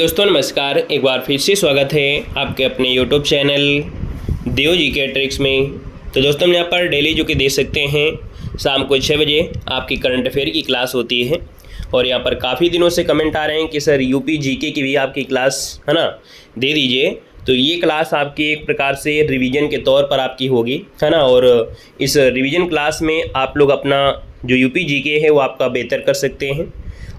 दोस्तों नमस्कार, एक बार फिर से स्वागत है आपके अपने यूट्यूब चैनल देव जी के ट्रिक्स में। तो दोस्तों हम यहाँ पर डेली जो कि देख सकते हैं शाम को 6 बजे आपकी करंट अफेयर की क्लास होती है। और यहाँ पर काफ़ी दिनों से कमेंट आ रहे हैं कि सर यूपी जीके की भी आपकी क्लास है ना दे दीजिए। तो ये क्लास आपकी एक प्रकार से रिवीजन के तौर पर आपकी होगी, है ना। और इस रिवीजन क्लास में आप लोग अपना जो यूपी जीके है वो आपका बेहतर कर सकते हैं।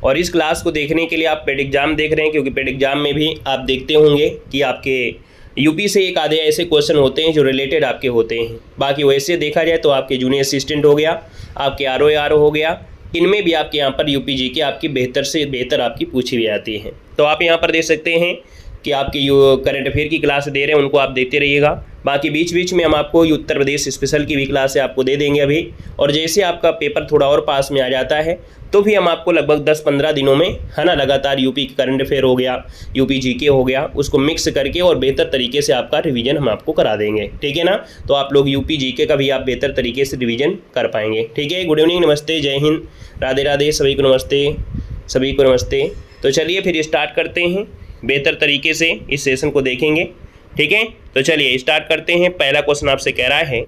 और इस क्लास को देखने के लिए आप पेड एग्ज़ाम देख रहे हैं, क्योंकि पेड एग्ज़ाम में भी आप देखते होंगे कि आपके यूपी से एक आधे ऐसे क्वेश्चन होते हैं जो रिलेटेड आपके होते हैं। बाकी वैसे देखा जाए तो आपके जूनियर असिस्टेंट हो गया, आपके आर हो गया, इनमें भी आपके यहाँ पर यूपी जीके आपकी बेहतर से बेहतर आपकी पूछी भी आती है। तो आप यहाँ पर देख सकते हैं कि आपकी जो करंट अफेयर की क्लास दे रहे हैं उनको आप देखते रहिएगा। बाकी बीच बीच में हम आपको उत्तर प्रदेश स्पेशल की भी क्लास आपको दे देंगे अभी। और जैसे आपका पेपर थोड़ा और पास में आ जाता है तो भी हम आपको लगभग 10-15 दिनों में, है ना, लगातार यूपी की करंट अफेयर हो गया, यूपी जीके हो गया, उसको मिक्स करके और बेहतर तरीके से आपका रिवीजन हम आपको करा देंगे। ठीक है ना। तो आप लोग यूपी जीके का भी आप बेहतर तरीके से रिवीजन कर पाएंगे। ठीक है। गुड इवनिंग, नमस्ते, जय हिंद, राधे राधे, सभी को नमस्ते, सभी को नमस्ते। तो चलिए फिर स्टार्ट करते हैं, बेहतर तरीके से इस सेशन को देखेंगे। ठीक है। तो चलिए स्टार्ट करते हैं। पहला क्वेश्चन आपसे कह रहा है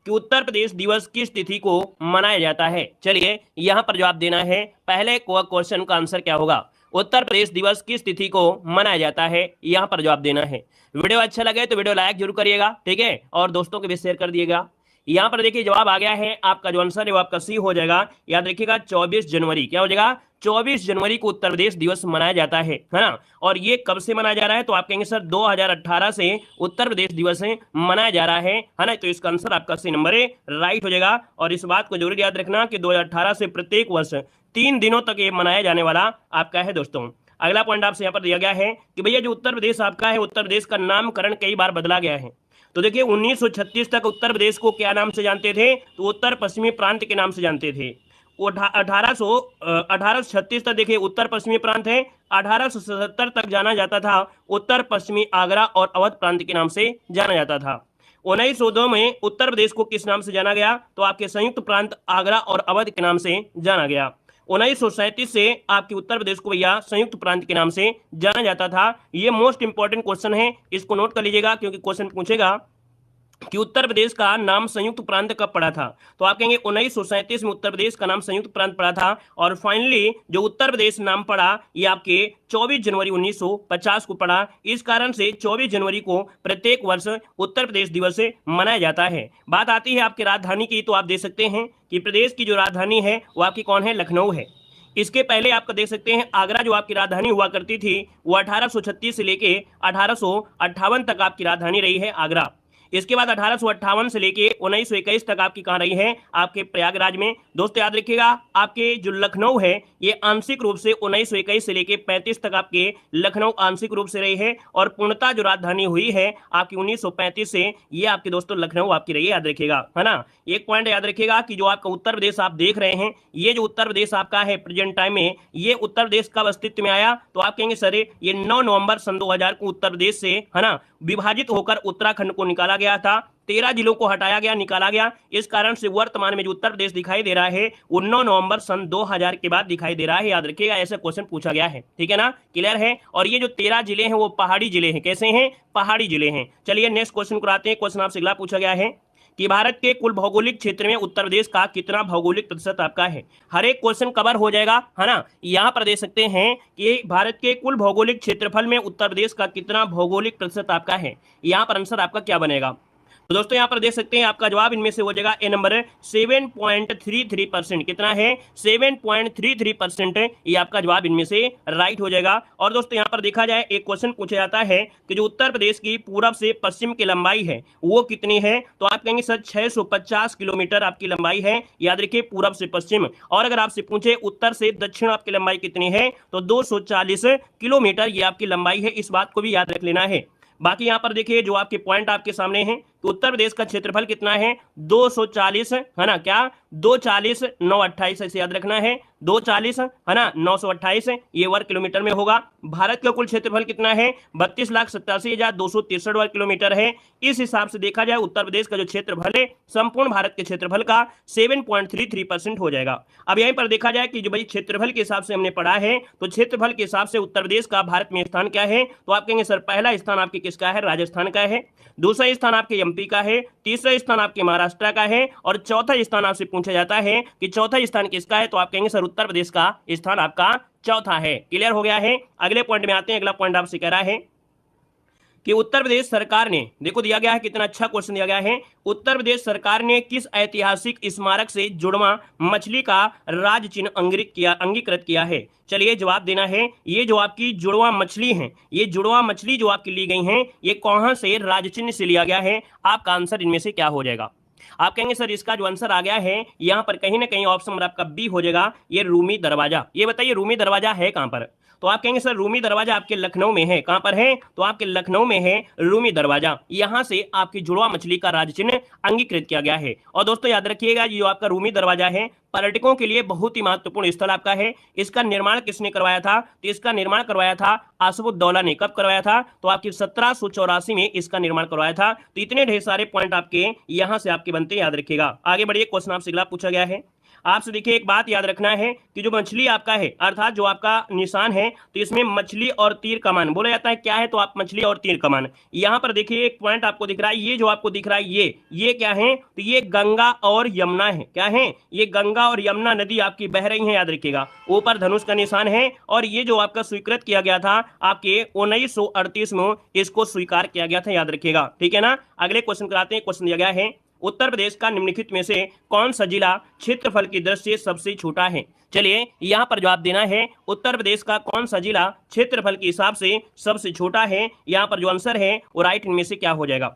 कि उत्तर प्रदेश दिवस किस तिथि को मनाया जाता है। चलिए यहाँ पर जवाब देना है। पहले क्वेश्चन का आंसर क्या होगा? उत्तर प्रदेश दिवस किस तिथि को मनाया जाता है, यहाँ पर जवाब देना है। वीडियो अच्छा लगे तो वीडियो लाइक जरूर करिएगा, ठीक है, और दोस्तों के भी शेयर कर दिएगा। यहाँ पर देखिए जवाब आ गया है, आपका जो आंसर है वो आपका सी हो जाएगा। याद रखिएगा 24 जनवरी, क्या हो जाएगा? 24 जनवरी को उत्तर प्रदेश दिवस मनाया जाता है ना। और ये कब से मनाया जा रहा है? तो आप कहेंगे सर 2018 से उत्तर प्रदेश दिवस मनाया जा रहा है ना। तो इसका आंसर आपका सी नंबर है, राइट हो जाएगा। और इस बात को जरूर याद रखना कि 2018 से प्रत्येक वर्ष 3 दिनों तक ये मनाया जाने वाला आपका है दोस्तों। अगला पॉइंट आपसे यहाँ पर दिया गया है कि भैया जो उत्तर प्रदेश आपका है, उत्तर प्रदेश का नामकरण कई बार बदला गया है। तो देखिए 1936 तक उत्तर प्रदेश को क्या नाम से जानते थे? तो उत्तर पश्चिमी प्रांत के नाम से जानते थे। 1836 तक देखिए उत्तर पश्चिमी प्रांत है। 1877 तक जाना जाता था उत्तर पश्चिमी आगरा और अवध प्रांत के नाम से जाना जाता था। 1902 में उत्तर प्रदेश को किस नाम से जाना गया? तो आपके संयुक्त प्रांत आगरा और अवध के नाम से जाना गया। 1937 से आपके उत्तर प्रदेश को भैया संयुक्त प्रांत के नाम से जाना जाता था। ये मोस्ट इंपॉर्टेंट क्वेश्चन है, इसको नोट कर लीजिएगा, क्योंकि क्वेश्चन पूछेगा कि उत्तर प्रदेश का नाम संयुक्त प्रांत कब पड़ा था। तो आप कहेंगे 1937 में उत्तर प्रदेश का नाम संयुक्त प्रांत पड़ा था। और फाइनली जो उत्तर प्रदेश नाम पड़ा ये आपके 24 जनवरी 1950 को पड़ा। इस कारण से 24 जनवरी को प्रत्येक वर्ष उत्तर प्रदेश दिवस मनाया जाता है। बात आती है आपकी राजधानी की, तो आप देख सकते हैं कि प्रदेश की जो राजधानी है वो आपकी कौन है? लखनऊ है। इसके पहले आपका देख सकते हैं आगरा जो आपकी राजधानी हुआ करती थी वो 1836 से लेके 1858 तक आपकी राजधानी रही है आगरा। इसके बाद 1858 से लेके 1921 तक आपकी कहाँ रही है? आपके प्रयागराज में। दोस्तों याद रखिएगा आपके जो लखनऊ है ये आंशिक रूप से 1921 से लेके 35 तक आपके लखनऊ आंशिक रूप से रही है। और पूर्णतः जो राजधानी हुई है आपकी 1935 से, ये आपके दोस्तों लखनऊ आपकी रही है, याद रखिएगा, है ना। एक पॉइंट याद रखिएगा कि जो आपका उत्तर प्रदेश आप देख रहे हैं, ये जो उत्तर प्रदेश आपका है प्रेजेंट टाइम में, ये उत्तर प्रदेश कब अस्तित्व में आया? तो आप कहेंगे सर ये 9 नवंबर सन 2000 को उत्तर प्रदेश से, है ना, विभाजित होकर उत्तराखंड को निकाला गया था। 13 जिलों को हटाया गया, निकाला गया। इस कारण से वर्तमान में जो उत्तर प्रदेश दिखाई दे रहा है वो 9 नवंबर सन 2000 के बाद दिखाई दे रहा है। याद रखिएगा ऐसा क्वेश्चन पूछा गया है, ठीक है ना, क्लियर है। और ये जो 13 जिले हैं वो पहाड़ी जिले हैं। कैसे हैं? पहाड़ी जिले हैं। चलिए नेक्स्ट क्वेश्चन को आते हैं। क्वेश्चन आपसे अगला पूछा गया है कि भारत के कुल भौगोलिक क्षेत्र में उत्तर प्रदेश का कितना भौगोलिक प्रतिशत आपका है। हर एक क्वेश्चन कवर हो जाएगा, है ना। यहाँ पर देख सकते हैं कि भारत के कुल भौगोलिक क्षेत्रफल में उत्तर प्रदेश का कितना भौगोलिक प्रतिशत आपका है। यहाँ पर आंसर आपका क्या बनेगा? तो दोस्तों यहाँ पर देख सकते हैं आपका जवाब इनमें से हो जाएगा ए नंबर 7.33%। कितना है? 7.33% ये आपका जवाब इनमें से राइट हो जाएगा। और दोस्तों यहाँ पर देखा जाए एक क्वेश्चन पूछा जाता है कि जो उत्तर प्रदेश की पूरब से पश्चिम की लंबाई है वो कितनी है। तो आप कहेंगे सर 650 किलोमीटर आपकी लंबाई है। याद रखिए पूरब से पश्चिम। और अगर आपसे पूछे उत्तर से दक्षिण आपकी लंबाई कितनी है, तो 240 किलोमीटर ये आपकी लंबाई है। इस बात को भी याद रख लेना है। बाकी यहाँ पर देखिए जो आपके पॉइंट आपके सामने हैं तो उत्तर प्रदेश का क्षेत्रफल कितना है 240 है ना, क्या 240 928 ऐसे याद रखना है, 240 है ना 928 ये वर्ग किलोमीटर में होगा। भारत का कुल क्षेत्रफल कितना है 32,87,263 वर्ग किलोमीटर है। इस हिसाब से देखा जाए उत्तर प्रदेश का जो क्षेत्रफल है संपूर्ण भारत के क्षेत्रफल का 7.33% हो जाएगा। अब यहीं पर देखा जाए कि जो भाई क्षेत्रफल के हिसाब से हमने पढ़ा है तो क्षेत्रफल के हिसाब से उत्तर प्रदेश का भारत में स्थान क्या है, तो आप कहेंगे सर पहला स्थान आपके किसका है, राजस्थान का है, दूसरा स्थान आपके एमपी का है, तीसरा स्थान आपके महाराष्ट्र का है और चौथा स्थान आपसे पूछा जाता है कि चौथा स्थान किसका है, तो आप कहेंगे सर उत्तर प्रदेश का स्थान आपका चौथा है। क्लियर हो गया है। अगले पॉइंट में आते हैं। अगला पॉइंट आपसे कह रहा है कि उत्तर प्रदेश सरकार ने, देखो दिया गया है कितना अच्छा क्वेश्चन दिया गया है, उत्तर प्रदेश सरकार ने किस ऐतिहासिक स्मारक से जुड़वा मछली का राज चिन्ह अंगीकृत किया है। चलिए जवाब देना है। ये जो आपकी जुड़वा मछली है, ये जुड़वा मछली जो आपकी ली गई है ये कहां से राज चिन्ह से लिया गया है, आपका आंसर इनमें से क्या हो जाएगा। आप कहेंगे सर इसका जो आंसर आ गया है यहां पर कहीं ना कहीं ऑप्शन आपका बी हो जाएगा, ये रूमी दरवाजा। ये बताइए रूमी दरवाजा है कहां पर, तो आप कहेंगे सर रूमी दरवाजा आपके लखनऊ में है। कहां पर है, तो आपके लखनऊ में है रूमी दरवाजा। यहां से आपकी जुड़वा मछली का राज चिन्ह अंगीकृत किया गया है। और दोस्तों याद रखिएगा ये जो आपका रूमी दरवाजा है पर्यटकों के लिए बहुत ही महत्वपूर्ण स्थल आपका है। इसका निर्माण किसने करवाया था, तो इसका निर्माण करवाया था आसफुद्दौला ने। कब करवाया था, तो आपकी 1784 में इसका निर्माण करवाया था। तो इतने ढेर सारे पॉइंट आपके यहां से आपके बनते याद रखिएगा। आगे बढ़िए, क्वेश्चन आपसे अगला पूछा गया है। आपसे देखिए एक बात याद रखना है कि जो मछली आपका है अर्थात जो आपका निशान है तो इसमें मछली और तीर कमान बोला जाता है। क्या है, तो आप मछली और तीर कमान। यहां पर देखिए एक पॉइंट आपको दिख रहा है, ये जो आपको दिख रहा है ये क्या है, तो ये गंगा और यमुना है। क्या है, ये गंगा और यमुना नदी आपकी बह रही है, याद रखिएगा। ऊपर धनुष का निशान है और ये जो आपका स्वीकृत किया गया था आपके 1938 में इसको स्वीकार किया गया था, याद रखिएगा। ठीक है ना। अगले क्वेश्चन कराते हैं। क्वेश्चन दिया गया है उत्तर प्रदेश का निम्नलिखित में से कौन सा जिला क्षेत्रफल की दृष्टि से सबसे छोटा है। चलिए यहां पर जवाब देना है उत्तर प्रदेश का कौन सा जिला क्षेत्रफल के हिसाब से सबसे छोटा है। यहां पर जो आंसर है वो राइट इनमें से क्या हो जाएगा।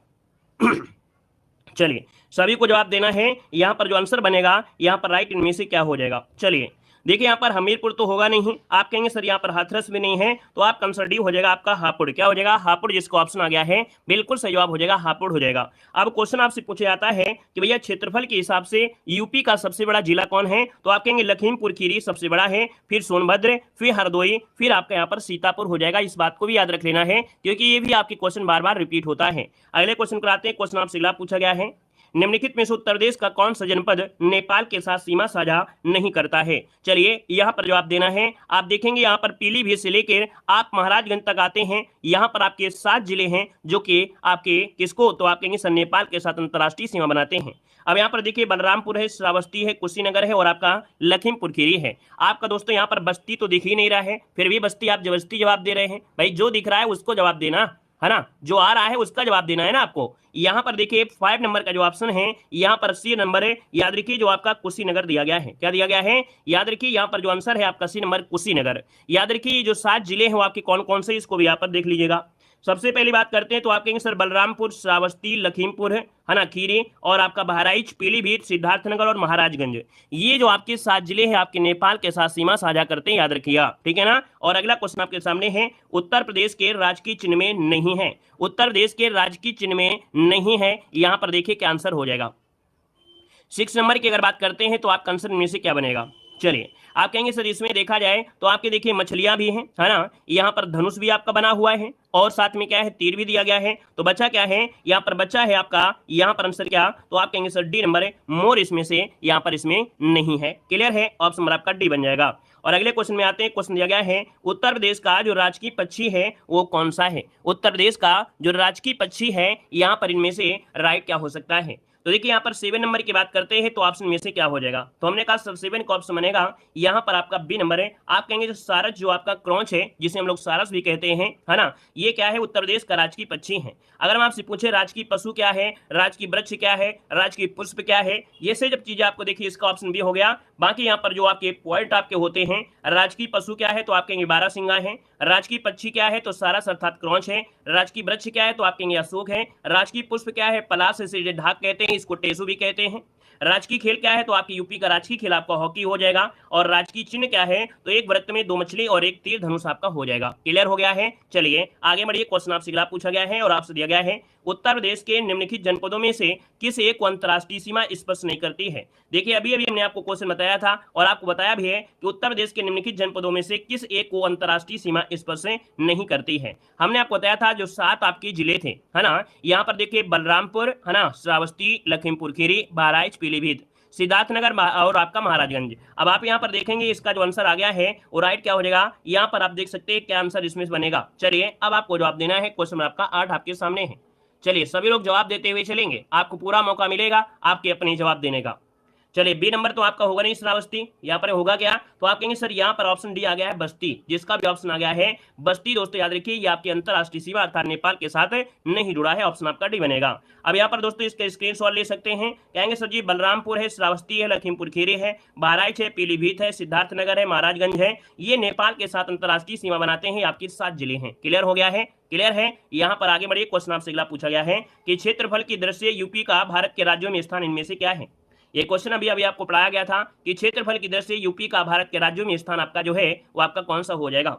चलिए सभी को जवाब देना है। यहां पर जो आंसर बनेगा यहां पर राइट इनमें से क्या हो जाएगा। चलिए देखिए यहाँ पर हमीरपुर तो होगा नहीं, आप कहेंगे सर यहाँ पर हाथरस भी नहीं है, तो आप आंसर डी हो जाएगा आपका हापुड़। क्या हो जाएगा, हापुड़। जिसका ऑप्शन आ गया है बिल्कुल सही जवाब हो जाएगा हापुड़ हो जाएगा। अब क्वेश्चन आपसे पूछा जाता है कि भैया क्षेत्रफल के हिसाब से यूपी का सबसे बड़ा जिला कौन है, तो आप कहेंगे लखीमपुर खीरी सबसे बड़ा है, फिर सोनभद्र, फिर हरदोई, फिर आपका यहाँ पर सीतापुर हो जाएगा। इस बात को भी याद रख लेना है क्योंकि ये भी आपके क्वेश्चन बार बार रिपीट होता है। अगले क्वेश्चन कराते हैं। क्वेश्चन आपसे अगला पूछा गया है निम्नलिखित में से उत्तर प्रदेश का कौन सा जनपद नेपाल के साथ सीमा साझा नहीं करता है। चलिए यहां पर जवाब देना है। आप देखेंगे यहां पर पीलीभीत से लेकर आप महाराजगंज तक आते हैं। यहां पर आपके 7 जिले हैं जो कि आपके किसको, तो आप कहेंगे सर नेपाल के साथ अंतर्राष्ट्रीय सीमा बनाते हैं। अब यहाँ पर देखिए बलरामपुर है, श्रावस्ती है, कुशीनगर है और आपका लखीमपुर खीरी है। आपका दोस्तों यहाँ पर बस्ती तो दिख ही नहीं रहा है, फिर भी बस्ती आप जबरदस्ती जवाब दे रहे हैं। भाई जो दिख रहा है उसको जवाब देना है ना, जो आ रहा है उसका जवाब देना है ना आपको। यहां पर देखिए 5 नंबर का जो ऑप्शन है यहां पर सी नंबर है, याद रखिए जो आपका कुशीनगर दिया गया है। क्या दिया गया है, याद रखिए यहां पर जो आंसर है आपका सी नंबर कुशीनगर। याद रखिए जो 7 जिले हैं वो आपके कौन कौन से, इसको भी यहाँ पर देख लीजिएगा। सबसे पहली बात करते हैं तो आप कहेंगे सर बलरामपुर, श्रावस्ती, लखीमपुर है ना, खीरी और आपका बहराइच, पीलीभीत, सिद्धार्थनगर और महाराजगंज। ये जो आपके 7 जिले हैं आपके नेपाल के साथ सीमा साझा करते हैं, याद रखिएगा। ठीक है ना। और अगला क्वेश्चन आपके सामने है उत्तर प्रदेश के राजकीय चिन्ह में नहीं है। उत्तर प्रदेश के राजकीय चिन्ह में नहीं है, यहां पर देखिए क्या आंसर हो जाएगा। 6 नंबर की अगर बात करते हैं तो आपका आंसर में से क्या बनेगा। चलिए आप कहेंगे सर इसमें देखा जाए तो आपके देखिए मछलियां भी हैं, है ना, यहाँ पर धनुष भी आपका बना हुआ है और साथ में क्या है तीर भी दिया गया है। तो बचा क्या है, यहाँ पर बचा है आपका, यहाँ पर आंसर क्या, तो आप कहेंगे सर डी नंबर है मोर इसमें से यहाँ पर इसमें नहीं है। क्लियर है, ऑप्शन नंबर आपका डी बन जाएगा। और अगले क्वेश्चन में आते हैं। क्वेश्चन दिया गया है उत्तर प्रदेश का जो राजकीय पक्षी है वो कौन सा है। उत्तर प्रदेश का जो राजकीय पक्षी है यहाँ पर इनमें से राइट क्या हो सकता है। तो देखिए यहाँ पर 7 नंबर की बात करते हैं तो ऑप्शन में से क्या हो जाएगा, तो हमने कहा 7 का ऑप्शन बनेगा यहाँ पर आपका बी नंबर है। आप कहेंगे जो सारस जो आपका क्रॉच है जिसे हम लोग सारस भी कहते हैं, है ना, ये क्या है, उत्तर प्रदेश का राजकीय पक्षी है। अगर हम आपसे पूछे राजकीय पशु क्या है, राजकीय वृक्ष क्या है, राजकीय पुष्प क्या है, ये से जब चीजें आपको देखिए इसका ऑप्शन बी हो गया। बाकी यहाँ पर जो आपके पॉइंट आपके होते हैं, राजकीय पशु क्या है तो आप कहेंगे बारहसिंगा है, राजकीय पक्षी क्या है तो सारस अर्थात क्रॉच है, राजकीय वृक्ष क्या है तो आप कहेंगे अशोक है, राजकीय पुष्प क्या है पलाश से ढाक कहते हैं इसको टेसू भी कहते हैं। राजकीय खेल क्या है, तो आपकी यूपी का राजकीय खेल आपका हॉकी हो जाएगा। और राजकीय चिन्ह क्या है, तो एक व्रत में 2 मछली और एक तीर धनुष आपका हो जाएगा। क्लियर हो गया है। चलिए आगे बढ़िए, क्वेश्चन आपसे अगला पूछा गया है और आपसे दिया गया है, उत्तर प्रदेश के निम्नलिखित जनपदों में से किस एक को अंतर्राष्ट्रीय सीमा स्पर्श नहीं करती है। देखिए अभी अभी हमने आपको क्वेश्चन बताया था और आपको बताया भी है कि उत्तर प्रदेश के निम्नलिखित जनपदों में से किस एक को अंतर्राष्ट्रीय सीमा स्पर्श नहीं करती है। हमने आपको बताया था जो 7 आपके जिले थे, है ना। यहाँ पर देखिए बलरामपुर, है ना, श्रावस्ती, लखीमपुर खीरी, बहराइच, पीलीभीत, सिद्धार्थनगर और आपका महाराजगंज। अब आप यहाँ पर देखेंगे इसका जो आंसर आ गया है वो राइट क्या हो जाएगा, यहाँ पर आप देख सकते हैं क्या आंसर इसमें बनेगा। चलिए अब आपको जवाब देना है, क्वेश्चन आपका 8 आपके सामने है। चलिए सभी लोग जवाब देते हुए चलेंगे, आपको पूरा मौका मिलेगा आपके अपने जवाब देने का। चलिए बी नंबर तो आपका होगा नहीं श्रावस्ती, यहाँ पर होगा क्या, तो आप कहेंगे सर यहाँ पर ऑप्शन डी आ गया है बस्ती, जिसका भी ऑप्शन आ गया है बस्ती। दोस्तों याद रखिए ये आपकी अंतरराष्ट्रीय सीमा अर्थात नेपाल के साथ नहीं जुड़ा है, ऑप्शन आपका डी बनेगा। अब यहाँ पर दोस्तों इसका स्क्रीनशॉट ले सकते हैं, कहेंगे सर जी बलरामपुर है, श्रावस्ती है, लखीमपुर खीरी है, बहराइच है, पीलीभीत है, सिद्धार्थनगर है, महाराजगंज है, ये नेपाल के साथ अंतरराष्ट्रीय सीमा बनाते हैं, आपके 7 जिले हैं। क्लियर हो गया है, क्लियर है। यहाँ पर आगे बढ़िए, क्वेश्चन आपसे अगला पूछा गया है कि क्षेत्रफल की दृष्टि से यूपी का भारत के राज्यों में स्थान इनमें से क्या है। ये क्वेश्चन अभी अभी आपको पढ़ाया गया था कि क्षेत्रफल की दृष्टि से यूपी का भारत के राज्यों में स्थान आपका जो है वो आपका कौन सा हो जाएगा।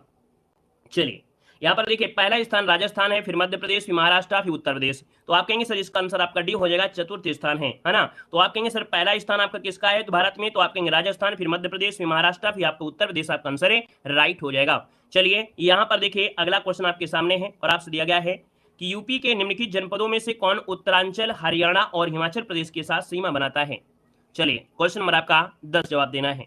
चलिए यहाँ पर देखिए पहला स्थान राजस्थान है, फिर मध्य प्रदेश, फिर महाराष्ट्र, फिर उत्तर प्रदेश। तो आप कहेंगे सर इसका आंसर आपका डी हो जाएगा, चतुर्थ स्थान है ना। तो आप कहेंगे सर पहला स्थान आपका किसका है, तो भारत में, तो आप कहेंगे राजस्थान, फिर मध्य प्रदेश, फिर महाराष्ट्र, फिर आपका उत्तर प्रदेश, आपका आंसर है राइट हो जाएगा। चलिए यहाँ पर देखिए अगला क्वेश्चन आपके सामने है और आपसे दिया गया है कि यूपी के निम्नलिखित जनपदों में से कौन उत्तरांचल, हरियाणा और हिमाचल प्रदेश के साथ सीमा बनाता है। चलिए क्वेश्चन नंबर आपका 10 जवाब देना है।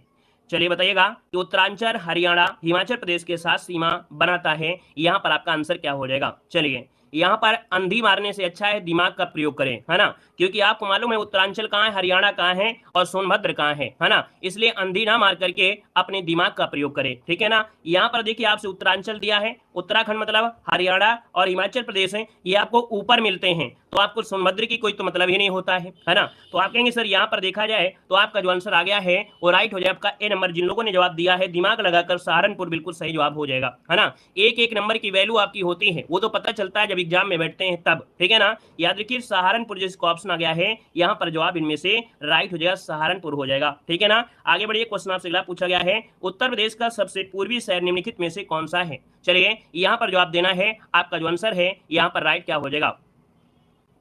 चलिए बताइएगा कि उत्तरांचल, हरियाणा, हिमाचल प्रदेश के साथ सीमा बनाता है, यहाँ पर आपका आंसर क्या हो जाएगा। चलिए यहाँ पर अंधी मारने से अच्छा है दिमाग का प्रयोग करें, है ना, क्योंकि आपको मालूम है उत्तरांचल कहाँ है, हरियाणा कहाँ है और सोनभद्र कहाँ है ना, इसलिए अंधी ना मार करके अपने दिमाग का प्रयोग करें, ठीक है ना। यहाँ पर देखिए आपसे उत्तरांचल दिया है, उत्तराखंड मतलब हरियाणा और हिमाचल प्रदेश है, ये आपको ऊपर मिलते हैं, तो आपको सोनभद्र की कोई तो मतलब ही नहीं होता है ना। तो आप कहेंगे सर यहाँ पर देखा जाए तो आपका जो आंसर आ गया है वो राइट हो जाए आपका ए नंबर। जिन लोगों ने जवाब दिया है दिमाग लगाकर सहारनपुर बिल्कुल सही जवाब हो जाएगा, है ना। एक एक नंबर की वैल्यू आपकी होती है वो तो पता चलता है जब एग्जाम में बैठते हैं तब, ठीक है ना। याद रखिए सहारनपुर जिसको ऑप्शन आ गया है यहाँ पर जवाब इनमें से राइट हो जाएगा, सहारनपुर हो जाएगा, ठीक है ना। आगे बढ़िए, क्वेश्चन आपसे अगला पूछा गया है उत्तर प्रदेश का सबसे पूर्वी शहर निम्नलिखित में से कौन सा है। चलिए यहाँ पर जवाब देना है, आपका जो आंसर है यहाँ पर राइट क्या हो जाएगा।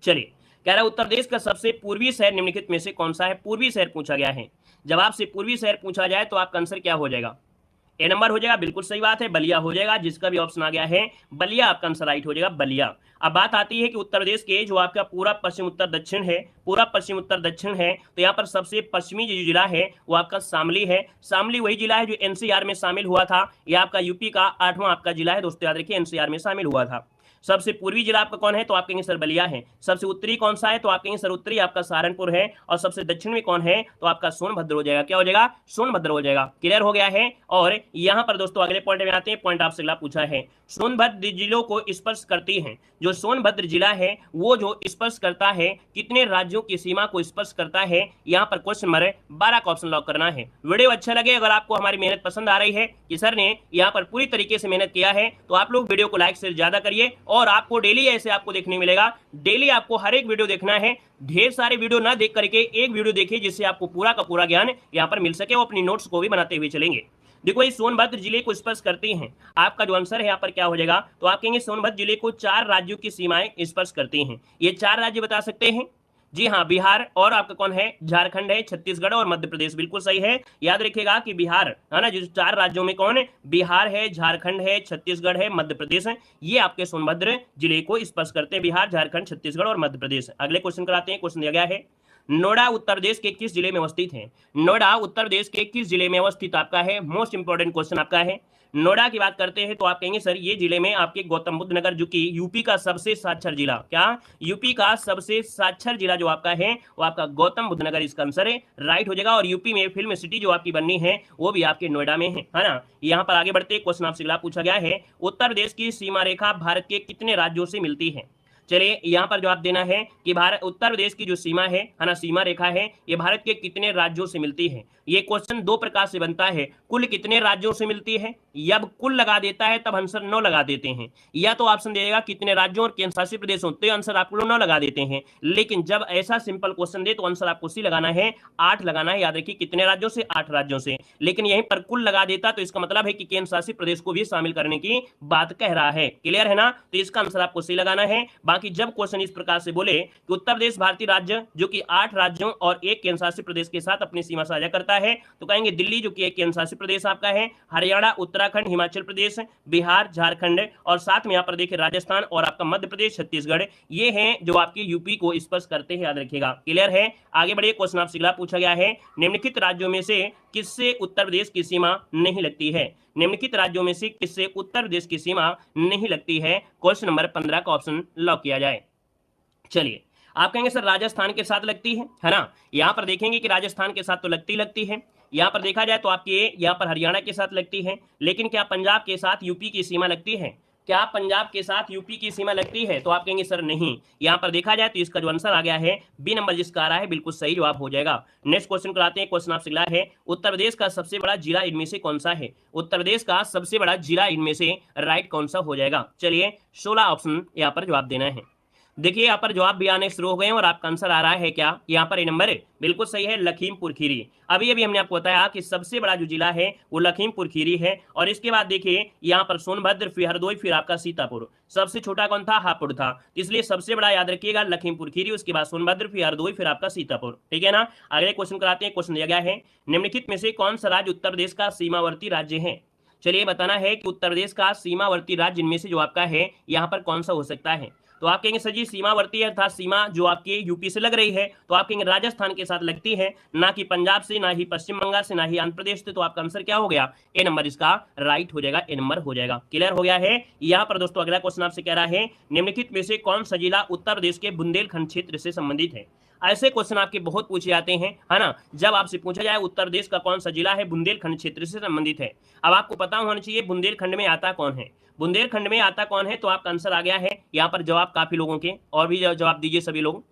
चलिए कह रहा है उत्तर प्रदेश का सबसे पूर्वी शहर निम्नलिखित में से कौन सा है, पूर्वी शहर पूछा गया है। जब आपसे पूर्वी शहर पूछा जाए तो आपका आंसर क्या हो जाएगा, ए नंबर हो जाएगा, बिल्कुल सही बात है, बलिया हो जाएगा, जिसका भी ऑप्शन आ गया है बलिया, आपका आंसर राइट हो जाएगा बलिया। अब बात आती है कि उत्तर प्रदेश के जो आपका पूरा पश्चिम उत्तर दक्षिण है, पूरा पश्चिम उत्तर दक्षिण है, तो यहाँ पर सबसे पश्चिमी जो जिला है वो आपका शामली है। शामली वही जिला है जो एनसीआर में शामिल हुआ था, यह आपका यूपी का 8वां आपका जिला है दोस्तों, याद रखिए एनसीआर में शामिल हुआ था। सबसे पूर्वी जिला आपका कौन है, तो आप कहेंगे सर बलिया है। सबसे उत्तरी कौन सा है, तो आप कहेंगे सर उत्तरी आपका सहारनपुर है। और सबसे दक्षिण में कौन है, तो आपका सोनभद्र हो जाएगा, क्या हो जाएगा, सोनभद्र हो जाएगा। क्लियर हो गया है। और यहाँ पर दोस्तों अगले पॉइंट में आते हैं, पॉइंट आपसे अगला पूछा है सोनभद्र जिलों को स्पर्श करती है, जो सोनभद्र जिला है वो जो स्पर्श करता है कितने राज्यों की सीमा को स्पर्श करता है। यहाँ पर क्वेश्चन नंबर 12 का ऑप्शन लॉक करना है। वीडियो अच्छा लगे, अगर आपको हमारी मेहनत पसंद आ रही है कि सर ने यहाँ पर पूरी तरीके से मेहनत किया है, तो आप लोग वीडियो को लाइक से ज्यादा करिए। और आपको डेली ऐसे आपको देखने मिलेगा, डेली आपको हर एक वीडियो देखना है, ढेर सारे वीडियो ना देख करके एक वीडियो देखिए जिससे आपको पूरा का पूरा ज्ञान यहाँ पर मिल सके। वो अपनी नोट्स को भी बनाते हुए चलेंगे। देखो ये सोनभद्र जिले को स्पर्श करती हैं, आपका जो आंसर है यहाँ पर क्या हो जाएगा, तो आप कहेंगे सोनभद्र जिले को 4 राज्यों की सीमाएं स्पर्श करती हैं। ये 4 राज्य बता सकते हैं, जी हाँ, बिहार और आपका कौन है, झारखंड है, छत्तीसगढ़ और मध्य प्रदेश, बिल्कुल सही है। याद रखिएगा कि बिहार है ना, जो 4 राज्यों में कौन है, बिहार है, झारखंड है, छत्तीसगढ़ है, मध्य प्रदेश है, ये आपके सोनभद्र जिले को स्पर्श करते हैं, बिहार, झारखंड, छत्तीसगढ़ और मध्य प्रदेश। अगले क्वेश्चन कराते हैं। क्वेश्चन दिया गया है नोएडा उत्तर प्रदेश के किस जिले में अवस्थित है। नोएडा उत्तर प्रदेश के किस जिले में अवस्थित आपका है, मोस्ट इंपोर्टेंट क्वेश्चन आपका है। नोएडा की बात करते हैं तो आप कहेंगे सर ये जिले में आपके गौतम बुद्ध नगर, जो कि यूपी का सबसे साक्षर जिला, क्या यूपी का सबसे साक्षर जिला जो आपका है वो आपका गौतम बुद्ध नगर, इसका आंसर है राइट हो जाएगा। और यूपी में फिल्म सिटी जो आपकी बननी है वो भी आपके नोएडा में है ना। यहाँ पर आगे बढ़ते क्वेश्चन आपसे अगला पूछा गया है उत्तर प्रदेश की सीमा रेखा भारत के कितने राज्यों से मिलती है। चलिए यहाँ पर जवाब देना है कि भारत उत्तर प्रदेश की जो सीमा है ना, सीमा रेखा है, ये भारत के कितने राज्यों से मिलती है। ये क्वेश्चन 2 प्रकार से बनता है, कुल कितने राज्यों से मिलती है, जब कुल लगा देता है तब आंसर 9 लगा देते हैं, या तो ऑप्शन देगा कितने राज्यों और केंद्र शासित प्रदेशों, तो आंसर आपको 9 लगा देते हैं। लेकिन जब ऐसा सिंपल क्वेश्चन दे तो आंसर आपको सी लगाना है, 8 लगाना है। याद रखिए कितने राज्यों से, 8 राज्यों से। लेकिन यहीं पर कुल लगा देता तो इसका मतलब है कि केंद्र शासित प्रदेश को भी शामिल करने की बात कह रहा है। क्लियर है ना? तो इसका आंसर आपको सी लगाना है। बाकी जब क्वेश्चन इस प्रकार से बोले कि उत्तर प्रदेश भारतीय राज्य जो कि 8 राज्यों और एक केंद्र शासित प्रदेश के साथ अपनी सीमा साझा करता है, तो कहेंगे दिल्ली जो कि एक केंद्र शासित प्रदेश आपका है, हरियाणा, उत्तराखंड, हिमाचल प्रदेश, बिहार, झारखंड और साथ में यहाँ पर देखिए राजस्थान और आपका मध्य प्रदेश, छत्तीसगढ़, ये हैं जो आपके यूपी को स्पर्श करते हैं। याद रखिएगा। क्लियर है? आगे बढ़िए। क्वेश्चन आपसे अगला पूछा गया है, निम्नलिखित राज्यों में से किससे उत्तर प्रदेश की सीमा नहीं लगती है? निम्नलिखित राज्यों में से किससे उत्तर प्रदेश की सीमा नहीं लगती है? क्वेश्चन नंबर 15 का ऑप्शन लॉक किया जाए। चलिए, आप कहेंगे सर राजस्थान के साथ लगती है ना? यहां पर देखेंगे कि राजस्थान के साथ तो लगती है। यहां पर देखा जाए तो आपके यहां पर हरियाणा के साथ लगती है। लेकिन क्या पंजाब के साथ यूपी की सीमा लगती है? क्या पंजाब के साथ यूपी की सीमा लगती है? तो आप कहेंगे सर नहीं। यहां पर देखा जाए तो इसका जो आंसर आ गया है बी नंबर जिसका आ रहा है बिल्कुल सही जवाब हो जाएगा। नेक्स्ट क्वेश्चन कराते हैं। क्वेश्चन आपसे अगला है, उत्तर प्रदेश का सबसे बड़ा जिला इनमें से कौन सा है? उत्तर प्रदेश का सबसे बड़ा जिला इनमें से राइट कौन सा हो जाएगा? चलिए, 16 ऑप्शन यहाँ पर जवाब देना है। देखिए यहाँ पर जवाब भी आने शुरू हो गए हैं और आपका आंसर आ रहा है क्या? यहाँ पर ए नंबर बिल्कुल सही है, लखीमपुर खीरी। अभी अभी हमने आपको बताया कि सबसे बड़ा जो जिला है वो लखीमपुर खीरी है। और इसके बाद देखिए यहाँ पर सोनभद्र, फिर हरदोई, फिर आपका सीतापुर। सबसे छोटा कौन था? हापुड़ था। इसलिए सबसे बड़ा याद रखिएगा लखीमपुर खीरी, उसके बाद सोनभद्र, फिर हरदोई, फिर आपका सीतापुर। ठीक है ना? अगले क्वेश्चन कराते हैं। क्वेश्चन दिया गया है, निम्नलिखित में से कौन सा राज्य उत्तर प्रदेश का सीमावर्ती राज्य है? चलिए, बताना है कि उत्तर प्रदेश का सीमावर्ती राज्य इनमें से जो आपका है यहाँ पर कौन सा हो सकता है? तो आप कहेंगे सर जी सीमावर्ती अर्थात सीमा जो आपके यूपी से लग रही है, तो आप कहेंगे राजस्थान के साथ लगती है, ना कि पंजाब से, ना ही पश्चिम बंगाल से, ना ही आंध्र प्रदेश से। तो आपका आंसर क्या हो गया? ए नंबर इसका राइट हो जाएगा, ए नंबर हो जाएगा। क्लियर हो गया है? यहाँ पर दोस्तों अगला क्वेश्चन आपसे कह रहा है, निम्नलिखित में से कौन सा जिला उत्तर प्रदेश के बुंदेलखंड क्षेत्र से संबंधित है? ऐसे क्वेश्चन आपके बहुत पूछे जाते हैं, है ना? जब आपसे पूछा जाए उत्तर प्रदेश का कौन सा जिला है बुंदेलखंड क्षेत्र से संबंधित है, अब आपको पता होना चाहिए बुंदेलखंड में आता कौन है। बुंदेलखंड में आता कौन है? तो आपका आंसर आ गया है यहाँ पर जवाब काफी लोगों के, और भी जवाब दीजिए सभी लोग।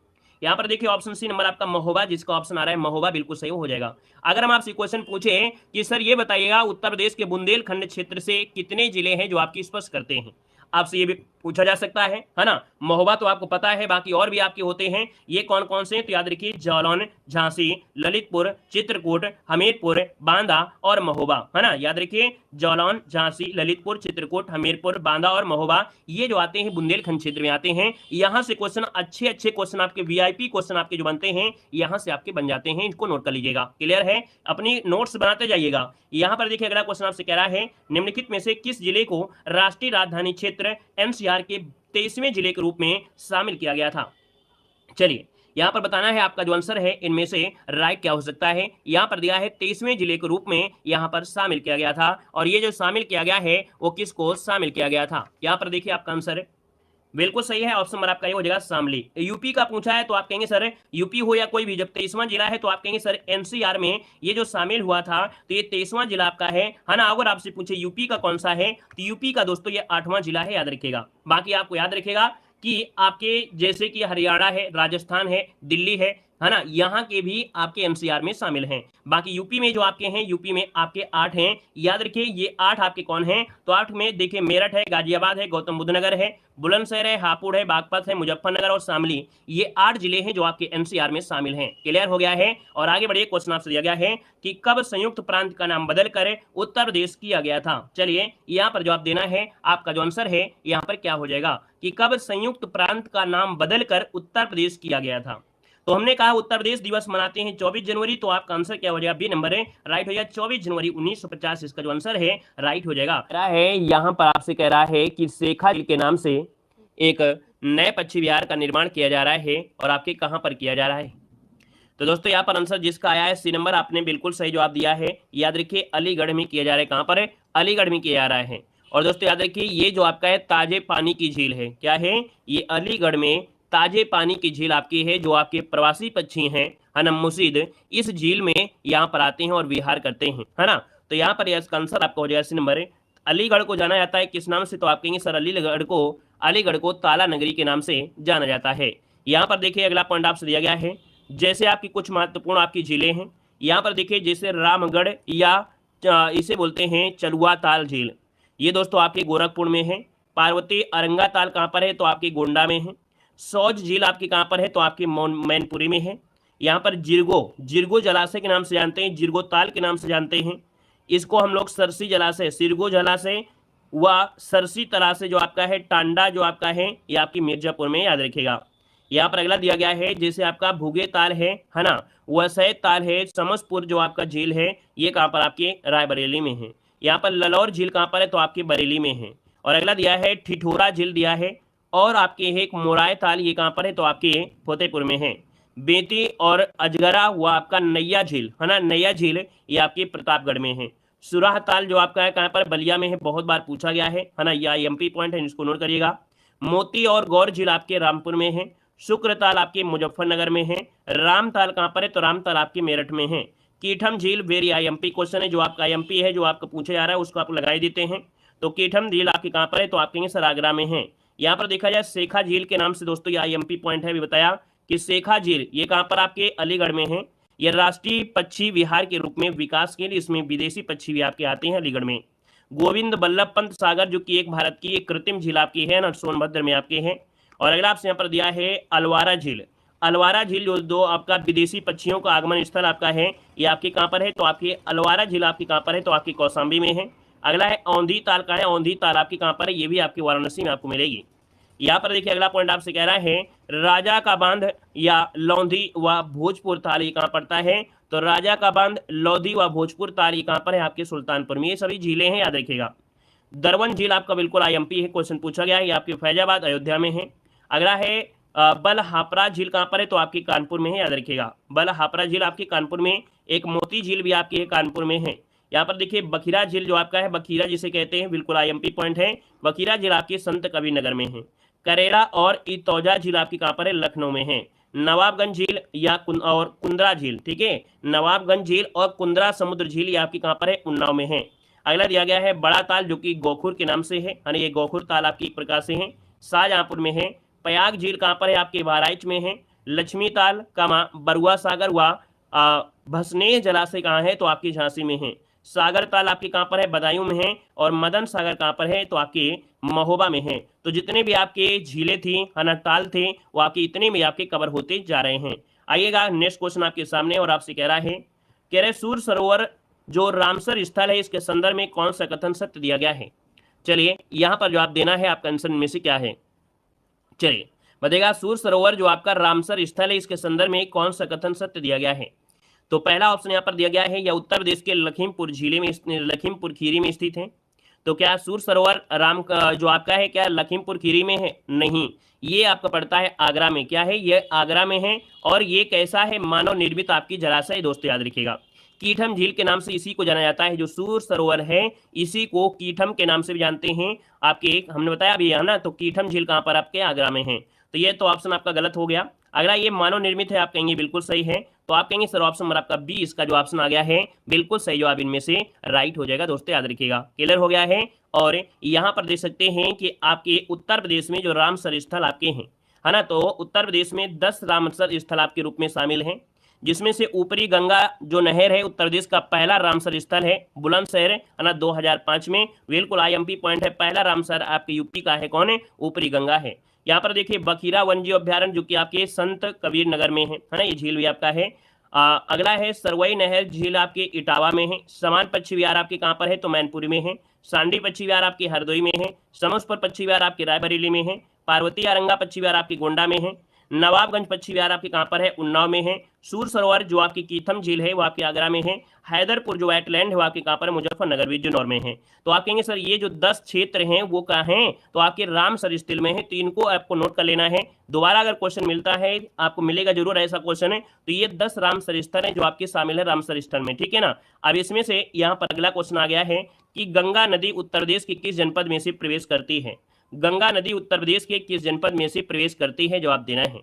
यहाँ पर देखिए ऑप्शन सी नंबर आपका महोबा, जिसका ऑप्शन आ रहा है महोबा, बिल्कुल सही हो जाएगा। अगर हम आपसे क्वेश्चन पूछे कि सर ये बताइएगा उत्तर प्रदेश के बुंदेलखंड क्षेत्र से कितने जिले हैं जो आपकी स्पर्श करते हैं, आपसे ये भी पूछा जा सकता है ना? महोबा तो आपको पता है, बाकी और भी आपके होते हैं। ये कौन कौन से? तो याद रखिए जालौन, झांसी, ललितपुर, चित्रकूट, हमीरपुर, बांदा और महोबा, है ना? याद रखिए जालौन, झांसी, ललितपुर, चित्रकूट, हमीरपुर, बांदा और महोबा, ये जो आते हैं बुंदेलखंड क्षेत्र में आते हैं। यहाँ से क्वेश्चन अच्छे क्वेश्चन आपके वीआईपी क्वेश्चन आपके जो बनते हैं यहाँ से आपके बन जाते हैं, इनको नोट कर लीजिएगा। क्लियर है? अपनी नोट्स बनाते जाइएगा। यहाँ पर देखिए अगला क्वेश्चन आपसे कह रहा है, निम्नलिखित में से किस जिले को राष्ट्रीय राजधानी क्षेत्र एनसीआर के 23वें जिले के रूप में शामिल किया गया था? चलिए, यहां पर बताना है आपका जो आंसर है इनमें से राइट क्या हो सकता है। यहां पर दिया है 23वें जिले के रूप में यहां पर शामिल किया गया था, और ये जो शामिल किया गया है वो किसको शामिल किया गया था? यहां पर देखिए आपका आंसर बिल्कुल सही है, ऑप्शन नंबर आपका ये हो जाएगा शामली। यूपी का पूछा है तो आप कहेंगे सर यूपी हो या कोई भी, जब 23वां जिला है तो आप कहेंगे सर एनसीआर में ये जो शामिल हुआ था तो ये 23वां जिला आपका है ना? अगर आपसे पूछे यूपी का कौन सा है तो यूपी का दोस्तों ये 8वां जिला है, याद रखिएगा। बाकी आपको याद रखिएगा कि आपके जैसे कि हरियाणा है, राजस्थान है, दिल्ली है ना? यहाँ के भी आपके एनसीआर में शामिल हैं। बाकी यूपी में जो आपके हैं, यूपी में आपके 8 हैं, याद रखिए ये 8 आपके कौन हैं? तो 8 में देखिए मेरठ है, गाजियाबाद है, गौतम बुद्ध नगर है, बुलंदशहर है, हापुड़ है, बागपत है, मुजफ्फरनगर और शामली, ये 8 जिले हैं जो आपके एनसीआर में शामिल हैं। क्लियर हो गया है? और आगे बढ़िए, क्वेश्चन आपसे दिया गया है कि कब संयुक्त प्रांत का नाम बदलकर उत्तर प्रदेश किया गया था? चलिए, यहाँ पर जवाब देना है। आपका जो आंसर है यहाँ पर क्या हो जाएगा कि कब संयुक्त प्रांत का नाम बदलकर उत्तर प्रदेश किया गया था? तो हमने कहा उत्तर प्रदेश दिवस मनाते हैं 24 जनवरी, तो आपका आंसर क्या हो जाएगा? बी नंबर है राइट हो जाएगा, 24 जनवरी 1950 इसका जो आंसर है राइट हो जाएगा। यहाँ पर आपसे कह रहा है कि शेखा झील के नाम से एक नए पक्षी विहार का निर्माण किया जा रहा है, और आपके कहां पर किया जा रहा है? तो दोस्तों यहाँ पर आंसर जिसका आया है सी नंबर, आपने बिल्कुल सही जवाब दिया है। याद रखिए अलीगढ़ में किया जा रहा है। कहां पर है? अलीगढ़ में किया जा रहा है। और दोस्तों याद रखिए ये जो आपका है ताजे पानी की झील है, क्या है? ये अलीगढ़ में ताजे पानी की झील आपकी है, जो आपके प्रवासी पक्षी हैं ना मुसीद, इस झील में यहाँ पर आते हैं और विहार करते हैं, है ना? तो यहाँ पर इसका आंसर आपका हो जाएगा सी नंबर। अलीगढ़ को जाना जाता है किस नाम से? तो आप कहेंगे सर अलीगढ़ को ताला नगरी के नाम से जाना जाता है। यहाँ पर देखिए अगला पॉइंट आपसे दिया गया है, जैसे आपकी कुछ महत्वपूर्ण आपकी झीलें हैं। यहाँ पर देखिए जैसे रामगढ़ या इसे बोलते हैं चलुआ ताल झील, ये दोस्तों आपके गोरखपुर में है। पार्वती अरंगा ताल कहाँ पर है, तो आपकी गोंडा में है। सौज झील आपकी कहाँ पर है, तो आपकी मैनपुरी में है। यहाँ पर जिरगो जलाशय के नाम से जानते हैं, जिरगो ताल के नाम से जानते हैं। इसको हम लोग सरसी जलाशय, सिरगो जलाशय व सरसी तलाशय जो आपका है, टांडा जो आपका है, ये आपकी मिर्जापुर में, याद रखिएगा। यहाँ पर अगला दिया गया है, जैसे आपका भुगे ताल है ना, वसई ताल है, समसपुर जो आपका झील है, ये कहाँ पर आपके रायबरेली में है। यहाँ पर ललौर झील कहाँ पर है, तो आपकी बरेली में है। और अगला दिया है ठिठोरा झील दिया है, और आपके एक मोराय ताल, ये कहाँ पर है, तो आपके फतेहपुर में है। बेती और अजगरा व आपका नैया झील है ना, नैया झील ये आपके प्रतापगढ़ में है। सुराह ताल जो आपका है कहाँ पर, बलिया में है, बहुत बार पूछा गया है ना, यह एमपी पॉइंट है, इसको नोट करिएगा। मोती और गौर झील आपके रामपुर में है। शुक्र ताल आपके मुजफ्फरनगर में है। राम ताल कहाँ पर है, तो राम ताल आपके मेरठ में है। कीठम झील वेरी आईएमपी क्वेश्चन है, जो आपका आईएमपी है, जो आपको पूछा जा रहा है उसको आप लगाई देते हैं। तो कीठम झील आपकी कहाँ पर है, तो आप कहेंगे सर आगरा में है। यहाँ पर देखा जाए शेखा झील के नाम से दोस्तों ये आईएमपी पॉइंट है, भी बताया कि शेखा झील ये कहाँ पर आपके अलीगढ़ में है। यह राष्ट्रीय पक्षी विहार के रूप में विकास के लिए इसमें विदेशी पक्षी भी आपके आते हैं अलीगढ़ में। गोविंद बल्लभ पंत सागर जो कि एक भारत की एक कृत्रिम झील आपकी है ना, सोनभद्र में आपके हैं। और अगला आपसे यहाँ पर दिया है अलवारा झील। अलवारा झील जो दो आपका विदेशी पक्षियों का आगमन स्थल आपका है, ये आपके कहाँ पर है, तो आपकी अलवारा झील आपकी कहाँ पर है, तो आपकी कौशाम्बी में है। अगला है औंधी ताल का है, औंधी ताल आपकी कहाँ पर है, ये भी आपकी वाराणसी में आपको मिलेगी। यहाँ पर देखिए अगला पॉइंट आपसे कह रहा है राजा का बांध या लौंधी व भोजपुर ताल ये कहाँ पड़ता है, तो राजा का बांध, लौधी व भोजपुर ताल ये कहाँ पर है, आपके सुल्तानपुर में। ये सभी झीलें हैं, याद रखिएगा। दरवन झील आपका बिल्कुल आईएमपी है, क्वेश्चन पूछा गया है, ये आपके फैजाबाद अयोध्या में है। अगला है बलहापरा झील कहाँ पर है, तो आपकी कानपुर में है, याद रखिएगा। बलहापरा झील आपकी कानपुर में। एक मोती झील भी आपकी है, कानपुर में है। यहाँ पर देखिए बखीरा झील जो आपका है, बखीरा जिसे कहते हैं, बिल्कुल आईएमपी पॉइंट है। बखीरा झील आपके संत कबीर नगर में है। करेला और इतौजा झील आपकी कहाँ पर है, लखनऊ में है। नवाबगंज झील या और कुंद्रा झील, ठीक है, नवाबगंज झील और कुंद्रा समुद्र झील ये आपकी कहाँ पर है, उन्नाव में है। अगला दिया गया है बड़ा ताल जो कि गोखुर के नाम से है, यानी ये गोखुर ताल आपकी एक प्रकार से है, शाहजहांपुर में है। प्रयाग झील कहाँ पर है, आपके बहराइच में है। लक्ष्मी ताल बरुआ सागर व भसनेह जलाशय कहाँ है, तो आपकी झांसी में है। सागर ताल आपके कहाँ पर है, बदायूं में है। और मदन सागर कहाँ पर है, तो आपके महोबा में है। तो जितने भी आपके झीलें थी है ना, ताल थे, वो आपके इतने में आपके कवर होते जा रहे हैं। आइएगा नेक्स्ट क्वेश्चन आपके सामने, और आपसे कह रहा है सूर सरोवर जो रामसर स्थल है, इसके संदर्भ में कौन सा कथन सत्य दिया गया है। चलिए यहाँ पर जवाब देना है, आपका आंसर में से क्या है। चलिए बताइएगा, सूर सरोवर जो आपका रामसर स्थल है, इसके संदर्भ में कौन सा कथन सत्य दिया गया है। तो पहला ऑप्शन यहाँ पर दिया गया है, यह उत्तर प्रदेश के लखीमपुर झीले में, लखीमपुर खीरी में स्थित है। तो क्या सूर सरोवर जो आपका है क्या लखीमपुर खीरी में है, नहीं, ये आपका पड़ता है आगरा में। क्या है, ये आगरा में है। और ये कैसा है, मानव निर्मित आपकी जलाशय, दोस्तों याद रखिएगा। कीठम झील के नाम से इसी को जाना जाता है, जो सूर सरोवर है इसी को कीठम के नाम से भी जानते हैं आपके, हमने बताया अभी है ना। तो कीठम झील कहाँ पर आपके, आगरा में है। तो ये तो ऑप्शन आपका गलत हो गया। अगला ये मानव निर्मित है, आप कहेंगे बिल्कुल सही है। तो आप कहेंगे सर ऑप्शन नंबर आपका 20 का जो ऑप्शन आ गया है बिल्कुल सही जवाब इनमें से राइट हो जाएगा, दोस्तों याद रखिएगा। क्लियर हो गया है। और यहाँ पर देख सकते हैं कि आपके उत्तर प्रदेश में जो रामसर स्थल आपके हैं है ना, तो उत्तर प्रदेश में 10 रामसर स्थल आपके रूप में शामिल हैं, जिसमें से ऊपरी गंगा जो नहर है उत्तर प्रदेश का पहला रामसर स्थल है, बुलंदशहर है ना, 2005 में। बिल्कुल आईएमपी पॉइंट है, पहला रामसर आपके यूपी का है, कौन है, ऊपरी गंगा है। यहाँ पर देखिए बखीरा वन्यजीव अभ्यारण्य जो कि आपके संत कबीर नगर में है ना, ये झील भी आपका है। अगला है सरवई नहर झील आपके इटावा में है। समान पक्षी विहार आपके कहाँ पर है, तो मैनपुरी में है। सांडी पक्षी विहार आपके हरदोई में है। समसपुर पक्षी विहार आपके रायबरेली में है। पार्वती अरंगा पक्षी विहार आपके गोंडा में है। नवाबगंज पक्षी विहार आपके कहाँ पर है, उन्नाव में है। सूर सरोवर जो आपकी कीथम झील है वो आपके आगरा में है। हैदरपुर जो वेटलैंड है वो आपके कहाँ पर है, मुजफ्फरनगर बिजनौर में है। तो आप कहेंगे सर ये जो 10 क्षेत्र हैं वो कहाँ हैं, तो आपके रामसर स्थल में है। तो इनको आपको नोट कर लेना है, दोबारा अगर क्वेश्चन मिलता है आपको मिलेगा जरूर ऐसा क्वेश्चन है। तो ये 10 रामसर स्थल है जो आपके शामिल है रामसर स्थल में, ठीक है ना। अब इसमें से यहाँ पर अगला क्वेश्चन आ गया है कि गंगा नदी उत्तर प्रदेश के किस जनपद में से प्रवेश करती है। गंगा नदी उत्तर प्रदेश के किस जनपद में से प्रवेश करती है, जवाब देना है।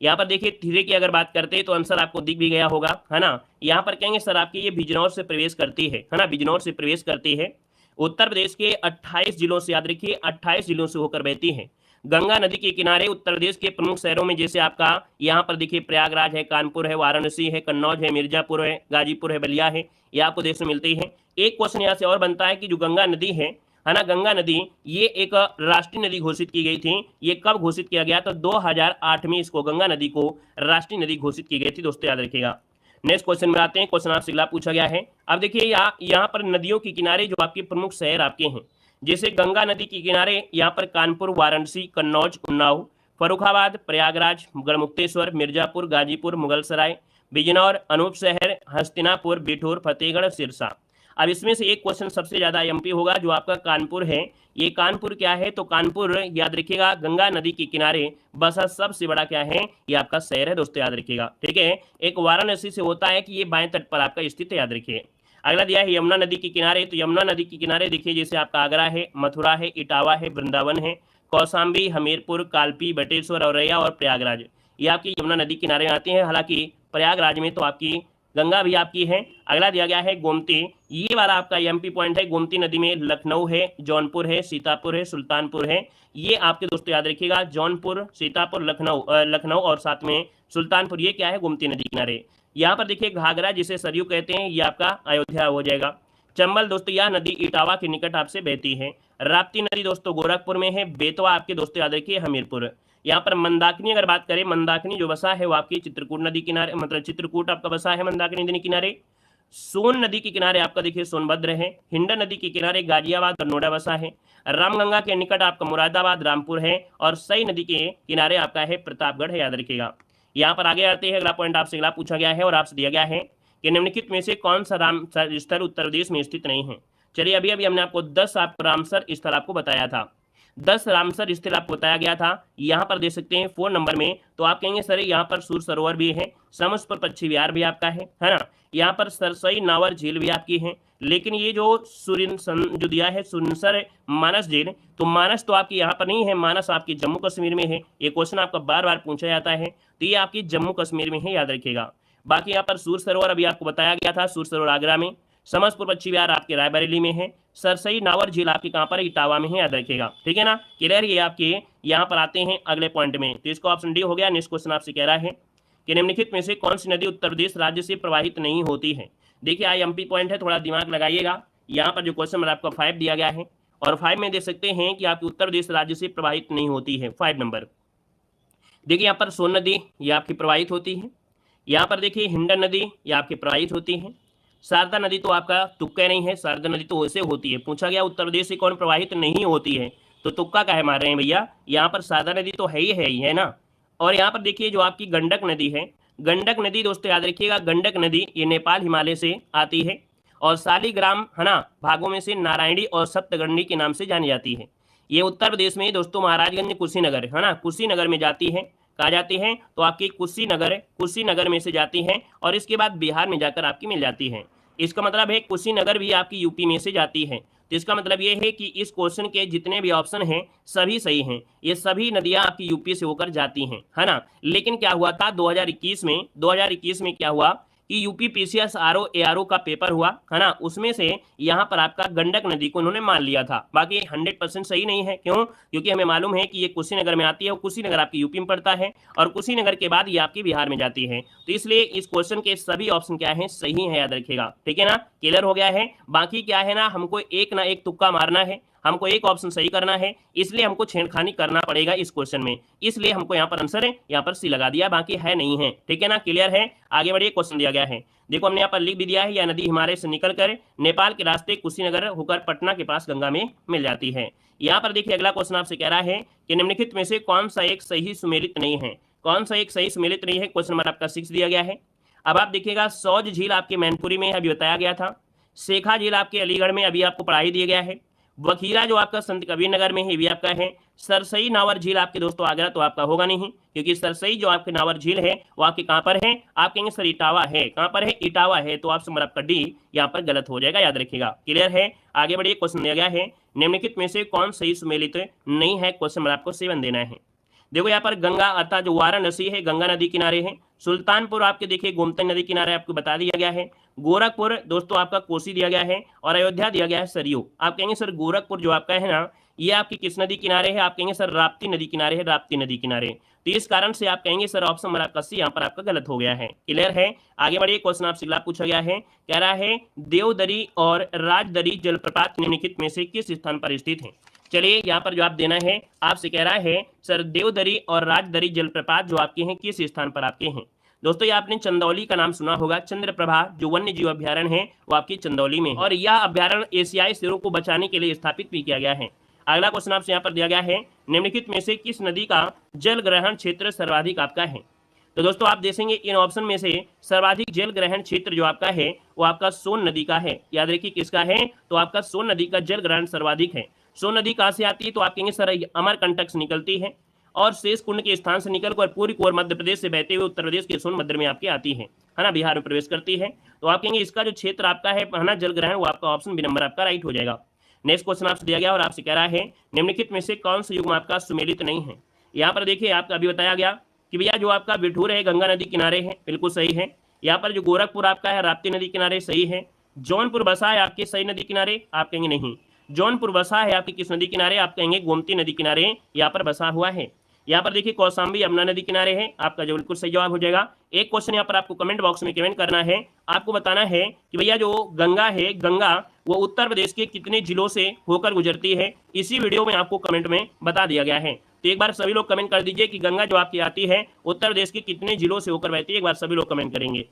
यहाँ पर देखिए धीरे की अगर बात करते हैं तो आंसर आपको दिख भी गया होगा, है ना। यहाँ पर कहेंगे सर आपके ये बिजनौर से प्रवेश करती है ना, बिजनौर से प्रवेश करती है। उत्तर प्रदेश के 28 जिलों से, याद रखिए 28 जिलों से होकर बहती है। गंगा नदी के किनारे उत्तर प्रदेश के प्रमुख शहरों में जैसे आपका यहाँ पर देखिए प्रयागराज है, कानपुर है, वाराणसी है, कन्नौज है, मिर्जापुर है, गाजीपुर है, बलिया है, ये आपको देश में मिलती है। एक क्वेश्चन यहाँ से और बनता है कि जो गंगा नदी है ना, गंगा नदी ये एक राष्ट्रीय नदी घोषित की गई थी। ये कब घोषित किया गया? तो 2008 में इसको गंगा नदी को राष्ट्रीय नदी घोषित की गई थी। दोस्तों याद रखिएगा। नेक्स्ट क्वेश्चन में आते हैं। क्वेश्चन आपसे अगला पूछा गया है। अब देखिए यहाँ पर नदियों के किनारे जो आपके प्रमुख शहर आपके हैं, जैसे गंगा नदी के किनारे यहाँ पर कानपुर, वाराणसी, कन्नौज, उन्नाव, फर्रुखाबाद, प्रयागराज, गढ़मुक्तेश्वर, मिर्जापुर, गाजीपुर, मुगलसराय, बिजनौर, अनूपशहर, हस्तिनापुर, बिठूर, फतेहगढ़, सिरसा। अब इसमें से एक क्वेश्चन सबसे ज्यादा एमपी होगा, जो आपका कानपुर है। ये कानपुर क्या है? तो कानपुर याद रखिएगा गंगा नदी के किनारे बसा सबसे बड़ा क्या है? ये आपका शहर है। दोस्तों याद रखिएगा, ठीक है। एक वाराणसी से होता है कि ये बाएं तट पर आपका स्थित है, याद रखिए। अगला दिया है यमुना नदी के किनारे। तो यमुना नदी के किनारे देखिए जैसे आपका आगरा है, मथुरा है, इटावा है, वृंदावन है, कौशाम्बी, हमीरपुर, कालपी, बटेश्वर, औरैया और प्रयागराज, ये आपकी यमुना नदी किनारे आते हैं। हालांकि प्रयागराज में तो आपकी गंगा भी आपकी है। अगला दिया गया है गोमती। ये वाला आपका एमपी पॉइंट है। गोमती नदी में लखनऊ है, जौनपुर है, सीतापुर है, सुल्तानपुर है। ये आपके दोस्तों याद रखिएगा, जौनपुर, सीतापुर, लखनऊ और साथ में सुल्तानपुर, ये क्या है? गोमती नदी किनारे। यहाँ पर देखिए घाघरा जिसे सरयू कहते हैं, ये आपका अयोध्या हो जाएगा। चंबल दोस्तों यह नदी इटावा के निकट आपसे बहती है। राप्ती नदी दोस्तों गोरखपुर में है। बेतवा आपके दोस्तों याद रखिए हमीरपुर। यहाँ पर मंदाकिनी अगर बात करें, मंदाकिनी जो बसा है वो आपकी चित्रकूट नदी किनारे, मतलब चित्रकूट आपका बसा है मंदाकिनी नदी किनारे। सोन नदी के किनारे आपका देखिए सोनभद्र है। हिंडन नदी के किनारे गाजियाबाद और नोएडा बसा है। रामगंगा के निकट आपका मुरादाबाद, रामपुर है। और सई नदी के किनारे आपका है प्रतापगढ़ है, याद रखिएगा। यहाँ पर आगे आते हैं। अगला पॉइंट आपसे अगला पूछा गया है और आपसे दिया गया है कि निम्नलिखित में से कौन सा रामसर स्थल उत्तर प्रदेश में स्थित नहीं है। चलिए अभी अभी हमने आपको 10 आपको रामसर स्थल आपको बताया था। 10 रामसर स्थल आपको बताया गया था। यहाँ पर दे सकते हैं 4 नंबर में। तो आप कहेंगे सर यहाँ पर सूर सरोवर भी है, समसपुर पक्षी विहार भी आपका है ना। यहाँ पर सरसई नावर झील भी आपकी है। लेकिन ये जो जो दिया है सुनसर मानस झील, तो मानस तो आपकी यहाँ पर नहीं है, मानस आपकी जम्मू कश्मीर में है। ये क्वेश्चन आपका बार बार पूछा जाता है, तो ये आपकी जम्मू कश्मीर में है, याद रखिएगा। बाकी यहाँ पर सूर सरोवर अभी आपको बताया गया था, सूर सरोवर आगरा में। समसपुर पक्षी विहार आपके रायबरेली में है। सरसई नावर झील आपकी कहाँ पर? इटावा में है, याद रखिएगा, ठीक है ना। क्लियर? ये आपके यहाँ पर आते हैं अगले पॉइंट में। तो इसको ऑप्शन डी हो गया। नेक्स्ट क्वेश्चन आपसे कह रहा है कि निम्नलिखित में से कौन सी नदी उत्तर प्रदेश राज्य से प्रवाहित नहीं होती है। देखिए IMP पॉइंट है, थोड़ा दिमाग लगाइएगा। यहाँ पर जो क्वेश्चन नंबर आपका 5 दिया गया है और 5 में दे सकते हैं कि आपकी उत्तर प्रदेश राज्य से प्रवाहित नहीं होती है। 5 नंबर देखिए यहाँ पर सोन नदी ये आपकी प्रवाहित होती है। यहाँ पर देखिए हिंडन नदी ये आपकी प्रवाहित होती है। शारदा नदी तो आपका तुक्का नहीं है, शारदा नदी तो वैसे होती है। पूछा गया उत्तर प्रदेश से कौन प्रवाहित नहीं होती है, तो तुक्का काहे मार रहे हैं भैया? यहाँ पर शारदा नदी तो है ही है ना। और यहाँ पर देखिए जो आपकी गंडक नदी है, गंडक नदी दोस्तों याद रखिएगा, गंडक नदी ये नेपाल हिमालय से आती है और शालीग्राम है ना भागों में से नारायणी और सप्तगंडी के नाम से जानी जाती है। ये उत्तर प्रदेश में दोस्तों महाराजगंज कुशीनगर है ना, कुशीनगर में जाती है। कहा जाती है तो आपकी कुशीनगर में से जाती है और इसके बाद बिहार में जाकर आपकी मिल जाती है। इसका मतलब है कुशीनगर भी आपकी यूपी में से जाती है। तो इसका मतलब ये है कि इस क्वेश्चन के जितने भी ऑप्शन हैं सभी सही हैं। ये सभी नदियां आपकी यूपी से होकर जाती हैं, है ना। लेकिन क्या हुआ था 2021 में क्या हुआ कि यूपी PCS RO ARO का पेपर हुआ है ना, उसमें से यहाँ पर आपका गंडक नदी को उन्होंने मान लिया था। बाकी 100% सही नहीं है। क्यों? क्योंकि हमें मालूम है कि ये कुशीनगर में आती है और कुशीनगर आपकी यूपी में पड़ता है और कुशीनगर के बाद ये आपकी बिहार में जाती है। तो इसलिए इस क्वेश्चन के सभी ऑप्शन क्या है? सही है, याद रखिएगा, ठीक है ना। क्लियर हो गया है। बाकी क्या है ना, हमको एक ना एक तुक्का मारना है, हमको एक ऑप्शन सही करना है, इसलिए हमको छेड़खानी करना पड़ेगा इस क्वेश्चन में। इसलिए हमको यहाँ पर आंसर है, यहाँ पर सी लगा दिया, बाकी है नहीं है, ठीक है ना। क्लियर है। आगे बढ़िए, क्वेश्चन दिया गया है। देखो हमने यहाँ पर लिख भी दिया है, यह नदी हिमालय से निकलकर नेपाल के रास्ते कुशीनगर होकर पटना के पास गंगा में मिल जाती है। यहाँ पर देखिए अगला क्वेश्चन आपसे कह रहा है कि निम्नलिखित में से कौन सा एक सही सुमेलित नहीं है। कौन सा एक सही सुमेलित नहीं है? क्वेश्चन नंबर आपका 6 दिया गया है। अब आप देखिएगा सौज झील आपके मैनपुरी में अभी बताया गया था। शेखा झील आपके अलीगढ़ में अभी आपको पढ़ाई दिया गया है। वखीरा जो आपका संत कबीर नगर में है भी आपका है। सरसई नावर झील आपके दोस्तों आगरा तो आपका होगा नहीं, क्योंकि सरसई जो आपके नावर झील है वो आपके कहाँ पर है? आप कहेंगे सर इटावा है। कहाँ पर है? इटावा है। तो ऑप्शन नंबर आपका डी यहाँ पर गलत हो जाएगा, याद रखिएगा। क्लियर है। आगे बढ़िए, क्वेश्चन दिया गया है निम्नलिखित में से कौन सही सुमेलित नहीं है। क्वेश्चन नंबर आपको 7 देना है। देखो यहाँ पर गंगा अर्थात जो वाराणसी है गंगा नदी किनारे है। सुल्तानपुर आपके देखिए गोमती नदी किनारे आपको बता दिया गया है। गोरखपुर दोस्तों आपका कोसी दिया गया है और अयोध्या दिया गया है सरयू। आप कहेंगे सर गोरखपुर जो आपका है ना ये आपकी किस नदी किनारे है? आप कहेंगे सर राप्ती नदी किनारे है, राप्ती नदी किनारे। तो इस कारण से आप कहेंगे सर ऑप्शन नंबर आपका सी यहाँ पर आपका गलत हो गया है। क्लियर है? आगे बढ़िए, क्वेश्चन आपसे अगला पूछा गया है, कह रहा है देवदरी और राजदरी जलप्रपात निम्नलिखित में से किस स्थान पर स्थित है? चलिए यहाँ पर जवाब देना है, आपसे कह रहा है सर देवदरी और राजदरी जलप्रपात जो आपके हैं किस स्थान पर आपके हैं? दोस्तों ये आपने चंदौली का नाम सुना होगा, चंद्रप्रभा जो वन्य जीव अभ्यारण्य है वो आपकी चंदौली में, और यह अभ्यारण्य एशियाई शेरों को बचाने के लिए स्थापित भी किया गया है। अगला क्वेश्चन आपसे यहाँ पर दिया गया है, निम्नलिखित में से किस नदी का जल ग्रहण क्षेत्र सर्वाधिक आपका है? तो दोस्तों आप देखेंगे इन ऑप्शन में से सर्वाधिक जल ग्रहण क्षेत्र जो आपका है वो आपका सोन नदी का है। याद रखिए किसका है? तो आपका सोन नदी का जल ग्रहण सर्वाधिक है। सोन नदी कहाँ से आती है? तो आप कहेंगे सर अमरकंटक से निकलती है और शेष कुंड के स्थान से निकलकर पूरी कोर मध्य प्रदेश से बहते हुए उत्तर प्रदेश के सोनभद्र में आपकी आती है ना, बिहार में प्रवेश करती है। तो आप कहेंगे इसका जो क्षेत्र आपका है ना जल ग्रहण, वो आपका ऑप्शन बी नंबर आपका राइट हो जाएगा। नेक्स्ट क्वेश्चन आपसे दिया गया और आपसे कह रहा है निम्नलिखित में से कौन सा युग्म आपका सुमेलित नहीं है? यहाँ पर देखिए आपका अभी बताया गया कि भैया जो आपका बिठूर है गंगा नदी किनारे है, बिल्कुल सही है। यहाँ पर जो गोरखपुर आपका है राप्ती नदी किनारे, सही है। जौनपुर बसा है आपके सही नदी किनारे, आप कहेंगे नहीं। जौनपुर बसा है आपकी किस नदी किनारे? आप कहेंगे गोमती नदी किनारे यहाँ पर बसा हुआ है। यहाँ पर देखिए कौशाम्बी यमुना नदी किनारे है, आपका जो बिल्कुल सही जवाब हो जाएगा। एक क्वेश्चन यहाँ पर आपको कमेंट बॉक्स में कमेंट करना है, आपको बताना है कि भैया जो गंगा है, गंगा वो उत्तर प्रदेश के कितने जिलों से होकर गुजरती है? इसी वीडियो में आपको कमेंट में बता दिया गया है। तो एक बार सभी लोग कमेंट कर दीजिए कि गंगा जो आपकी आती है उत्तर प्रदेश के कितने जिलों से होकर बहती है, एक बार सभी लोग कमेंट करेंगे।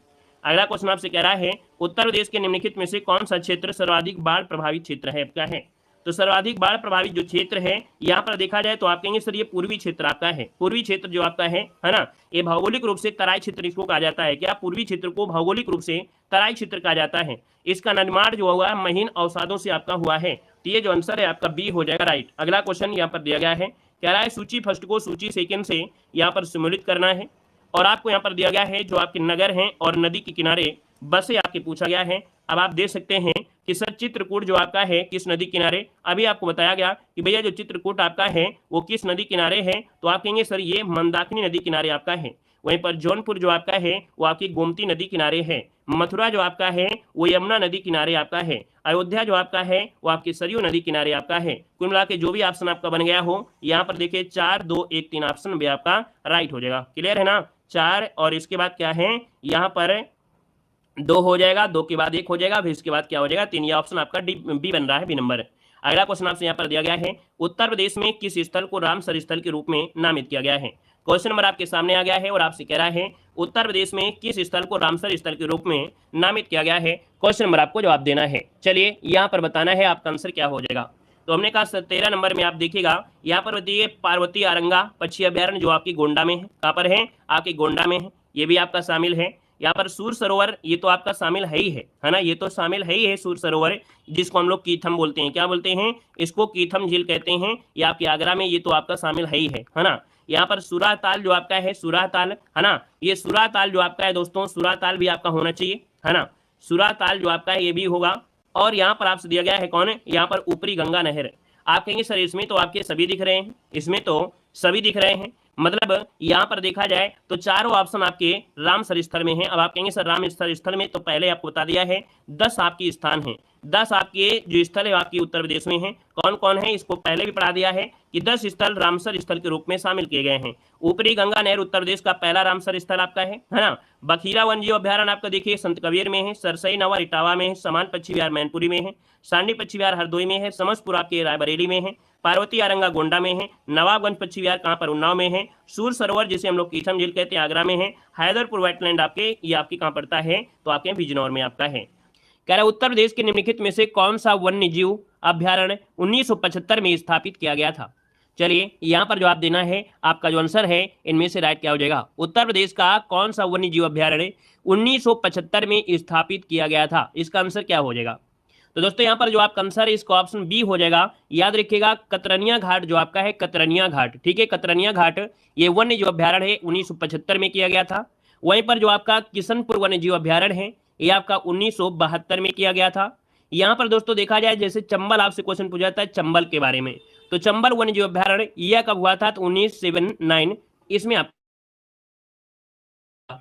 अगला क्वेश्चन आपसे कह रहा है उत्तर प्रदेश के निम्नलिखित में से कौन सा क्षेत्र सर्वाधिक बाढ़ प्रभावित क्षेत्र है आपका है? तो सर्वाधिक बाढ़ प्रभावित जो क्षेत्र है यहाँ पर देखा जाए तो आप कहेंगे सर ये पूर्वी क्षेत्र आपका है। पूर्वी क्षेत्र जो आपका है ना, ये भौगोलिक रूप से तराई क्षेत्र इसको कहा जाता है। क्या पूर्वी क्षेत्र को भौगोलिक रूप से तराई क्षेत्र कहा जाता है। इसका निर्माण जो हुआ महीन अवसादों से आपका हुआ है। तो ये जो आंसर है आपका बी हो जाएगा राइट। अगला क्वेश्चन यहाँ पर दिया गया है, कह रहा है सूची फर्स्ट को सूची सेकेंड से यहाँ पर सम्मिलित करना है, और आपको यहाँ पर दिया गया है जो आपके नगर हैं और नदी के किनारे बसे आपके पूछा गया है। अब आप देख सकते हैं कि सर चित्रकूट जो आपका है किस नदी किनारे? अभी आपको बताया गया कि भैया जो चित्रकूट आपका है वो किस नदी किनारे है, तो आप कहेंगे सर ये मंदाकिनी नदी किनारे आपका है। वहीं पर जौनपुर जो आपका है वो आपकी गोमती नदी किनारे है। मथुरा जो आपका है वो यमुना नदी किनारे आपका है। अयोध्या जो आपका है वो आपकी सरयू नदी किनारे आपका है। कुल मिला के जो भी ऑप्शन आपका बन गया हो यहाँ पर देखिए 4 2 1 3 ऑप्शन भी आपका राइट हो जाएगा। क्लियर है ना? 4 और इसके बाद क्या है यहाँ पर 2 हो जाएगा, 2 के बाद 1 हो जाएगा, फिर इसके बाद क्या हो जाएगा 3। ये ऑप्शन आपका बी बन रहा है, बी नंबर। अगला क्वेश्चन आपसे यहाँ पर दिया गया है उत्तर प्रदेश में किस स्थल को रामसर स्थल के रूप में नामित किया गया है? क्वेश्चन नंबर आपके सामने आ गया है और आपसे कह रहा है उत्तर प्रदेश में किस स्थल को रामसर स्थल के रूप में नामित किया गया है। क्वेश्चन नंबर आपको जवाब देना है। चलिए यहाँ पर बताना है आपका आंसर क्या हो जाएगा। तो हमने कहा 13 नंबर में आप देखिएगा यहाँ पर बताइए पार्वती आरंगा पक्षी अभ्यारण्य जो आपकी गोंडा में है। कहाँ पर है? आपकी गोंडा में है, ये भी आपका शामिल है। यहाँ पर सूर सरोवर ये तो आपका शामिल है ही है ना, ये तो शामिल है ही है सूर सरोवर, जिसको हम लोग कीथम बोलते हैं। क्या बोलते हैं? इसको कीथम झील कहते हैं। ये आपके आगरा में ये तो आपका शामिल है ही है ना। यहाँ पर सुराह ताल जो आपका है, सुराह ताल है ना, ये सुराह ताल जो आपका है दोस्तों, सुराह ताल भी आपका होना चाहिए है ना। सुराह ताल जो आपका है ये भी होगा। और यहाँ पर आपसे दिया गया है कौन है? यहाँ पर ऊपरी गंगा नहर। आप कहेंगे सर इसमें तो आपके सभी दिख रहे हैं, इसमें तो सभी दिख रहे हैं, मतलब यहाँ पर देखा जाए तो चारों ऑप्शन आपके रामसर स्थल में हैं। अब आप कहेंगे सर रामसर स्थल में तो पहले आपको बता दिया है 10 आपकी स्थान हैं, 10 आपके जो स्थल है आपकी उत्तर प्रदेश में हैं। कौन कौन है इसको पहले भी पढ़ा दिया है कि 10 स्थल रामसर स्थल के रूप में शामिल किए गए हैं। ऊपरी गंगा नहर उत्तर प्रदेश का पहला रामसर स्थल आपका है ना। बखीरा वन्य जीव अभ्यारण्य आपका देखिए संत कबीर में है, सरसई नवा इटावा में है, समान पक्षी विहार मैनपुरी में है, सांडी पक्षी विहार हरदोई में है, समसपुर आपके रायबरेली में है, पार्वती आरंगा गोंडा में है, नवाबगंज पक्षी विहार कहाँ पर? उन्नाव में है, सूर सरोवर जिसे हम लोग कीथम झील कहते हैं आगरा में है, हैदरपुर वेटलैंड आपके ये आपकी कहाँ पड़ता है? तो आपके बिजनौर में आपका है। कह रहा है उत्तर प्रदेश के निम्नलिखित में से कौन सा वन्य जीव अभ्यारण्य 1975 में स्थापित किया गया था? चलिए यहाँ पर जवाब देना है, आपका जो आंसर है इनमें से राइट क्या हो जाएगा? उत्तर प्रदेश का कौन सा वन्य जीव अभ्यारण्य 1975 में स्थापित किया गया था, इसका आंसर क्या हो जाएगा? तो दोस्तों यहाँ पर जो आपका आंसर है इसका ऑप्शन बी हो जाएगा। याद रखिएगा कतरनिया घाट जो आपका है, कतरनिया घाट, ठीक है, कतरनिया घाट ये वन्य जीव अभ्यारण्य है 1975 में किया गया था। वहीं पर जो आपका किशनपुर वन्य जीव अभ्यारण्य है ये आपका 1972 में किया गया था। यहाँ पर दोस्तों देखा जाए जैसे चंबल आपसे क्वेश्चन पूछा जाता है चंबल के बारे में, तो चंबल वन्य जीव अभ्यारण्य यह कब हुआ था? तो 1979 इसमें आप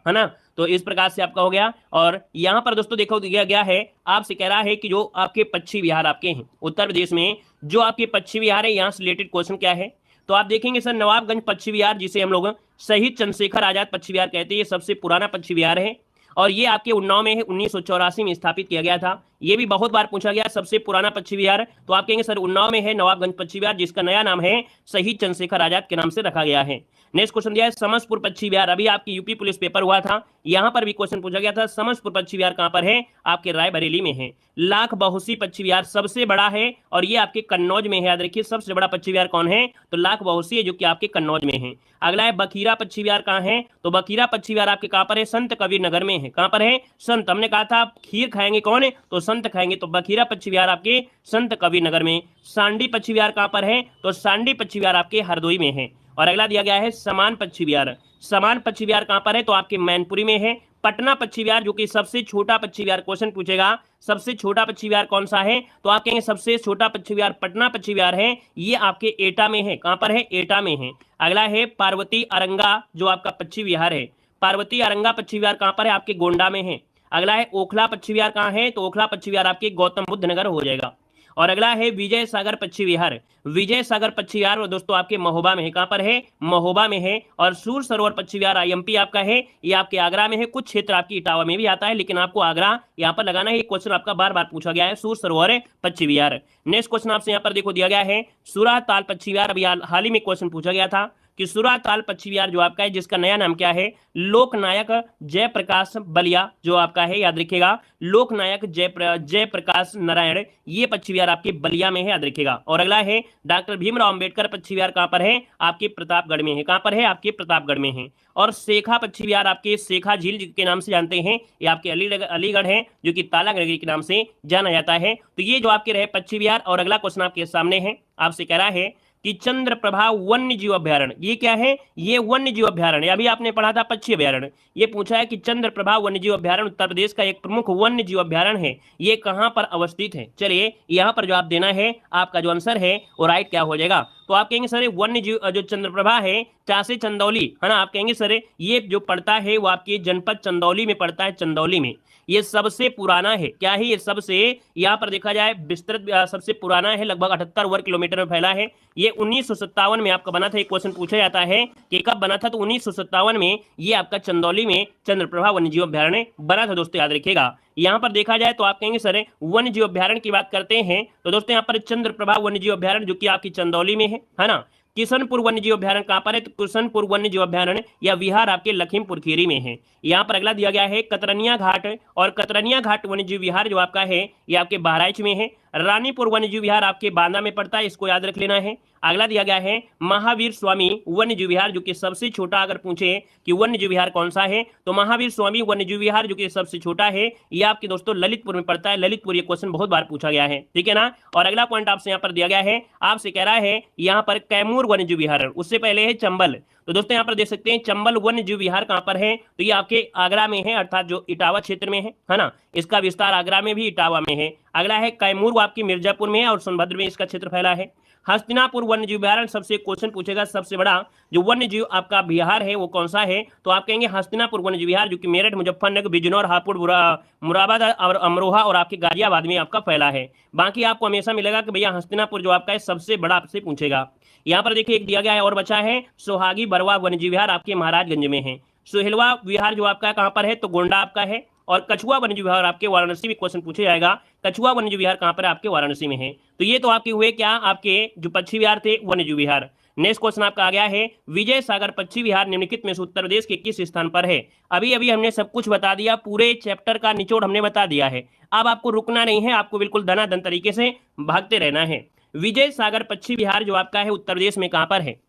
है ना। तो इस प्रकार से आपका हो गया। और यहाँ पर दोस्तों देखो दिया गया है, आपसे कह रहा है कि जो आपके पश्चिमी बिहार आपके हैं उत्तर प्रदेश में, जो आपके पश्चिमी बिहार है, यहाँ से रिलेटेड क्वेश्चन क्या है। तो आप देखेंगे सर नवाबगंज पश्चिमी बिहार, जिसे हम लोग शहीद चंद्रशेखर आजाद पश्चिमी बिहार कहते हैं, ये सबसे पुराना पश्चिमी बिहार है और ये आपके उन्नाव में है, 1984 में स्थापित किया गया था। ये भी बहुत बार पूछा गया सबसे पुराना पश्चिमी बिहार, तो आप कहेंगे सर उन्नाव में है नवाबगंज पश्चिमी बिहार, जिसका नया नाम है शहीद चंद्रशेखर आजाद के नाम से रखा गया है। नेक्स्ट क्वेश्चन दिया है समस्तपुर पश्चिमी बिहार, अभी आपकी यूपी पुलिस पेपर हुआ था, यहां पर भी क्वेश्चन पूछा गया था। समस्तपुर पश्चिमी बिहार कहां पर है, आपके रायबरेली में है। लाख बहुसी पश्चिमी बिहार सबसे बड़ा है और ये आपके कन्नौज में है। याद रखिए सबसे बड़ा पश्चिमी बिहार कौन है, तो लाख बहुसी है, जो कि आपके कन्नौज में है। अगला है बखीरा पश्चिमी बिहार कहां है, तो बखीरा पश्चिमी बिहार आपके कहां पर है, संत कबीर नगर में है। कहां पर है, संत, हमने कहा था खीर खाएंगे कौन है, तो संत खाएंगे, तो बखीरा पश्चिमी बिहार आपके संत कबीर नगर में। सांडी पश्चिमी बिहार कहां पर है, तो सांडी पश्चिमी बिहार आपके हरदोई में है। और अगला दिया गया है समान पश्चिमी बिहार, समान पश्चिमी बिहार कहां पर है, तो आपके मैनपुरी में है। पटना पश्चिमी बिहार, जो कि सबसे छोटा पश्चिमी बिहार, क्वेश्चन पूछेगा सबसे छोटा पश्चिमी बिहार कौन सा है, तो आप कहेंगे सबसे छोटा पश्चिमी बिहार पटना पश्चिमी बिहार है, ये आपके एटा में है। कहां पर है, एटा में है। अगला है पार्वती अरंगा, जो आपका पश्चिमी बिहार है, पार्वती अरंगा पश्चिमी बिहार कहां पर है, आपके गोंडा में है। अगला है ओखला पश्चिमी बिहार कहां है, तो ओखला पश्चिमी बिहार आपके गौतम बुद्ध नगर हो जाएगा। और अगला है विजय सागर पश्चिमी बिहार, विजय सागर पश्चिमी बिहार दोस्तों आपके महोबा में है। कहां पर है, महोबा में है। और सूर सरोवर पश्चिमी बिहार आईएमपी आपका है, ये आपके आगरा में है। कुछ क्षेत्र आपकी इटावा में भी आता है, लेकिन आपको आगरा यहाँ पर लगाना है। ये क्वेश्चन आपका बार बार पूछा गया है, सूर सरोवर पश्चिमी बिहार। नेक्स्ट क्वेश्चन आपसे यहाँ पर देखो दिया गया है सुराताल पश्चिमी बिहार, अभी हाल ही में क्वेश्चन पूछा गया था कि सुराताल पश्चिमी बिहार जो आपका है, जिसका नया नाम क्या है, लोकनायक जयप्रकाश बलिया, जो आपका है याद रखिएगा, लोकनायक जयप्रकाश नारायण, ये पश्चिमी बिहार आपके बलिया में है, याद रखिएगा। और अगला है डॉक्टर भीमराव अंबेडकर पश्चिमी बिहार कहां पर है, आपके प्रतापगढ़ में है। कहां पर है, आपके प्रतापगढ़ में है। और शेखा पश्चिमी बिहार आपके शेखा झील के नाम से जानते हैं, ये आपके अलीगढ़ है, जो कि तालागढ़ के नाम से जाना जाता है। तो ये जो आपके रहे पश्चिमी बिहार। और अगला क्वेश्चन आपके सामने है, आपसे कह रहा है कि चंद्रप्रभा वन्य जीव अभ्यारण्य, ये क्या है, ये वन्य जीव अभ्यारण्य, अभी आपने पढ़ा था पक्षी अभ्यारण्य। ये पूछा है कि चंद्रप्रभा वन्य जीव अभ्यारण्य उत्तर प्रदेश का एक प्रमुख वन्य जीव अभ्यारण्य है, ये कहां पर अवस्थित है। चलिए यहां पर जो आप देना है, आपका जो आंसर है वो राइट क्या हो जाएगा, तो आप कहेंगे सर वन्य जीव जो चंद्रप्रभा है चासे चंदौली है ना, आप कहेंगे सर ये जो पड़ता है वो आपके जनपद चंदौली में पड़ता है, चंदौली में। ये सबसे पुराना है, क्या है, ये सबसे यहाँ पर देखा जाए विस्तृत सबसे पुराना है, लगभग 78 वर्ग किलोमीटर में फैला है। ये 1957 में आपका बना था। एक क्वेश्चन पूछा जाता है कि कब बना था, तो 1957 में ये आपका चंदौली में चंद्रप्रभा वन्यजीव अभ्यारण्य बना था। दोस्तों याद रखिएगा, यहाँ पर देखा जाए तो आप कहेंगे सर वन्यजीव अभ्यारण्य की बात करते हैं, तो दोस्तों यहाँ पर चंद्रप्रभा वन्यजीव अभ्यारण्य जो कि आपकी चंदौली में है ना। किशनपुर वन्यजीव अभ्यारण्य कहां पर है, तो किशनपुर वन्यजीव अभ्यारण्य या विहार आपके लखीमपुर खीरी में है। यहाँ पर अगला दिया गया है कतरनिया घाट, और कतरनिया घाट वन्यजीव विहार जो आपका है ये आपके बहराइच में है। रानीपुर वन्यजीव विहार आपके बांदा में पड़ता है, इसको याद रख लेना है। अगला दिया गया है महावीर स्वामी वन्यजीव विहार, जो कि सबसे छोटा, अगर पूछे कि वन्यजीव विहार कौन सा है, तो महावीर स्वामी वन्यजीव विहार जो कि सबसे छोटा है, ये आपके दोस्तों ललितपुर में पड़ता है। ललितपुर, ये क्वेश्चन बहुत बार पूछा गया है, ठीक है ना। और अगला पॉइंट आपसे यहाँ पर दिया गया है, आपसे कह रहा है यहाँ पर कैमूर वन्यजीव विहार, उससे पहले है चंबल। तो दोस्तों यहाँ पर देख सकते हैं चंबल वन्यजीव विहार कहां पर है, तो ये आपके आगरा में है, अर्थात जो इटावा क्षेत्र में है ना। इसका विस्तार आगरा में भी इटावा में है। अगला है कैमूर, वो आपकी मिर्जापुर में है और सोनभद्र में इसका क्षेत्र फैला है। हस्तिनापुर वन्यजीव अभ्यारण्य, सबसे क्वेश्चन पूछेगा सबसे बड़ा जो वन्यजीव आपका विहार है वो कौन सा है, तो आप कहेंगे हस्तिनापुर वन्यजीव विहार, जो कि मेरठ, मुजफ्फरनगर, बिजनौर, हापुड़, मुरादाबाद और अमरोहा और आपके गाजियाबाद में आपका फैला है। बाकी आपको हमेशा मिलेगा कि भैया हस्तिनापुर जो आपका है सबसे बड़ा आपसे पूछेगा। यहाँ पर देखिए एक दिया गया है और बचा है सोहागी बरवा वन्यजीव विहार, आपके महाराजगंज में है। सोहेलवा विहार जो आपका कहां पर है, तो गोंडा आपका है। और कछुआ वन्यजीव विहार आपके वाराणसी में क्वेश्चन पूछा जाएगा, कछुआ वन्यजीव विहार कहां पर है, आपके वाराणसी में है। तो ये तो आपके हुए क्या, आपके जो पश्चिमी विहार थे वन्यजीव विहार। नेक्स्ट क्वेश्चन आपका आ गया है विजय सागर पश्चिमी विहार निम्नलिखित में से उत्तर प्रदेश के किस स्थान पर है। अभी अभी हमने सब कुछ बता दिया, पूरे चैप्टर का निचोड़ हमने बता दिया है। अब आपको रुकना नहीं है, आपको बिल्कुल धनाधन तरीके से भागते रहना है। विजय सागर पश्चिमी विहार जो आपका है उत्तर प्रदेश में कहां पर है,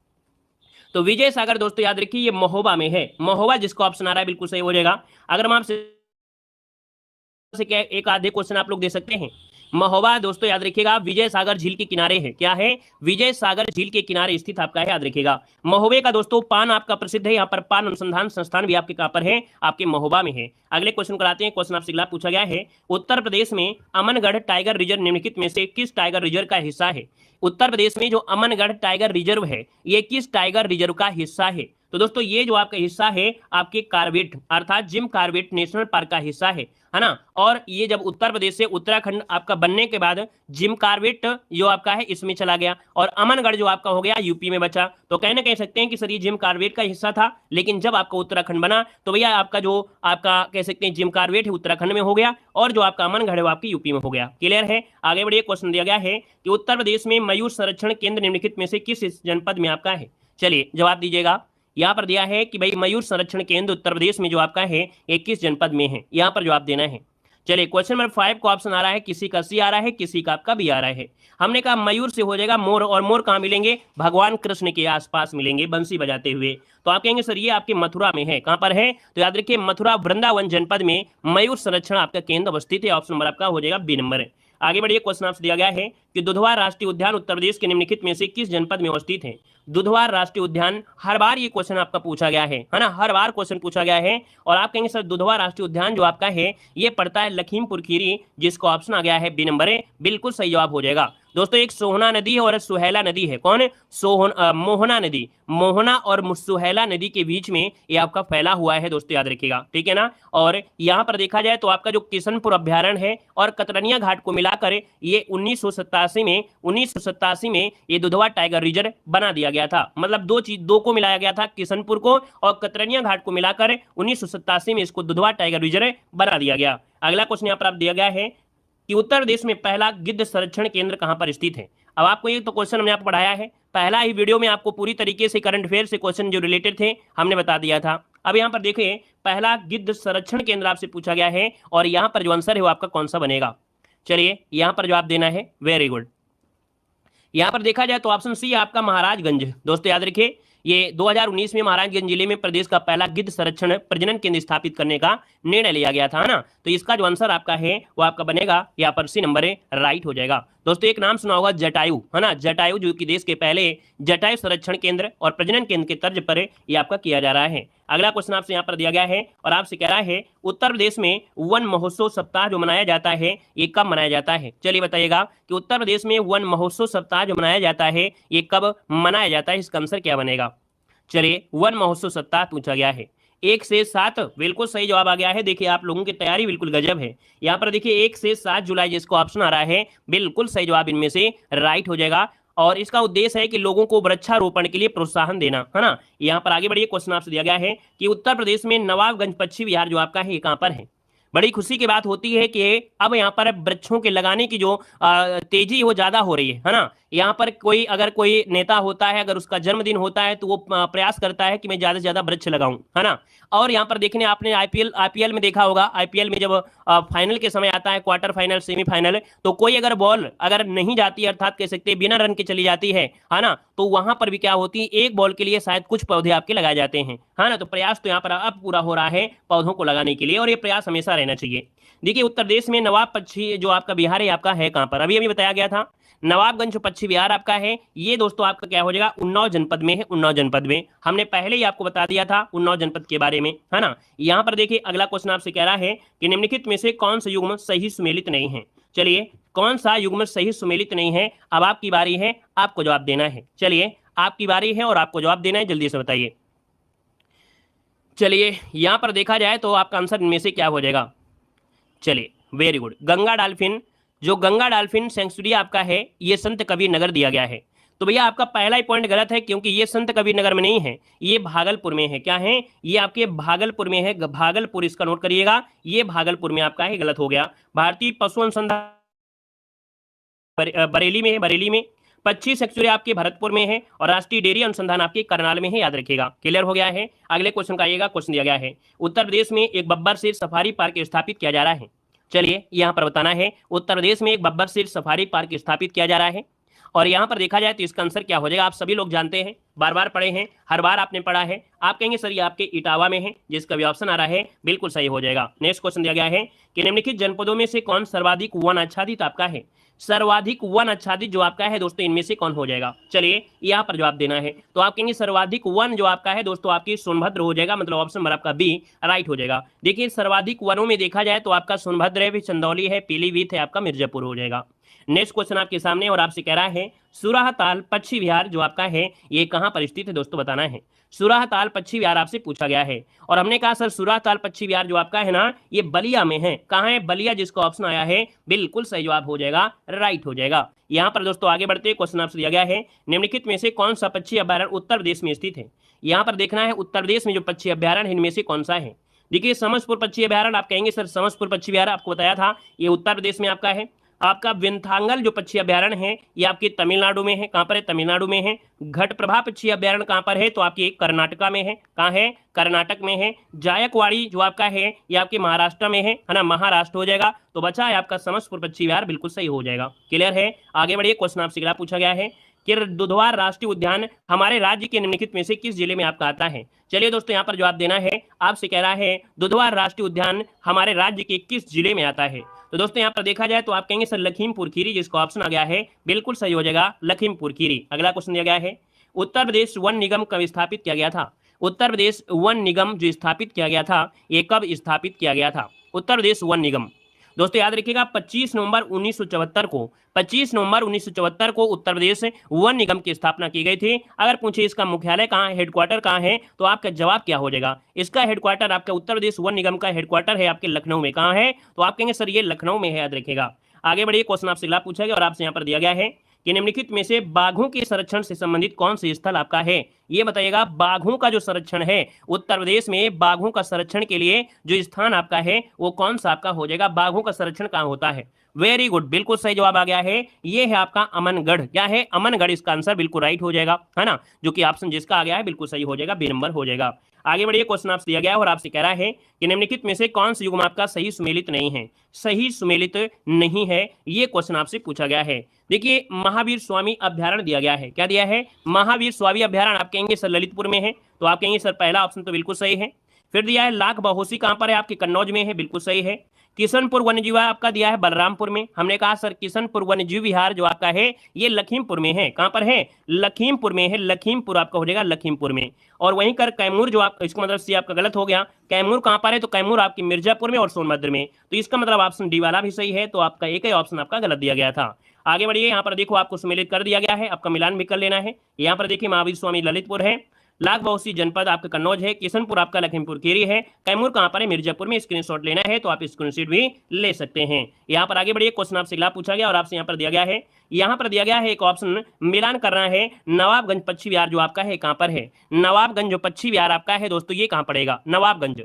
तो विजय सागर दोस्तों याद रखिए ये महोबा में है। महोबा जिसको ऑप्शन आ रहा है बिल्कुल सही हो जाएगा। अगर हम आपसे क्या एक आधे क्वेश्चन आप लोग दे सकते हैं। महोबा दोस्तों याद रखिएगा विजय सागर झील के किनारे है, क्या है, विजय सागर झील के किनारे स्थित आपका है, याद रखिएगा। महोबे का दोस्तों पान आपका प्रसिद्ध है, यहाँ पर पान अनुसंधान संस्थान भी आपके कहां पर है, आपके महोबा में है। अगले क्वेश्चन कराते हैं। क्वेश्चन आपसे अगला पूछा गया है उत्तर प्रदेश में अमनगढ़ टाइगर रिजर्व निम्नलिखित में से किस टाइगर रिजर्व का हिस्सा है। उत्तर प्रदेश में जो अमनगढ़ टाइगर रिजर्व है ये किस टाइगर रिजर्व का हिस्सा है, तो दोस्तों ये जो आपका हिस्सा है आपके कार्बेट अर्थात जिम कार्बेट नेशनल पार्क का हिस्सा है ना। और ये जब उत्तर प्रदेश से उत्तराखंड आपका बनने के बाद जिम कार्बेट जो आपका है इसमें चला गया और अमनगढ़ जो आपका हो गया यूपी में बचा। तो कहना कह सकते हैं कि सर ये जिम कार्बेट का हिस्सा था, लेकिन जब आपका उत्तराखंड बना तो भैया आपका जो आपका कह सकते हैं जिम कार्बेट है उत्तराखंड में हो गया और जो आपका अमनगढ़ है वो आपकी यूपी में हो गया। क्लियर है। आगे बढ़िए, क्वेश्चन दिया गया है कि उत्तर प्रदेश में मयूर संरक्षण केंद्र निम्नलिखित में से किस जनपद में आपका है। चलिए जवाब दीजिएगा। यहाँ पर दिया है कि भाई मयूर संरक्षण केंद्र उत्तर प्रदेश में जो आपका है 21 जनपद में है, यहाँ पर जवाब देना है। चलिए क्वेश्चन नंबर 5 को ऑप्शन आ रहा है, किसी का सी आ रहा है, किसी का आपका बी आ रहा है। हमने कहा मयूर से हो जाएगा मोर, और मोर कहाँ मिलेंगे, भगवान कृष्ण के आसपास मिलेंगे बंसी बजाते हुए। तो आप कहेंगे सर ये आपके मथुरा में है, कहाँ पर है, तो याद रखिए मथुरा वृंदावन जनपद में मयूर संरक्षण आपका केंद्र अवस्थित है। ऑप्शन नंबर आपका हो जाएगा बी नंबर। आगे बढ़िए, क्वेश्चन आपसे दिया गया है कि दुधवा राष्ट्रीय उद्यान उत्तर प्रदेश के निम्नलिखित में से किस जनपद में अवस्थित है। दुधवा राष्ट्रीय उद्यान, हर बार ये क्वेश्चन आपका पूछा गया है ना, हर बार क्वेश्चन पूछा गया है। और आप कहेंगे सर दुधवा राष्ट्रीय उद्यान जो आपका है ये पड़ता है लखीमपुर खीरी, जिसको ऑप्शन आ गया है बी नंबर है, बिल्कुल सही जवाब हो जाएगा। दोस्तों एक सोहना नदी है और सुहेला नदी है। कौन है, मोहना नदी, मोहना और सुहेला नदी के बीच में ये आपका फैला हुआ है दोस्तों, याद रखिएगा, ठीक है ना। और यहाँ पर देखा जाए तो आपका जो किशनपुर अभ्यारण्य है और कतरनिया घाट को मिलाकर ये 1987 में ये दुधवा टाइगर रिजर्व बना दिया गया था। मतलब दो को मिलाया गया था, किशनपुर को और कतरनिया घाट को मिलाकर 1987 में इसको दुधवा टाइगर रिजर्व बना दिया गया। अगला क्वेश्चन यहाँ पर आप दिया गया है कि उत्तर प्रदेश में पहला गिद्ध संरक्षण केंद्र कहां पर स्थित है। अब आपको ये तो क्वेश्चन हमने आपको पढ़ाया है, पहला ही वीडियो में आपको पूरी तरीके से करंट अफेयर से क्वेश्चन जो रिलेटेड थे हमने बता दिया था। अब यहाँ पर देखिए पहला गिद्ध संरक्षण केंद्र आपसे पूछा गया है और यहाँ पर जो आंसर है वो आपका कौन सा बनेगा। चलिए यहाँ पर जवाब देना है, वेरी गुड। यहाँ पर देखा जाए तो ऑप्शन सी आपका महाराजगंज। दोस्तों याद रखिए ये 2019 में महाराजगंज जिले में प्रदेश का पहला गिद्ध संरक्षण प्रजनन केंद्र स्थापित करने का निर्णय लिया गया था ना। तो इसका जो आंसर आपका है वो आपका बनेगा यहाँ पर सी नंबर है, राइट हो जाएगा। दोस्तों एक नाम सुना होगा जटायु, है ना, जटायु जो कि देश के पहले जटायु संरक्षण केंद्र और प्रजनन केंद्र के तर्ज पर ये आपका किया जा रहा है। अगला क्वेश्चन आपसे यहाँ पर दिया गया है और आपसे कह रहा है उत्तर प्रदेश में वन महोत्सव सप्ताह जो मनाया जाता है ये कब मनाया जाता है। चलिए बताइएगा कि उत्तर प्रदेश में वन महोत्सव सप्ताह जो मनाया जाता है ये कब मनाया जाता है, इसका आंसर क्या बनेगा। चलिए वन महोत्सव सप्ताह पूछा गया है 1 से 7, बिल्कुल सही जवाब आ गया है। देखिए आप लोगों की तैयारी बिल्कुल गजब है। यहाँ पर देखिए 1 से 7 जुलाई जिसको ऑप्शन आ रहा है बिल्कुल सही जवाब इनमें से राइट हो जाएगा। और इसका उद्देश्य है कि लोगों को वृक्षारोपण के लिए प्रोत्साहन देना, है ना। यहाँ पर आगे बढ़िए, क्वेश्चन आपसे दिया गया है कि उत्तर प्रदेश में नवाबगंज पक्षी विहार जो आपका है ये कहाँ पर है। बड़ी खुशी की बात होती है कि अब यहाँ पर वृक्षों के लगाने की जो तेजी वो ज्यादा हो रही है ना। यहाँ पर अगर कोई नेता होता है, अगर उसका जन्मदिन होता है तो वो प्रयास करता है कि मैं ज्यादा से ज्यादा वृक्ष लगाऊं, है ना। और यहाँ पर देखने आपने आईपीएल में देखा होगा, आईपीएल में जब फाइनल के समय आता है, क्वार्टर फाइनल, सेमीफाइनल, तो कोई अगर बॉल अगर नहीं जाती, अर्थात कह सकते बिना रन के चली जाती है ना, तो वहां पर भी क्या होती है, एक बॉल के लिए शायद कुछ पौधे आपके लगाए जाते हैं, है ना। तो प्रयास तो यहाँ पर अब पूरा हो रहा है पौधों को लगाने के लिए और ये प्रयास हमेशा रहना चाहिए। देखिए उत्तर प्रदेश में नवाब पक्षी जो आपका बिहार है आपका है कहां पर, अभी बताया गया था नवाबगंज पक्षी विहार आपका है ये दोस्तों आपका क्या हो जाएगा, उन्नाव जनपद में है। उन्नाव जनपद में हमने पहले ही आपको बता दिया था उन्नाव जनपद के बारे में, है ना। यहाँ पर देखिए अगला क्वेश्चन आपसे कह रहा है कि निम्नलिखित में से कौन सा युग्म सही सुमेलित नहीं है। चलिए कौन सा युग्म सही सुमेलित नहीं है, अब आपकी बारी है, आपको जवाब देना है। चलिए आपकी बारी है और आपको जवाब देना है, जल्दी से बताइए। चलिए यहाँ पर देखा जाए तो आपका आंसर इनमें से क्या हो जाएगा। चलिए वेरी गुड, गंगा डाल्फिन, जो गंगा डाल्फिन सेंचुरी आपका है ये संत कबीर नगर दिया गया है। तो भैया आपका पहला ही पॉइंट गलत है, क्योंकि ये संत कबीर नगर में नहीं है, ये भागलपुर में है। क्या है, ये आपके भागलपुर में है, भागलपुर, इसका नोट करिएगा, ये भागलपुर में आपका है, गलत हो गया। भारतीय पशु अनुसंधान बरेली में है, बरेली में। 25 सेंचुरी आपके भरतपुर में है और राष्ट्रीय डेयरी अनुसंधान आपके करनाल में है, याद रखिएगा। क्लियर हो गया है। अगले क्वेश्चन का आइएगा, क्वेश्चन दिया गया है उत्तर प्रदेश में एक बब्बर शेर सफारी पार्क स्थापित किया जा रहा है। चलिए यहाँ पर बताना है उत्तर प्रदेश में एक बब्बर शेर सफारी पार्क स्थापित किया जा रहा है और यहाँ पर देखा जाए तो इसका आंसर क्या हो जाएगा। आप सभी लोग जानते हैं, बार बार पढ़े हैं, हर बार आपने पढ़ा है। आप कहेंगे सर ये आपके इटावा में है, जिसका भी ऑप्शन आ रहा है बिल्कुल सही हो जाएगा। नेक्स्ट क्वेश्चन दिया गया है कि निम्नलिखित जनपदों में से कौन सर्वाधिक वन आच्छादित आपका है। सर्वाधिक वन आच्छादित जो आपका है दोस्तों इनमें से कौन हो जाएगा। चलिए यहाँ पर जवाब देना है, तो आप कहेंगे सर्वाधिक वन जो आपका है दोस्तों आपकी सोनभद्र हो जाएगा, मतलब ऑप्शन नंबर आपका बी राइट हो जाएगा। देखिए सर्वाधिक वनों में देखा जाए तो आपका सोनभद्र है, चंदौली है, पीलीभीत है, आपका मिर्जापुर हो जाएगा। नेक्स्ट क्वेश्चन आपके सामने और आपसे कह रहा है सुराहताल पक्षी विहार जो आपका है ये कहां पर स्थित है दोस्तों बताना है। सुराहताल पक्षी विहार आपसे पूछा गया है और हमने कहा सर सुराहताल पक्षी विहार जो आपका है ना ये बलिया में है। कहां है? बलिया, जिसका ऑप्शन आया है बिल्कुल सही जवाब हो जाएगा, राइट हो जाएगा। यहाँ पर दोस्तों आगे बढ़ते क्वेश्चन आपसे दिया गया है निम्नलिखित में से कौन सा पक्षी अभ्यारण्य उत्तर प्रदेश में स्थित है। यहाँ पर देखना है उत्तर प्रदेश में जो पक्षी अभ्यारण्य है इनमें से कौन सा है। देखिए समसपुर पक्षी अभ्यारण्य, आप कहेंगे सर समसपुर पक्षी अभ्यारण्य आपको बताया था ये उत्तर प्रदेश में आपका है। आपका विंथांगल जो पक्षी अभ्यारण्य है ये आपके तमिलनाडु में है। कहां पर है? तमिलनाडु में है। घटप्रभा पक्षी अभ्यारण्य कहां पर है? तो आपके कर्नाटका में है। कहां है? कर्नाटक में है। जायकवाड़ी जो आपका है ये आपके महाराष्ट्र में है ना, महाराष्ट्र हो जाएगा। तो बचा है आपका समसपुर पक्षी विहार, बिल्कुल सही हो जाएगा। क्लियर है? आगे बढ़िए, क्वेश्चन आपसे अगला पूछा गया है कि दुधवा राष्ट्रीय उद्यान हमारे राज्य के निम्नलिखित में से किस जिले में आपका आता है। चलिए दोस्तों यहाँ पर जवाब देना है, आपसे कह रहा है दुधवा राष्ट्रीय उद्यान हमारे राज्य के किस जिले में आता है। तो दोस्तों यहाँ पर देखा जाए तो आप कहेंगे सर लखीमपुर खीरी, जिसका ऑप्शन आ गया है बिल्कुल सही हो जाएगा, लखीमपुर खीरी। अगला क्वेश्चन दिया गया है उत्तर प्रदेश वन निगम कब स्थापित किया गया था। उत्तर प्रदेश वन निगम जो स्थापित किया गया था ये कब स्थापित किया गया था। उत्तर प्रदेश वन निगम दोस्तों याद रखिएगा 25 नवंबर 1974 को 25 नवंबर 1974 को उत्तर प्रदेश वन निगम की स्थापना की गई थी। अगर पूछे इसका मुख्यालय कहाँ है, हेडक्वार्टर कहाँ है, तो आपका जवाब क्या हो जाएगा। इसका हेडक्वार्टर आपका उत्तर प्रदेश वन निगम का हेडक्वार्टर है आपके लखनऊ में। कहाँ है? तो आप कहेंगे सर ये लखनऊ में है, याद रखिएगा। आगे बढ़िए, क्वेश्चन आपसे अगला पूछा गया और आपसे यहाँ पर दिया गया है कि निम्नलिखित में से बाघों के संरक्षण से संबंधित कौन से स्थल आपका है। ये बताइएगा बाघों का जो संरक्षण है उत्तर प्रदेश में, बाघों का संरक्षण के लिए जो स्थान आपका है वो कौन सा आपका हो जाएगा। बाघों का संरक्षण कहाँ होता है? वेरी गुड, बिल्कुल सही जवाब आ गया है। ये है आपका अमनगढ़। क्या है? अमनगढ़ इसका आंसर बिल्कुल राइट हो जाएगा, है ना, जो कि ऑप्शन जिसका आ गया है बिल्कुल सही हो जाएगा, बी नंबर हो जाएगा। आगे बढ़िए, क्वेश्चन आपसे दिया गया है और आपसे कह रहा है कि निम्नलिखित में से कौन सा युग्म आपका सही सुमेलित नहीं है। सही सुमेलित नहीं है ये क्वेश्चन आपसे पूछा गया है। देखिए महावीर स्वामी अभ्यारण्य दिया गया है। क्या दिया है? महावीर स्वामी अभ्यारण्य। आप कहेंगे सर ललितपुर में है, तो आप कहेंगे सर पहला ऑप्शन तो बिल्कुल सही है। फिर दिया है लाख बहोसी कहां पर है? आपके कन्नौज में है, बिल्कुल सही है। किशनपुर वन्यजीव आपका दिया है बलरामपुर में। हमने कहा सर किशनपुर वन्यजीव विहार जो आपका है ये लखीमपुर में है। कहां पर है? लखीमपुर में है। लखीमपुर आपका हो जाएगा लखीमपुर में। और वहीं कर कैमूर जो आप, इसका मतलब सी आपका गलत हो गया। कैमूर कहां पर है? तो कैमूर आपकी मिर्जापुर में और सोनभद्र में। तो इसका मतलब ऑप्शन डी वाला भी सही है, तो आपका एक ही ऑप्शन आपका गलत दिया गया था। आगे बढ़िए, यहाँ पर देखो आपको सम्मिलित कर दिया गया है, आपका मिलान भी कर लेना है। यहाँ पर देखिए महावीर स्वामी ललितपुर है, लाख बहोसी जनपद आपका कन्नौज है, किशनपुर आपका लखीमपुर खीरी है, कैमूर कहां पर है? मिर्जापुर में। स्क्रीनशॉट लेना है तो आप स्क्रीनशॉट भी ले सकते हैं। यहाँ पर आगे बढ़िए, क्वेश्चन आपसे अगला पूछा गया और आपसे यहाँ पर दिया गया है, यहाँ पर दिया गया है एक ऑप्शन मिलान करना है। नवाबगंज पक्षी विहार जो आपका है कहां पर है? नवाबगंज जो पक्षी विहार आपका है दोस्तों ये कहां पड़ेगा? नवाबगंज।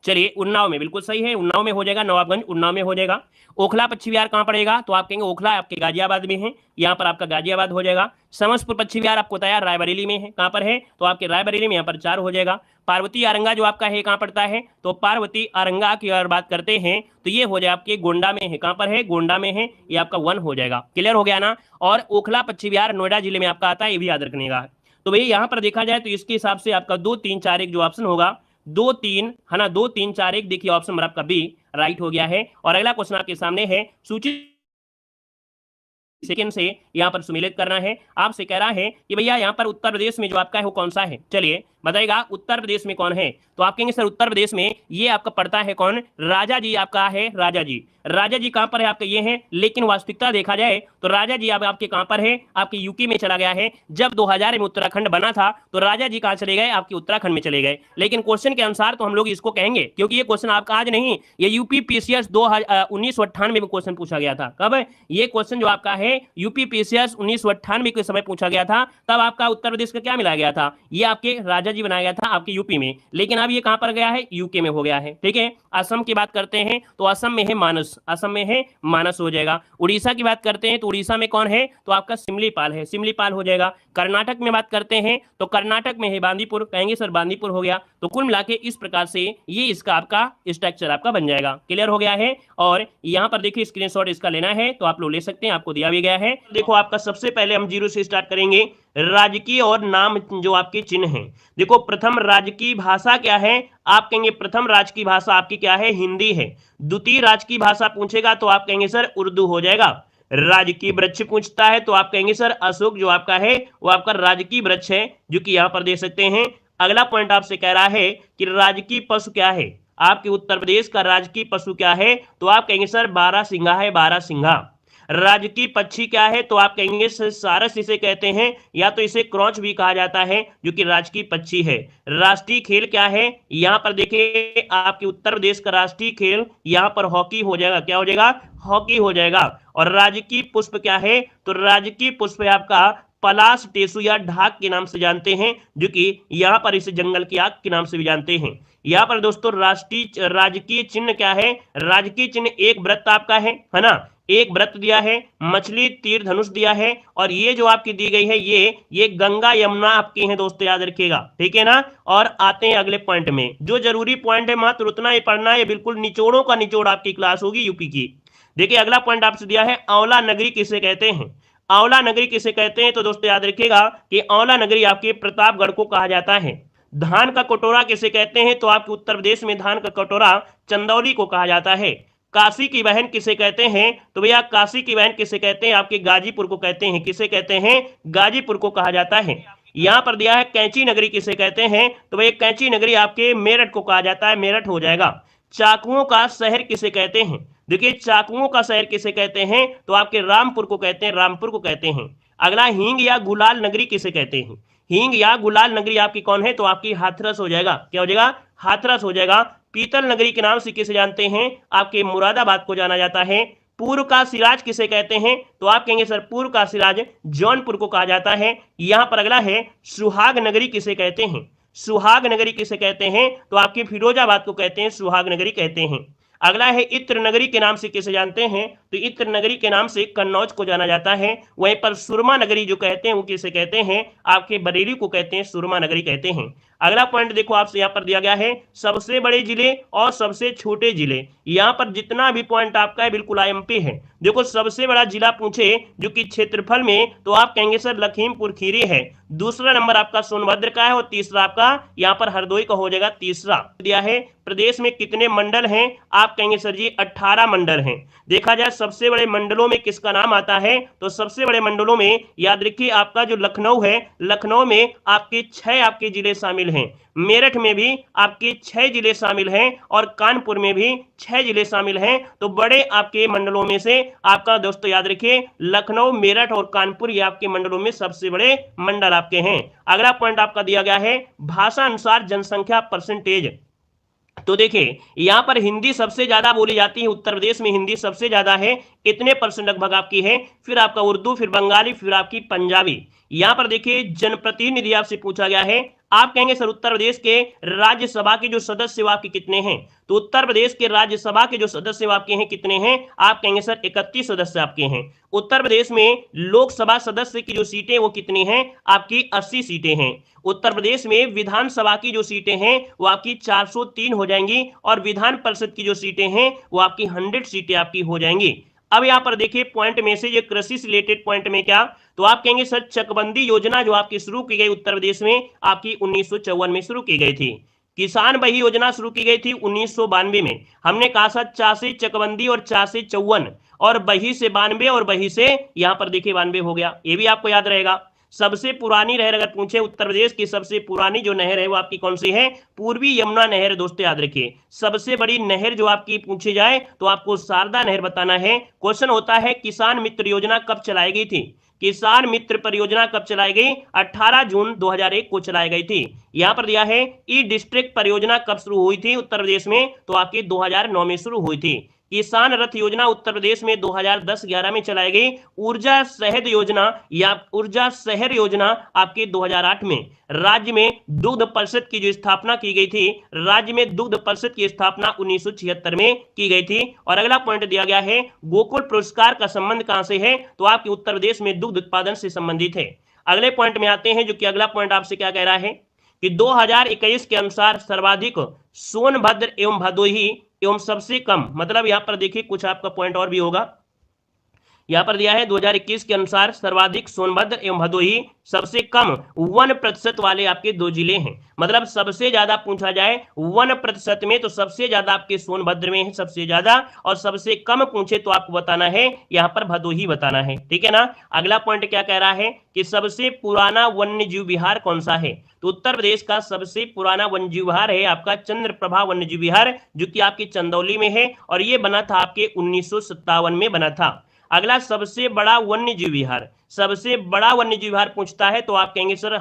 चलिए उन्नाव में, बिल्कुल सही है, उन्नाव में हो जाएगा। नवाबगंज उन्नाव में हो जाएगा। ओखला पक्षी विहार कहां पड़ेगा? तो आप कहेंगे ओखला आपके गाजियाबाद में है, यहाँ पर आपका गाजियाबाद हो जाएगा। समसपुर पक्षी विहार आपको बताया रायबरेली में है। कहां पर है? तो आपके रायबरेली में, यहाँ पर 4 हो जाएगा। पार्वती आरंगा जो आपका है कहां पड़ता है? तो पार्वती आरंगा की अगर बात करते हैं तो ये हो जाए आपके गोंडा में है। कहां पर है? गोंडा में है, ये आपका 1 हो जाएगा। क्लियर हो गया ना। और ओखला पक्षी विहार नोएडा जिले में आपका आता है, ये भी याद रखने का। तो भैया यहाँ पर देखा जाए तो इसके हिसाब से आपका 2 3 4 1 जो ऑप्शन होगा 2 3 है ना, 2 3 4 1 देखिए ऑप्शन नंबर आपका बी राइट हो गया है। और अगला क्वेश्चन आपके सामने है सूची सेकंड से यहाँ पर सुमेलित करना है। आपसे कह रहा है कि भैया यहाँ पर उत्तर प्रदेश में जो आपका है वो कौन सा है। चलिए बताइएगा उत्तर प्रदेश में कौन है। तो आप कहेंगे सर उत्तर प्रदेश में ये आपका पड़ता है कौन? राजा जी आपका है, राजा जी। राजा जी कहां पर है? आपके ये हैं, लेकिन वास्तविकता देखा जाए तो राजा जी अब आपके कहां पर है? आपके यूपी में चला गया है। जब 2000 में उत्तराखंड बना था तो राजा जी कहां चले गए? आपके उत्तराखंड में चले गए। लेकिन क्वेश्चन के अनुसार तो हम लोग इसको कहेंगे, क्योंकि ये क्वेश्चन आपका आज नहीं, ये यूपी पीसीएस 1998 में क्वेश्चन पूछा गया था। कब? ये क्वेश्चन जो आपका है यूपी पीसीएस 1998 के समय पूछा गया था। तब आपका उत्तर प्रदेश का क्या मिलाया गया था? ये आपके राजा जी बनाया गया था आपके यूपी में, लेकिन अब ये कहां पर गया है? यूके में हो गया है। ठीक है। असम की बात करते हैं तो असम में है मानस, असम में है मानस हो जाएगा। उड़ीसा की बात करते हैं तो उड़ीसा में कौन है? तो आपका सिमलीपाल है, सिमलीपाल हो जाएगा। कर्नाटक में बात करते हैं तो कर्नाटक में है बांदीपुर, कहेंगे सर बांदीपुर हो गया। तो कुल मिला के इस प्रकार से ये इसका आपका स्ट्रक्चर आपका बन जाएगा। क्लियर हो गया है। और यहाँ पर देखिए स्क्रीनशॉट इसका लेना है तो आप लोग ले सकते हैं, आपको दिया भी गया है। देखो आपका सबसे पहले हम 0 से स्टार्ट करेंगे। राजकीय और नाम जो आपके चिन्ह हैं, देखो प्रथम राजकीय भाषा क्या है? आप कहेंगे प्रथम राजकीय भाषा आपकी क्या है? हिंदी है। द्वितीय राजकीय भाषा पूछेगा तो आप कहेंगे सर उर्दू हो जाएगा। राजकीय वृक्ष पूछता है तो आप कहेंगे सर अशोक जो आपका है वो आपका राजकीय वृक्ष है, जो कि यहां पर दे सकते हैं। अगला पॉइंट आपसे कह रहा है कि राजकीय पशु क्या है? आपके उत्तर प्रदेश का राजकीय पशु क्या है? तो आप कहेंगे सर बारहसिंगा है, बारहसिंगा। राजकीय पक्षी क्या है, तो आप कहेंगे सारस इसे कहते हैं, या तो इसे क्रॉच भी कहा जाता है, जो कि राजकीय पक्षी है। राष्ट्रीय खेल क्या है, यहाँ पर देखिए आपके उत्तर प्रदेश का राष्ट्रीय खेल यहाँ पर हॉकी हो जाएगा। क्या हो जाएगा, हॉकी हो जाएगा। और राजकीय पुष्प क्या है, तो राजकीय पुष्प है आपका पलाश, टेसु या ढाक के नाम से जानते हैं, जो कि यहाँ पर इसे जंगल की आग के नाम से भी जानते हैं। यहाँ पर दोस्तों राष्ट्रीय राजकीय चिन्ह क्या है, राजकीय चिन्ह एक व्रत आपका है ना, एक व्रत दिया है, मछली तीर धनुष दिया है, और ये जो आपकी दी गई है ये गंगा यमुना आपकी है दोस्तों, याद रखिएगा, ठीक है ना। और आते हैं अगले पॉइंट में, जो जरूरी पॉइंट है मात्र उतना ही पढ़ना है, बिल्कुल निचोड़ों का निचोड़ आपकी क्लास होगी यूपी की। देखिए अगला पॉइंट आपसे दिया है, आंवला नगरी किसे कहते हैं, आंवला नगरी किसे कहते हैं, तो दोस्तों याद रखिएगा कि आंवला नगरी आपके प्रतापगढ़ को कहा जाता है। धान का कटोरा किसे कहते हैं, तो आपके उत्तर प्रदेश में धान का कटोरा चंदौली को कहा जाता है। काशी की बहन किसे कहते हैं, तो भैया काशी की बहन किसे कहते हैं, आपके गाजीपुर को कहते हैं। किसे कहते हैं, गाजीपुर को कहा जाता है। यहां पर दिया है कैंची नगरी किसे कहते हैं, तो भैया कैंची नगरी आपके मेरठ को कहा जाता है, मेरठ हो जाएगा। चाकुओं का शहर किसे कहते हैं, देखिए चाकुओं का शहर किसे कहते हैं, तो आपके रामपुर को कहते हैं, रामपुर को कहते हैं। अगला हींग या गुलाल नगरी किसे कहते हैं, हींग या गुलाल नगरी आपकी कौन है, तो आपकी हाथरस हो जाएगा। क्या हो जाएगा, हाथरस हो जाएगा। पीतल नगरी के नाम से किसे जानते हैं, आपके मुरादाबाद को जाना जाता है। पूर्व का सिराज किसे कहते हैं, तो आप कहेंगे सर पूर्व का सिराज जौनपुर को कहा जाता है। यहां पर अगला है सुहाग नगरी किसे कहते हैं, सुहाग नगरी किसे कहते हैं, तो आपके फिरोजाबाद को कहते हैं, सुहाग नगरी कहते हैं। अगला है इत्र नगरी के नाम से किसे जानते हैं, तो इत्र नगरी के नाम से कन्नौज को जाना जाता है। वहीं पर सुरमा नगरी जो कहते हैं वो किसे कहते हैं, आपके बरेली को कहते हैं, सुरमा नगरी कहते हैं। अगला पॉइंट देखो आपसे यहाँ पर दिया गया है, सबसे बड़े जिले और सबसे छोटे जिले। यहाँ पर जितना भी पॉइंट आपका है बिल्कुल आईएमपी है। देखो सबसे बड़ा जिला पूछे जो कि क्षेत्रफल में, तो आप कहेंगे सर लखीमपुर खीरी है। दूसरा नंबर आपका सोनभद्र का है, और तीसरा आपका यहाँ पर हरदोई का हो जाएगा। तीसरा दिया है प्रदेश में कितने मंडल हैं, आप कहेंगे सर जी 18 मंडल हैं। देखा जाए सबसे बड़े मंडलों में किसका नाम आता है, तो सबसे बड़े मंडलों में याद रखिए आपका जो लखनऊ है, लखनऊ में आपके 6 आपके जिले शामिल हैं। मेरठ में भी आपके 6 जिले शामिल हैं, और कानपुर में भी 6 जिले शामिल हैं। तो बड़े आपके मंडलों में से आपका दोस्तों याद रखिए लखनऊ, मेरठ और कानपुर ये आपके मंडलों में सबसे बड़े मंडल आपके हैं। अगला पॉइंट आपका दिया गया है भाषा अनुसार जनसंख्या परसेंटेज। तो देखिए यहां पर हिंदी सबसे ज्यादा बोली जाती है, उत्तर प्रदेश में हिंदी सबसे ज्यादा है, इतने परसेंट लगभग आपकी है। फिर आपका उर्दू, फिर बंगाली, फिर आपकी पंजाबी। यहां पर देखिए जनप्रतिनिधि आपसे पूछा गया है, आप कहेंगे सर उत्तर प्रदेश के राज्यसभा के जो सदस्य आपके कितने हैं, तो उत्तर प्रदेश के राज्यसभा के जो सदस्य आपके हैं कितने हैं, आप कहेंगे सर 31 सदस्य आपके हैं। उत्तर प्रदेश में लोकसभा सदस्य की जो सीटें वो कितनी हैं, आपकी 80 सीटें हैं। उत्तर प्रदेश में विधानसभा की जो सीटें हैं वो आपकी 403 हो जाएंगी, और विधान परिषद की जो सीटें हैं वो आपकी 100 सीटें आपकी हो जाएंगी। अब यहां पर देखिए पॉइंट में से ये कृषि से रिलेटेड पॉइंट में क्या, तो आप कहेंगे सर चकबंदी योजना जो आपकी शुरू की गई उत्तर प्रदेश में, आपकी 1954 में शुरू की गई थी। किसान बही योजना शुरू की गई थी 1992 में। हमने कहा था चा से चकबंदी और चा से 54, और बही से 92, और बही से यहां पर देखिए 92 हो गया, ये भी आपको याद रहेगा। सबसे पुरानी नहर अगर पूछे उत्तर प्रदेश की सबसे पुरानी जो नहर है वो आपकी कौन सी है, पूर्वी यमुना नहर। दोस्तों याद रखिए सबसे बड़ी नहर जो आपकी पूछी जाए तो आपको शारदा नहर बताना है। क्वेश्चन होता है किसान मित्र योजना कब चलाई गई थी, किसान मित्र परियोजना कब चलाई गई, 18 जून 2001 को चलाई गई थी। यहां पर दिया है ई डिस्ट्रिक्ट परियोजना कब शुरू हुई थी उत्तर प्रदेश में, तो आपकी 2009 में शुरू हुई थी। किसान रथ योजना उत्तर प्रदेश में 2010-11 में चलाई गई। ऊर्जा शहद योजना या ऊर्जा शहर योजना आपके 2008 में। राज्य में दुग्ध परिषद की जो स्थापना की गई थी, राज्य में दुग्ध परिषद की स्थापना 1976 में की गई थी। और अगला पॉइंट दिया गया है गोकुल पुरस्कार का संबंध कहां से है, तो आपके उत्तर प्रदेश में दुग्ध उत्पादन से संबंधित है। अगले पॉइंट में आते हैं, जो कि अगला पॉइंट आपसे क्या कह रहा है कि 2021 के अनुसार सर्वाधिक सोनभद्र एवं भदोही एवं सबसे कम, मतलब यहां पर देखिए कुछ आपका पॉइंट और भी होगा। यहां पर दिया है 2021 के अनुसार सर्वाधिक सोनभद्र एवं भदोही, सबसे कम 1% वाले आपके 2 जिले हैं। मतलब सबसे ज्यादा पूछा जाए 1% में तो सबसे ज्यादा आपके सोनभद्र में है सबसे ज्यादा, और सबसे कम पूछे तो आपको बताना है यहां पर भदोही बताना है, ठीक है ना। अगला पॉइंट क्या कह रहा है कि सबसे पुराना वन्य जीव विहार कौन सा है, तो उत्तर प्रदेश का सबसे पुराना वन्य जीव विहार है आपका चंद्रप्रभा वन्य जीव विहार, जो कि आपकी चंदौली में है, और ये बना था आपके 1957 में बना था। अगला सबसे बड़ा वन्यजीव विहार, सबसे बड़ा वन्यजीव विहार पूछता है तो आप कहेंगे सर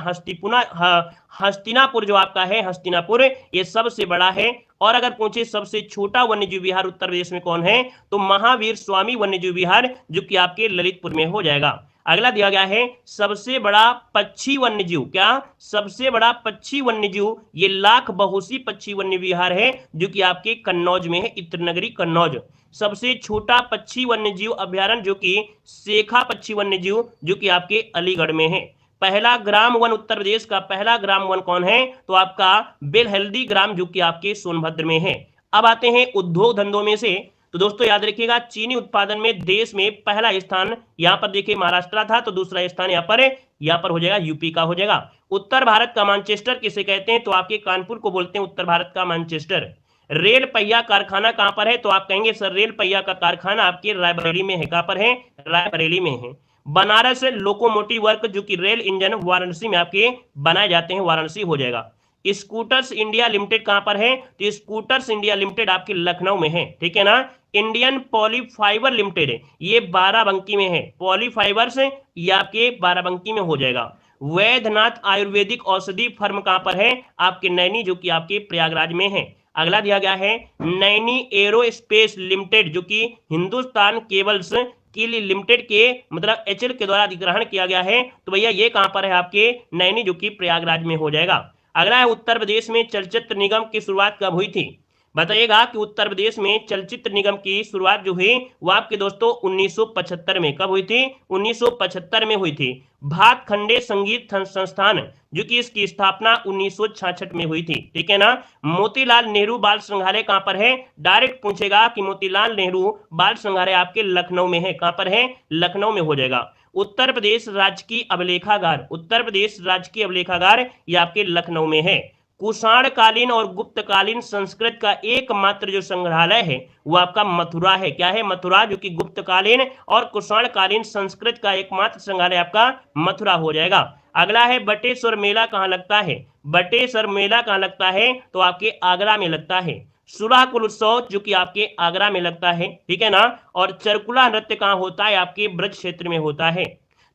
हस्तिनापुर जो आपका है, हस्तिनापुर ये सबसे बड़ा है। और अगर पूछे सबसे छोटा वन्यजीव विहार उत्तर प्रदेश में कौन है, तो महावीर स्वामी वन्यजीव विहार जो कि आपके ललितपुर में हो जाएगा। अगला दिया गया है सबसे बड़ा पक्षी वन्यजीव, क्या सबसे बड़ा पक्षी वन्यजीव, ये लाख बहुसी पक्षी वन्य विहार है जो कि आपके कन्नौज में है, इत्रनगरी कन्नौज। सबसे छोटा पक्षी वन्यजीव अभ्यारण्य जो कि शेखा पक्षी वन्यजीव जो कि आपके अलीगढ़ में है। पहला ग्राम वन उत्तर प्रदेश का पहला ग्राम वन कौन है, तो आपका बेलहल्दी ग्राम जो कि आपके सोनभद्र में है। अब आते हैं उद्योग धंधों में से, तो दोस्तों याद रखिएगा चीनी उत्पादन में देश में पहला स्थान यहां पर देखिए महाराष्ट्र था, तो दूसरा स्थान यहां पर हो जाएगा यूपी का हो जाएगा। उत्तर भारत का मैनचेस्टर किसे कहते हैं, तो आपके कानपुर को बोलते हैं उत्तर भारत का मैनचेस्टर। रेल पहिया कारखाना कहां पर है, तो आप कहेंगे सर रेल पहिया का कारखाना आपके रायबरेली में है, कहां पर है, रायबरेली में है। बनारस लोकोमोटिव वर्क जो कि रेल इंजन वाराणसी में आपके बनाए जाते हैं, वाराणसी हो जाएगा। स्कूटर्स इंडिया लिमिटेड कहां पर है, तो स्कूटर्स इंडिया लिमिटेड आपके लखनऊ में है, ठीक है ना। इंडियन पॉलीफाइबर लिमिटेड ये बाराबंकी में है, पॉलीफाइबर्स ये आपके बाराबंकी में हो जाएगा। वैद्यनाथ आयुर्वेदिक औषधि फर्म कहां पर है, आपके नैनी जो कि आपके प्रयागराज में है। अगला दिया गया है नैनी एरोस्पेस लिमिटेड जो कि हिंदुस्तान केबल्स की लिमिटेड के मतलब एचएल के द्वारा अधिग्रहण किया गया है, तो भैया ये कहां पर है, आपके नैनी जो कि प्रयागराज में हो जाएगा। अगला है उत्तर प्रदेश में चलचित्र निगम की शुरुआत कब हुई थी, बताइएगा कि उत्तर प्रदेश में चलचित्र निगम की शुरुआत जो हुई वो आपके दोस्तों 1975 में, कब हुई थी, 1975 में हुई थी। भातखंडे संगीत संस्थान जो कि इसकी स्थापना 1966 में हुई थी, ठीक है ना। मोतीलाल नेहरू बाल संग्रहालय कहां पर है, डायरेक्ट पूछेगा कि मोतीलाल नेहरू बाल संग्रहालय आपके लखनऊ में है, कहां पर है, लखनऊ में हो जाएगा। उत्तर प्रदेश राजकीय अभिलेखागार, उत्तर प्रदेश राजकीय अभिलेखागार ये आपके लखनऊ में है। कुषाणकालीन और गुप्तकालीन संस्कृत का एकमात्र जो संग्रहालय है वो आपका मथुरा है, क्या है, मथुरा, जो कि गुप्तकालीन और कुषाणकालीन संस्कृत का एकमात्र संग्रहालय आपका मथुरा हो जाएगा। अगला है बटेश्वर मेला कहां लगता है, बटेश्वर मेला कहां लगता है, तो आपके आगरा में लगता है। सुराकुल उत्सव जो कि आपके आगरा में लगता है, ठीक है ना। और चरकुला नृत्य कहां होता है, आपके ब्रज क्षेत्र में होता है।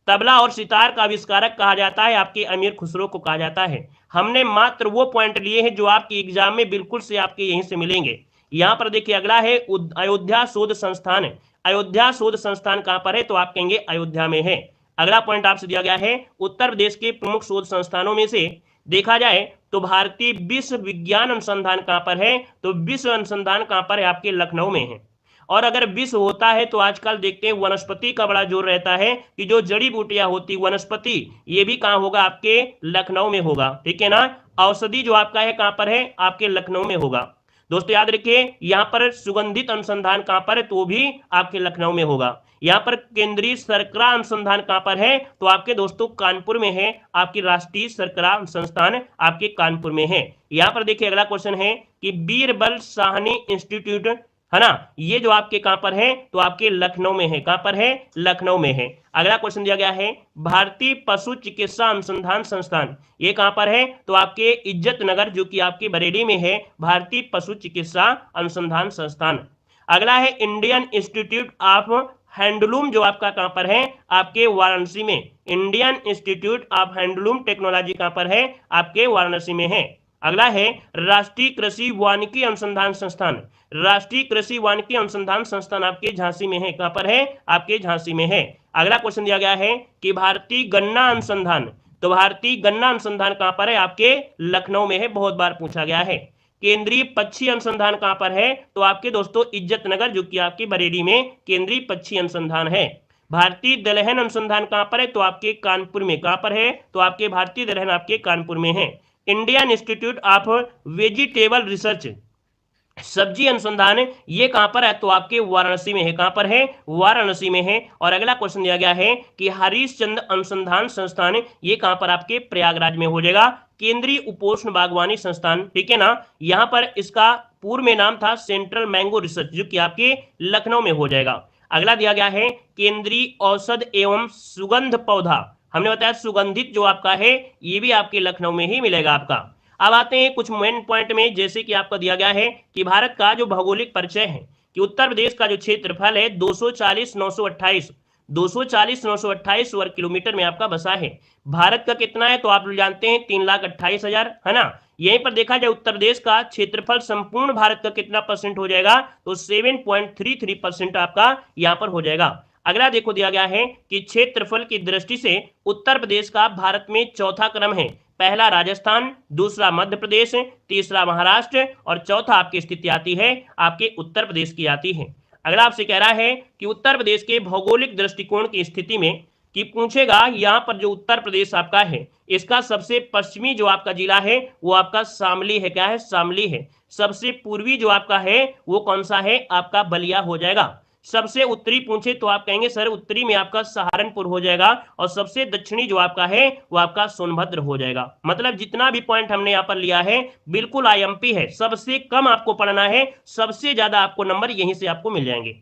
तबला और सितार का आविष्कारक कहा जाता है, आपके अमीर खुसरो को कहा जाता है। हमने मात्र वो पॉइंट लिए हैं जो आपके एग्जाम में बिल्कुल से आपके यहीं से मिलेंगे। यहां पर देखिए अगला है अयोध्या शोध संस्थान, अयोध्या शोध संस्थान कहां पर है, तो आप कहेंगे अयोध्या में है। अगला पॉइंट आपसे दिया गया है उत्तर प्रदेश के प्रमुख शोध संस्थानों में से देखा जाए तो भारतीय विश्व विज्ञान अनुसंधान कहां पर है, तो विश्व अनुसंधान कहां पर है, आपके लखनऊ में है। और अगर विश्व होता है तो आजकल देखते हैं वनस्पति का बड़ा जोर रहता है कि जो जड़ी बूटियां होती वनस्पति ये भी कहां होगा, आपके लखनऊ में होगा, ठीक है ना। औषधि जो आपका है कहां पर है, आपके लखनऊ में होगा। दोस्तों याद रखिए यहां पर सुगंधित अनुसंधान कहां पर है, तो भी आपके लखनऊ में होगा। यहां पर केंद्रीय शर्करा अनुसंधान कहां पर है, तो आपके दोस्तों कानपुर में है, आपकी राष्ट्रीय शर्करा संस्थान आपके कानपुर में है। यहां पर देखिए अगला क्वेश्चन है कि बीरबल साहनी इंस्टीट्यूट है ना, ये जो आपके कहां पर है, तो आपके लखनऊ में है, कहां पर है, लखनऊ में है। अगला क्वेश्चन दिया गया है भारतीय पशु चिकित्सा अनुसंधान संस्थान ये कहां पर है, तो आपके इज्जत नगर जो कि आपके बरेली में है, भारतीय पशु चिकित्सा अनुसंधान संस्थान। अगला है इंडियन इंस्टीट्यूट ऑफ हैंडलूम जो आपका कहां पर है, आपके वाराणसी में। Indian institute of handloom technology कहां पर है, आपके वाराणसी में है। अगला है राष्ट्रीय कृषि वानिकी अनुसंधान संस्थान, राष्ट्रीय कृषि वानिकी अनुसंधान संस्थान आपके झांसी में है, कहां पर है, आपके झांसी में है। अगला क्वेश्चन दिया गया है कि भारतीय गन्ना अनुसंधान, तो भारतीय गन्ना अनुसंधान कहां पर है, आपके लखनऊ में है, बहुत बार पूछा गया है। केंद्रीय पक्षी अनुसंधान कहां पर है, तो आपके दोस्तों इज्जत नगर जो कि आपकी बरेली में केंद्रीय पक्षी अनुसंधान है। भारतीय दलहन अनुसंधान कहां पर है, तो आपके कानपुर में, कहां पर है, तो आपके भारतीय दलहन आपके कानपुर में है। Indian institute of vegetable research सब्जी अनुसंधान ये कहां पर है, तो आपके वाराणसी में है, कहां पर है, वाराणसी में है। और अगला क्वेश्चन दिया गया है कि हरिश्चंद्र अनुसंधान संस्थान ये कहां पर आपके प्रयागराज में हो जाएगा, केंद्रीय उपोष्ण बागवानी संस्थान, ठीक है ना। यहां पर इसका पूर्व में नाम था सेंट्रल मैंगो रिसर्च जो कि आपके लखनऊ में हो जाएगा। अगला दिया गया है केंद्रीय औषध एवं सुगंध पौधा, हमने बताया सुगंधित जो आपका है ये भी आपके लखनऊ में ही मिलेगा आपका। अब आते हैं कुछ मेन पॉइंट में, जैसे कि आपको दिया गया है कि भारत का जो भौगोलिक परिचय है कि उत्तर प्रदेश का जो क्षेत्रफल है 240,928 वर्ग किलोमीटर में आपका बसा है। भारत का कितना है तो आप लोग जानते हैं 3,28,000, है ना। यहीं पर देखा जाए उत्तर प्रदेश का क्षेत्रफल संपूर्ण भारत का कितना परसेंट हो जाएगा तो 7.33% आपका यहाँ पर हो जाएगा। अगला देखो दिया गया है कि क्षेत्रफल की दृष्टि से उत्तर प्रदेश का भारत में चौथा क्रम है। पहला राजस्थान, दूसरा मध्य प्रदेश, तीसरा महाराष्ट्र और चौथा आपकी स्थिति आती है आपके उत्तर प्रदेश की आती है। अगला आपसे कह रहा है कि उत्तर प्रदेश के भौगोलिक दृष्टिकोण की स्थिति में कि पूछेगा यहाँ पर जो उत्तर प्रदेश आपका है इसका सबसे पश्चिमी जो आपका जिला है वो आपका शामली है। क्या है? शामली है। सबसे पूर्वी जो आपका है वो कौन सा है? आपका बलिया हो जाएगा। सबसे उत्तरी पूछे तो आप कहेंगे सर उत्तरी में आपका सहारनपुर हो जाएगा और सबसे दक्षिणी जो आपका है वो आपका सोनभद्र हो जाएगा। मतलब जितना भी पॉइंट हमने यहाँ पर लिया है बिल्कुल आईएमपी है। सबसे कम आपको पढ़ना है, सबसे ज्यादा आपको नंबर यहीं से आपको मिल जाएंगे।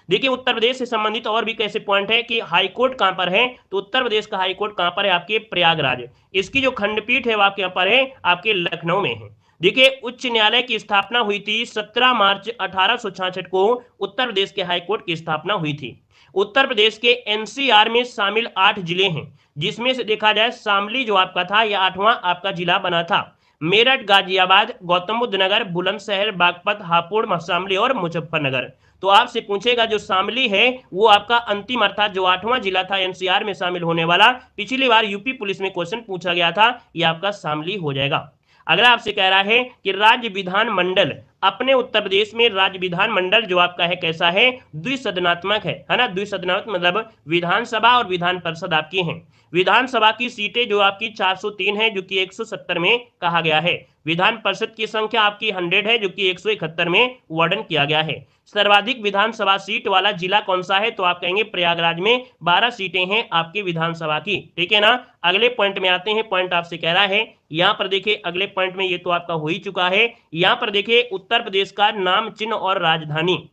देखिए उत्तर प्रदेश से संबंधित और भी कैसे पॉइंट है कि हाईकोर्ट कहां पर है तो उत्तर प्रदेश का हाईकोर्ट कहां पर है? आपके प्रयागराज। इसकी जो खंडपीठ है वो आपके यहाँ पर है आपके लखनऊ में है। देखिए उच्च न्यायालय की स्थापना हुई थी 17 मार्च 1866 को उत्तर प्रदेश के हाईकोर्ट की स्थापना हुई थी। उत्तर प्रदेश के एनसीआर में शामिल 8 जिले हैं जिसमें से देखा जाए शामली जो आपका था यह 8वां आपका जिला बना था। मेरठ, गाजियाबाद, गौतम बुद्ध नगर, बुलंदशहर, बागपत, हापुड़, शामली और मुजफ्फरनगर। तो आपसे पूछेगा जो शामली है वो आपका अंतिम अर्थात जो 8वां जिला था एनसीआर में शामिल होने वाला, पिछली बार यूपी पुलिस में क्वेश्चन पूछा गया था, ये आपका शामली हो जाएगा। अगला आपसे कह रहा है कि राज्य विधान मंडल अपने उत्तर प्रदेश में राज्य विधान मंडल जो आपका है कैसा है? द्विसदनात्मक है ना। द्विसदनात्मक मतलब विधानसभा और विधान परिषद आपकी हैं। विधानसभा की सीटें जो आपकी 403 है जो कि 170 में कहा गया है। विधान परिषद की संख्या आपकी 100 है जो कि 171 में वर्णन किया गया है। सर्वाधिक विधानसभा सीट वाला जिला कौन सा है तो आप कहेंगे प्रयागराज में 12 सीटें हैं आपकी विधानसभा की। ठीक है ना। अगले पॉइंट में आते हैं। पॉइंट आपसे कह रहा है यहाँ पर देखिए अगले पॉइंट में ये तो आपका हो ही चुका है। यहाँ पर देखिए उत्तर प्रदेश का नाम, चिन्ह और राजधानी।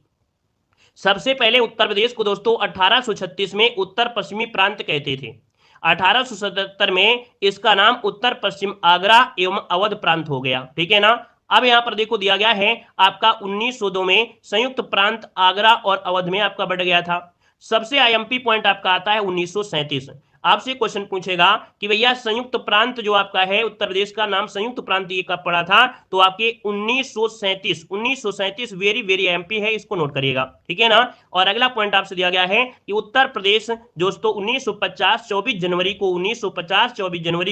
सबसे पहले उत्तर प्रदेश को दोस्तों 1836 में उत्तर पश्चिमी प्रांत कहते थे। 1877 में इसका नाम उत्तर पश्चिम आगरा एवं अवध प्रांत हो गया। ठीक है ना। अब यहां पर देखो दिया गया है आपका 1902 में संयुक्त प्रांत आगरा और अवध में आपका बढ़ गया था। सबसे आईएमपी पॉइंट आपका आता है 1937। आपसे क्वेश्चन पूछेगा कि भैया संयुक्त प्रांत जो आपका है उत्तर प्रदेश का नाम संयुक्त प्रांत ये कब पड़ा था तो आपके 1937 वेरी वेरी एमपी है, इसको नोट करिएगा। ठीक है ना। और अगला पॉइंट आपसे दिया गया है कि उत्तर प्रदेश दोस्तों 1950 24 जनवरी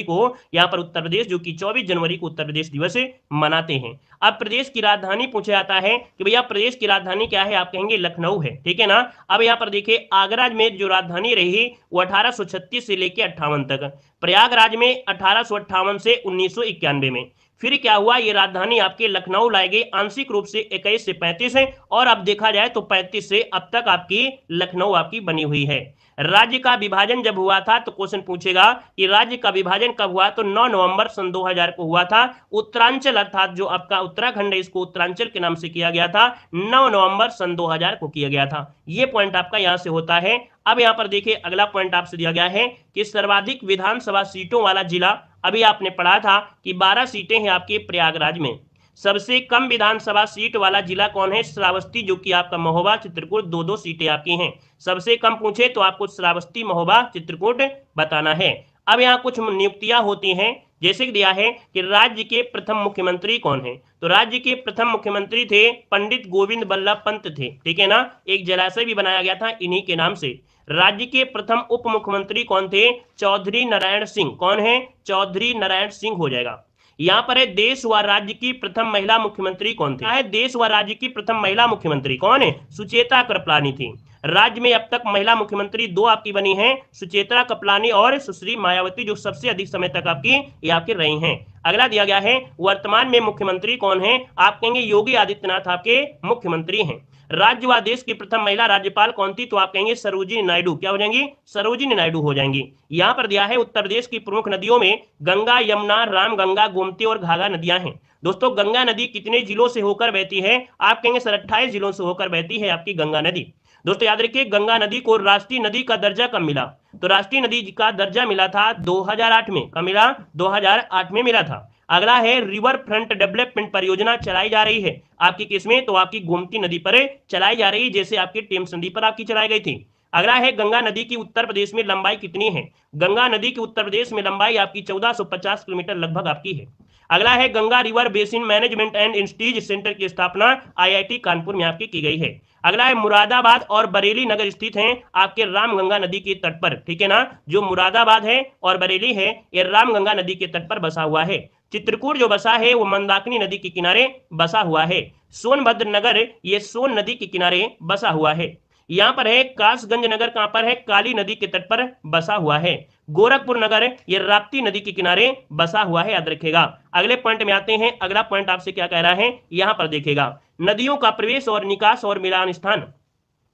को यहाँ पर उत्तर प्रदेश जो कि 24 जनवरी को उत्तर प्रदेश दिवस मनाते हैं। अब प्रदेश की राजधानी पूछा जाता है कि भैया प्रदेश की राजधानी क्या है, आप कहेंगे लखनऊ है। ठीक है ना। अब यहाँ पर देखिए आगरा में जो राजधानी रही वो 1836 से लेके 58 तक, प्रयागराज में 1858 से 1991 में। फिर क्या हुआ, ये राजधानी आपके लखनऊ लाई गई आंशिक रूप से 21 से 35 है और अब देखा जाए तो 35 से अब तक आपकी लखनऊ आपकी बनी हुई है। राज्य का विभाजन जब हुआ था तो क्वेश्चन पूछेगा कि राज्य का विभाजन कब हुआ तो 9 नवंबर सन 2000 को हुआ था। उत्तरांचल अर्थात जो आपका उत्तराखंड है इसको उत्तरांचल के नाम से किया गया था, 9 नवंबर सन 2000 को किया गया था। ये पॉइंट आपका यहां से होता है। अब यहां पर देखिए अगला पॉइंट आपसे दिया गया है कि सर्वाधिक विधानसभा सीटों वाला जिला, अभी आपने पढ़ा था कि 12 सीटें हैं आपके प्रयागराज में। सबसे कम विधानसभा सीट वाला जिला कौन है? श्रावस्ती, जो कि आपका महोबा चित्रकूट 2-2 सीटें आपकी हैं। सबसे कम पूछे तो आपको श्रावस्ती, महोबा, चित्रकूट बताना है। अब यहाँ कुछ नियुक्तियां होती हैं, जैसे कि दिया है कि राज्य के प्रथम मुख्यमंत्री कौन है तो राज्य के प्रथम मुख्यमंत्री थे पंडित गोविंद बल्लभ पंत थे। ठीक है ना। एक जलाशय भी बनाया गया था इन्हीं के नाम से। राज्य के प्रथम उप मुख्यमंत्री कौन थे? चौधरी नारायण सिंह। कौन है? चौधरी नारायण सिंह हो जाएगा। यहाँ पर है देश व राज्य की प्रथम महिला मुख्यमंत्री कौन थे? देश व राज्य की प्रथम महिला मुख्यमंत्री कौन है? सुचेता कृपलानी थी। राज्य में अब तक महिला मुख्यमंत्री 2 आपकी बनी हैं, सुचेता कृपलानी और सुश्री मायावती, जो सबसे अधिक समय तक आपकी ये आपके रही हैं। अगला दिया गया है वर्तमान में मुख्यमंत्री कौन है? आप कहेंगे योगी आदित्यनाथ आपके मुख्यमंत्री हैं। राज्य व देश की प्रथम महिला राज्यपाल कौन थी तो आप कहेंगे सरोजिनी नायडू। क्या हो जाएंगी? सरोजिनी नायडू हो जाएंगी। यहाँ पर दिया है उत्तर प्रदेश की प्रमुख नदियों में गंगा, यमुना, रामगंगा, गोमती और घाघरा नदियां हैं। दोस्तों गंगा नदी कितने जिलों से होकर बहती है? आप कहेंगे सर 28 जिलों से होकर बहती है आपकी गंगा नदी। दोस्तों याद रखिए गंगा नदी को राष्ट्रीय नदी का दर्जा कब मिला तो राष्ट्रीय नदी का दर्जा मिला था 2008 में। कब मिला? 2008 में मिला था। अगला है रिवर फ्रंट डेवलपमेंट परियोजना चलाई जा रही है आपकी किसमें, तो आपकी गोमती नदी पर चलाई जा रही है, जैसे आपकी टेम्स नदी पर आपकी चलाई गई थी। अगला है गंगा नदी की उत्तर प्रदेश में लंबाई कितनी है, गंगा नदी की उत्तर प्रदेश में लंबाई आपकी 1450 किलोमीटर लगभग आपकी है। अगला है Ganga river basin management and studies centre की स्थापना आईआईटी कानपुर में आपकी की गई है। अगला है मुरादाबाद और बरेली नगर स्थित हैं आपके रामगंगा नदी के तट पर, ठीक है ना, जो मुरादाबाद है और बरेली है ये रामगंगा नदी के तट पर बसा हुआ है। चित्रकूट जो बसा है वो मंदाकिनी नदी के किनारे बसा हुआ है। सोनभद्र नगर ये सोन नदी के किनारे बसा हुआ है। यहाँ पर है कासगंज नगर, कहां पर है, काली नदी के तट पर बसा हुआ है। गोरखपुर नगर ये राप्ती नदी के किनारे बसा हुआ है, याद रखेगा। अगले पॉइंट में आते हैं, अगला पॉइंट आपसे क्या कह रहा है, यहां पर देखिएगा नदियों का प्रवेश और निकास और मिलान स्थान।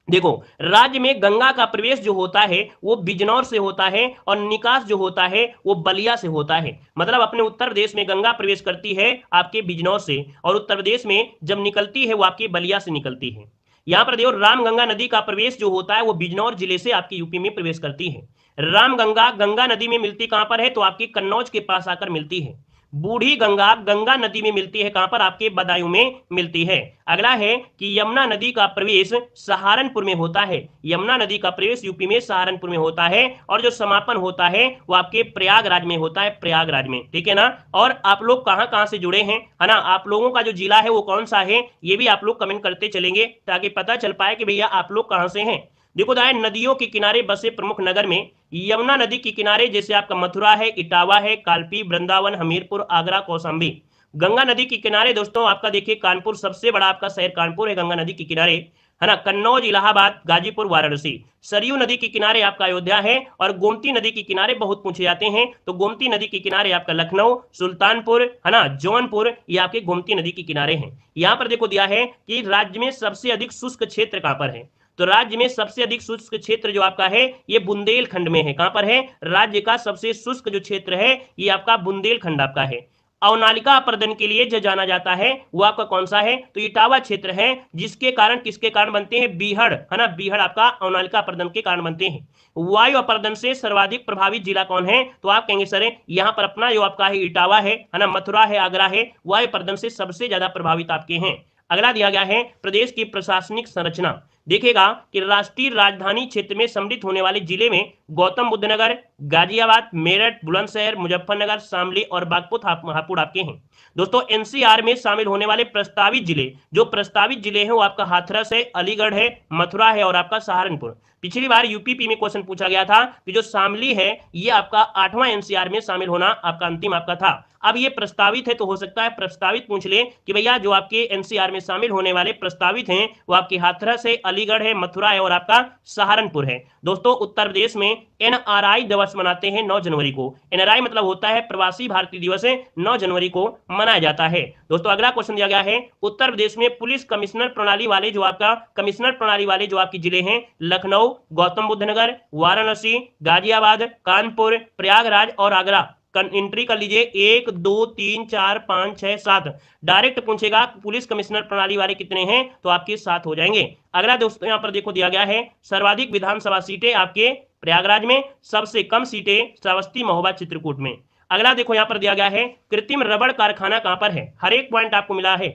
देखो राज्य में गंगा का प्रवेश जो होता है वो बिजनौर से होता है और निकास जो होता है वो बलिया से होता है। मतलब अपने उत्तर प्रदेश में गंगा प्रवेश करती है आपके बिजनौर से और उत्तर प्रदेश में जब निकलती है वो आपकी बलिया से निकलती है। यहां पर देखो रामगंगा नदी का प्रवेश जो होता है वो बिजनौर जिले से आपकी यूपी में प्रवेश करती है। रामगंगा गंगा नदी में मिलती कहां पर है, तो आपकी कन्नौज के पास आकर मिलती है। बूढ़ी गंगा गंगा नदी में मिलती है, कहां पर, आपके बदायूं में मिलती है। अगला है कि यमुना नदी का प्रवेश सहारनपुर में होता है। यमुना नदी का प्रवेश यूपी में सहारनपुर में होता है और जो समापन होता है वो आपके प्रयागराज में होता है, प्रयागराज में, ठीक है ना। और आप लोग कहां कहां से जुड़े हैं, है ना, आप लोगों का जो जिला है वो कौन सा है ये भी आप लोग कमेंट करते चलेंगे ताकि पता चल पाए कि भैया आप लोग कहां से हैं। देखो दाएं नदियों के किनारे बसे प्रमुख नगर में यमुना नदी के किनारे जैसे आपका मथुरा है, इटावा है, कालपी, वृंदावन, हमीरपुर, आगरा, कौशाम्बी। गंगा नदी के किनारे दोस्तों आपका देखिए कानपुर, सबसे बड़ा आपका शहर कानपुर है गंगा नदी के किनारे, है ना। कन्नौज, इलाहाबाद, गाजीपुर, वाराणसी। सरयू नदी के किनारे आपका अयोध्या है और गोमती नदी के किनारे बहुत पूछे जाते हैं, तो गोमती नदी के किनारे आपका लखनऊ, सुल्तानपुर, है ना, जौनपुर, ये आपके गोमती नदी के किनारे हैं। यहां पर देखो दिया है कि राज्य में सबसे अधिक शुष्क क्षेत्र कहां पर है, तो राज्य में सबसे अधिक शुष्क क्षेत्र जो आपका है ये बुंदेलखंड में है। कहां पर है, राज्य का सबसे शुष्क जो क्षेत्र है ये आपका बुंदेलखंड आपका है। अवनालिका अपर्दन के लिए जो जाना जाता है वो आपका कौन सा है, तो इटावा क्षेत्र है, जिसके कारण किसके कारण बनते हैं, बीहड़, है ना, बीहड़ आपका अवनालिका अपर्दन के कारण बनते हैं। वायु अपर्दन से सर्वाधिक प्रभावित जिला कौन है, तो आप कहेंगे सर यहाँ पर अपना जो आपका है इटावा है ना, मथुरा है, आगरा है, वायु अपर्दन से सबसे ज्यादा प्रभावित आपके हैं। अगला दिया गया है प्रदेश की प्रशासनिक संरचना। देखिएगा कि राष्ट्रीय राजधानी क्षेत्र में सम्मिलित होने वाले जिले में गौतम बुद्ध नगर, गाजियाबाद, मेरठ, बुलंदशहर, मुजफ्फरनगर, शामली और बागपत हापुड़ आपके हैं। दोस्तों एनसीआर में शामिल होने वाले प्रस्तावित जिले, जो प्रस्तावित जिले हैं वो आपका हाथरस है, अलीगढ़ है, मथुरा है और आपका सहारनपुर। पिछली बार यूपीपी में क्वेश्चन पूछा गया था कि जो शामली है ये आपका 8वां एनसीआर में शामिल होना आपका अंतिम आपका था। अब ये प्रस्तावित है तो हो सकता है प्रस्तावित पूछ ले कि भैया जो आपके एनसीआर में शामिल होने वाले प्रस्तावित हैं वो आपकी हाथरस है, अलीगढ़ है, मथुरा है और आपका सहारनपुर है। दोस्तों उत्तर प्रदेश में एनआरआई दिवस मनाते हैं 9 जनवरी को। एनआरआई मतलब होता है प्रवासी भारतीय दिवस, 9 जनवरी को मनाया जाता है। दोस्तों अगला क्वेश्चन दिया गया है उत्तर प्रदेश में पुलिस कमिश्नर प्रणाली वाले जो आपका कमिश्नर प्रणाली वाले जो आपके जिले हैं लखनऊ, गौतम बुद्ध नगर, वाराणसी, गाजियाबाद, कानपुर, प्रयागराज और आगरा। एंट्री कर लीजिए 1 2 3 4 5 6 7। डायरेक्ट पूछेगा पुलिस कमिश्नर प्रणाली वाले कितने हैं, तो आपके 7 हो जाएंगे। अगला दोस्तों यहाँ पर देखो दिया गया है सर्वाधिक विधानसभा सीटें आपके प्रयागराज में, सबसे कम सीटें श्रावस्ती, महोबा, चित्रकूट में। अगला देखो यहाँ पर दिया गया है कृत्रिम रबड़ कारखाना कहां पर है, हर एक पॉइंट आपको मिला है।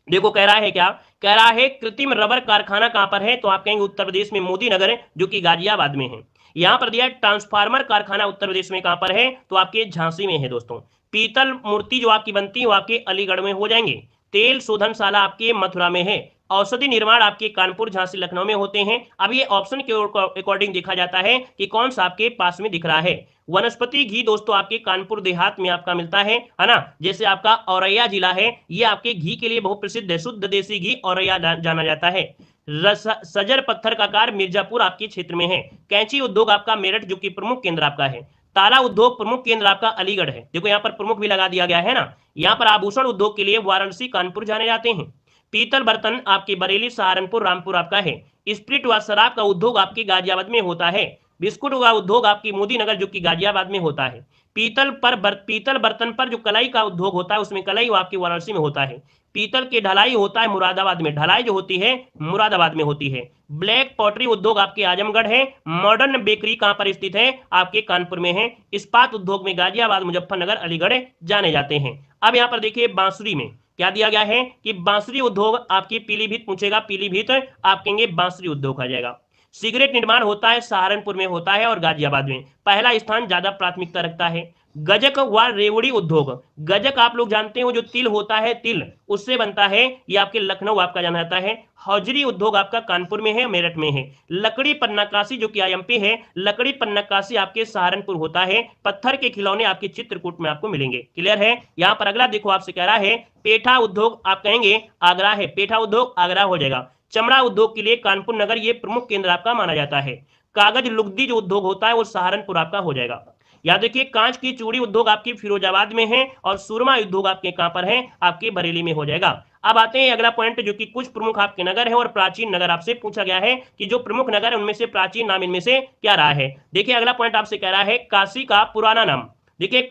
देखो कह रहा है क्या, कह रहा है कृत्रिम रबर कारखाना कहां पर है, तो आप कहेंगे उत्तर प्रदेश में मोदी नगर जो कि गाजियाबाद में है। यहां पर दिया ट्रांसफार्मर कारखाना उत्तर प्रदेश में कहां पर है, तो आपके झांसी में है। दोस्तों पीतल मूर्ति जो आपकी बनती है वो आपके अलीगढ़ में हो जाएंगे। तेल शोधनशाला आपके मथुरा में है। औषधि निर्माण आपके कानपुर, झांसी, लखनऊ में होते हैं। अब ये ऑप्शन के अकॉर्डिंग देखा जाता है कि कौन सा आपके पास में दिख रहा है। वनस्पति घी दोस्तों आपके कानपुर देहात में आपका मिलता है ना। जैसे आपका औरैया जिला है ये आपके घी के लिए बहुत प्रसिद्ध है, शुद्ध देसी घी औरैया जाना जाता है। सजर पत्थर का कार मिर्जापुर आपके क्षेत्र में है। कैंची उद्योग आपका मेरठ जो कि प्रमुख केंद्र आपका है। ताला उद्योग प्रमुख केंद्र आपका अलीगढ़ है। देखो यहाँ पर प्रमुख भी लगा दिया गया है ना। यहाँ पर आभूषण उद्योग के लिए वाराणसी, कानपुर जाने जाते हैं। पीतल बर्तन आपके बरेली, सहारनपुर, रामपुर आपका है। स्प्रिट व शराब का उद्योग आपके गाजियाबाद में होता है। बिस्कुट का उद्योग आपकी मोदी नगर जो कि गाजियाबाद में होता है। पीतल बर्तन पर जो कलाई का उद्योग होता है उसमें कलाई वो आपकी वाराणसी में होता है। पीतल की ढलाई होता है मुरादाबाद में, ढलाई जो होती है मुरादाबाद में होती है। ब्लैक पॉटरी उद्योग आपके आजमगढ़ है। मॉडर्न बेकरी कहां पर स्थित है? आपके कानपुर में है। इस्पात उद्योग में गाजियाबाद, मुजफ्फरनगर, अलीगढ़ जाने जाते हैं। अब यहां पर देखिए बांसुरी में क्या दिया गया है कि बांसुरी उद्योग आपकी पीलीभीत पूछेगा, पीलीभीत आप कहेंगे बांसुरी उद्योग आ जाएगा। सिगरेट निर्माण होता है सहारनपुर में होता है और गाजियाबाद में, पहला स्थान ज्यादा प्राथमिकता रखता है। गजक व रेवड़ी उद्योग, गजक आप लोग जानते हैं वो जो तिल होता है, तिल उससे बनता है, ये आपके लखनऊ आपका जाना जाता है। हौजरी उद्योग आपका कानपुर में है, मेरठ में है। लकड़ी पर नक्काशी जो कि आईएमपी है, लकड़ी पर नक्काशी आपके सहारनपुर होता है। पत्थर के खिलौने आपके चित्रकूट में आपको मिलेंगे। क्लियर है? यहाँ पर अगला देखो आपसे कह रहा है पेठा उद्योग, आप कहेंगे आगरा है, पेठा उद्योग आगरा हो जाएगा। चमड़ा उद्योग के लिए कानपुर नगर ये प्रमुख केंद्र आपका माना जाता है। कागज लुगदी जो उद्योग होता है वो सहारनपुर आपका हो जाएगा। याद देखिए कांच की चूड़ी उद्योग आपकी फिरोजाबाद में है और सुरमा उद्योग आपके कहां पर है? आपके बरेली में हो जाएगा। अब आते हैं अगला पॉइंट जो कि कुछ प्रमुख आपके नगर है और प्राचीन नगर आपसे पूछा गया है कि जो प्रमुख नगर है उनमें से प्राचीन नाम इनमें से क्या रहा है। देखिए अगला पॉइंट आपसे कह रहा है काशी का पुराना नाम। देखिए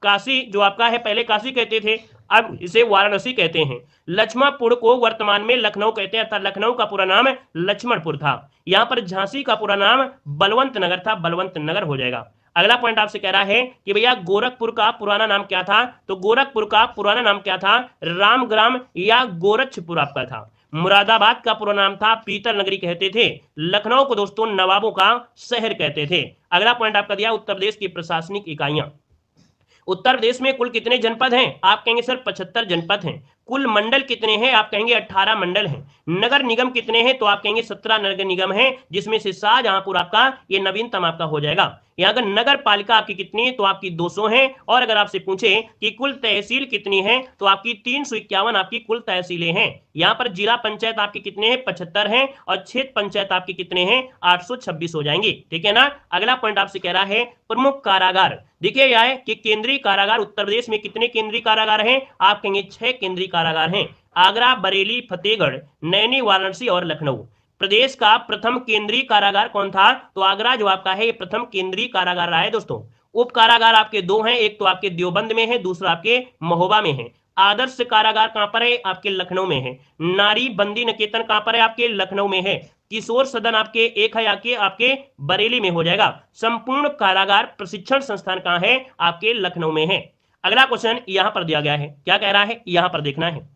काशी जो आपका है पहले काशी कहते थे, अब इसे वाराणसी कहते हैं। लक्ष्मणपुर को वर्तमान में लखनऊ कहते हैं, अर्थात लखनऊ का पूरा नाम लक्ष्मणपुर था। यहां पर झांसी का पूरा नाम बलवंत नगर था, बलवंत नगर हो जाएगा। अगला पॉइंट आपसे कह रहा है कि भैया गोरखपुर का पुराना नाम क्या था? तो गोरखपुर का पुराना नाम क्या था? रामग्राम या गोरक्षपुर आपका था। मुरादाबाद का पूरा नाम था पीतल नगरी कहते थे। लखनऊ को दोस्तों नवाबों का शहर कहते थे। अगला पॉइंट आपका दिया उत्तर प्रदेश की प्रशासनिक इकाइयां। उत्तर प्रदेश में कुल कितने जनपद हैं? आप कहेंगे सर 75 जनपद हैं। कुल मंडल कितने हैं? आप कहेंगे 18 मंडल हैं। नगर निगम कितने हैं? तो आप कहेंगे 17 नगर निगम हैं, जिसमें से शाहजहांपुर आपका ये नवीनतम आपका हो जाएगा। या अगर नगर पालिका आपकी कितनी है? तो आपकी 200 है। और अगर आपसे पूछे कि कुल तहसील कितनी है? तो आपकी 351 आपकी कुल तहसीलें हैं। यहाँ पर जिला पंचायत आपके कितने हैं? 75 हैं। और क्षेत्र पंचायत आपके कितने हैं? 826 हो जाएंगे। ठीक है ना? अगला पॉइंट आपसे कह रहा है प्रमुख कारागार। देखिए यह है कि केंद्रीय कारागार उत्तर प्रदेश में कितने केंद्रीय कारागार हैं? आप कहेंगे 6 केंद्रीय कारागार हैं। आगरा, बरेली, फतेहगढ़, नैनी, वाराणसी और लखनऊ। प्रदेश का प्रथम केंद्रीय कारागार कौन था? तो आगरा जो आपका है ये प्रथम केंद्रीय कारागार रहा है दोस्तों। उप कारागार आपके 2 हैं, एक तो आपके देवबंद में है, दूसरा आपके महोबा में है। आदर्श कारागार कहां पर है? आपके लखनऊ में है। नारी बंदी निकेतन कहां पर है? आपके लखनऊ में है। किशोर सदन आपके एक है आपके बरेली में हो जाएगा। संपूर्ण कारागार प्रशिक्षण संस्थान कहां है? आपके लखनऊ में है। अगला क्वेश्चन यहां पर दिया गया है, क्या कह रहा है यहां पर देखना है।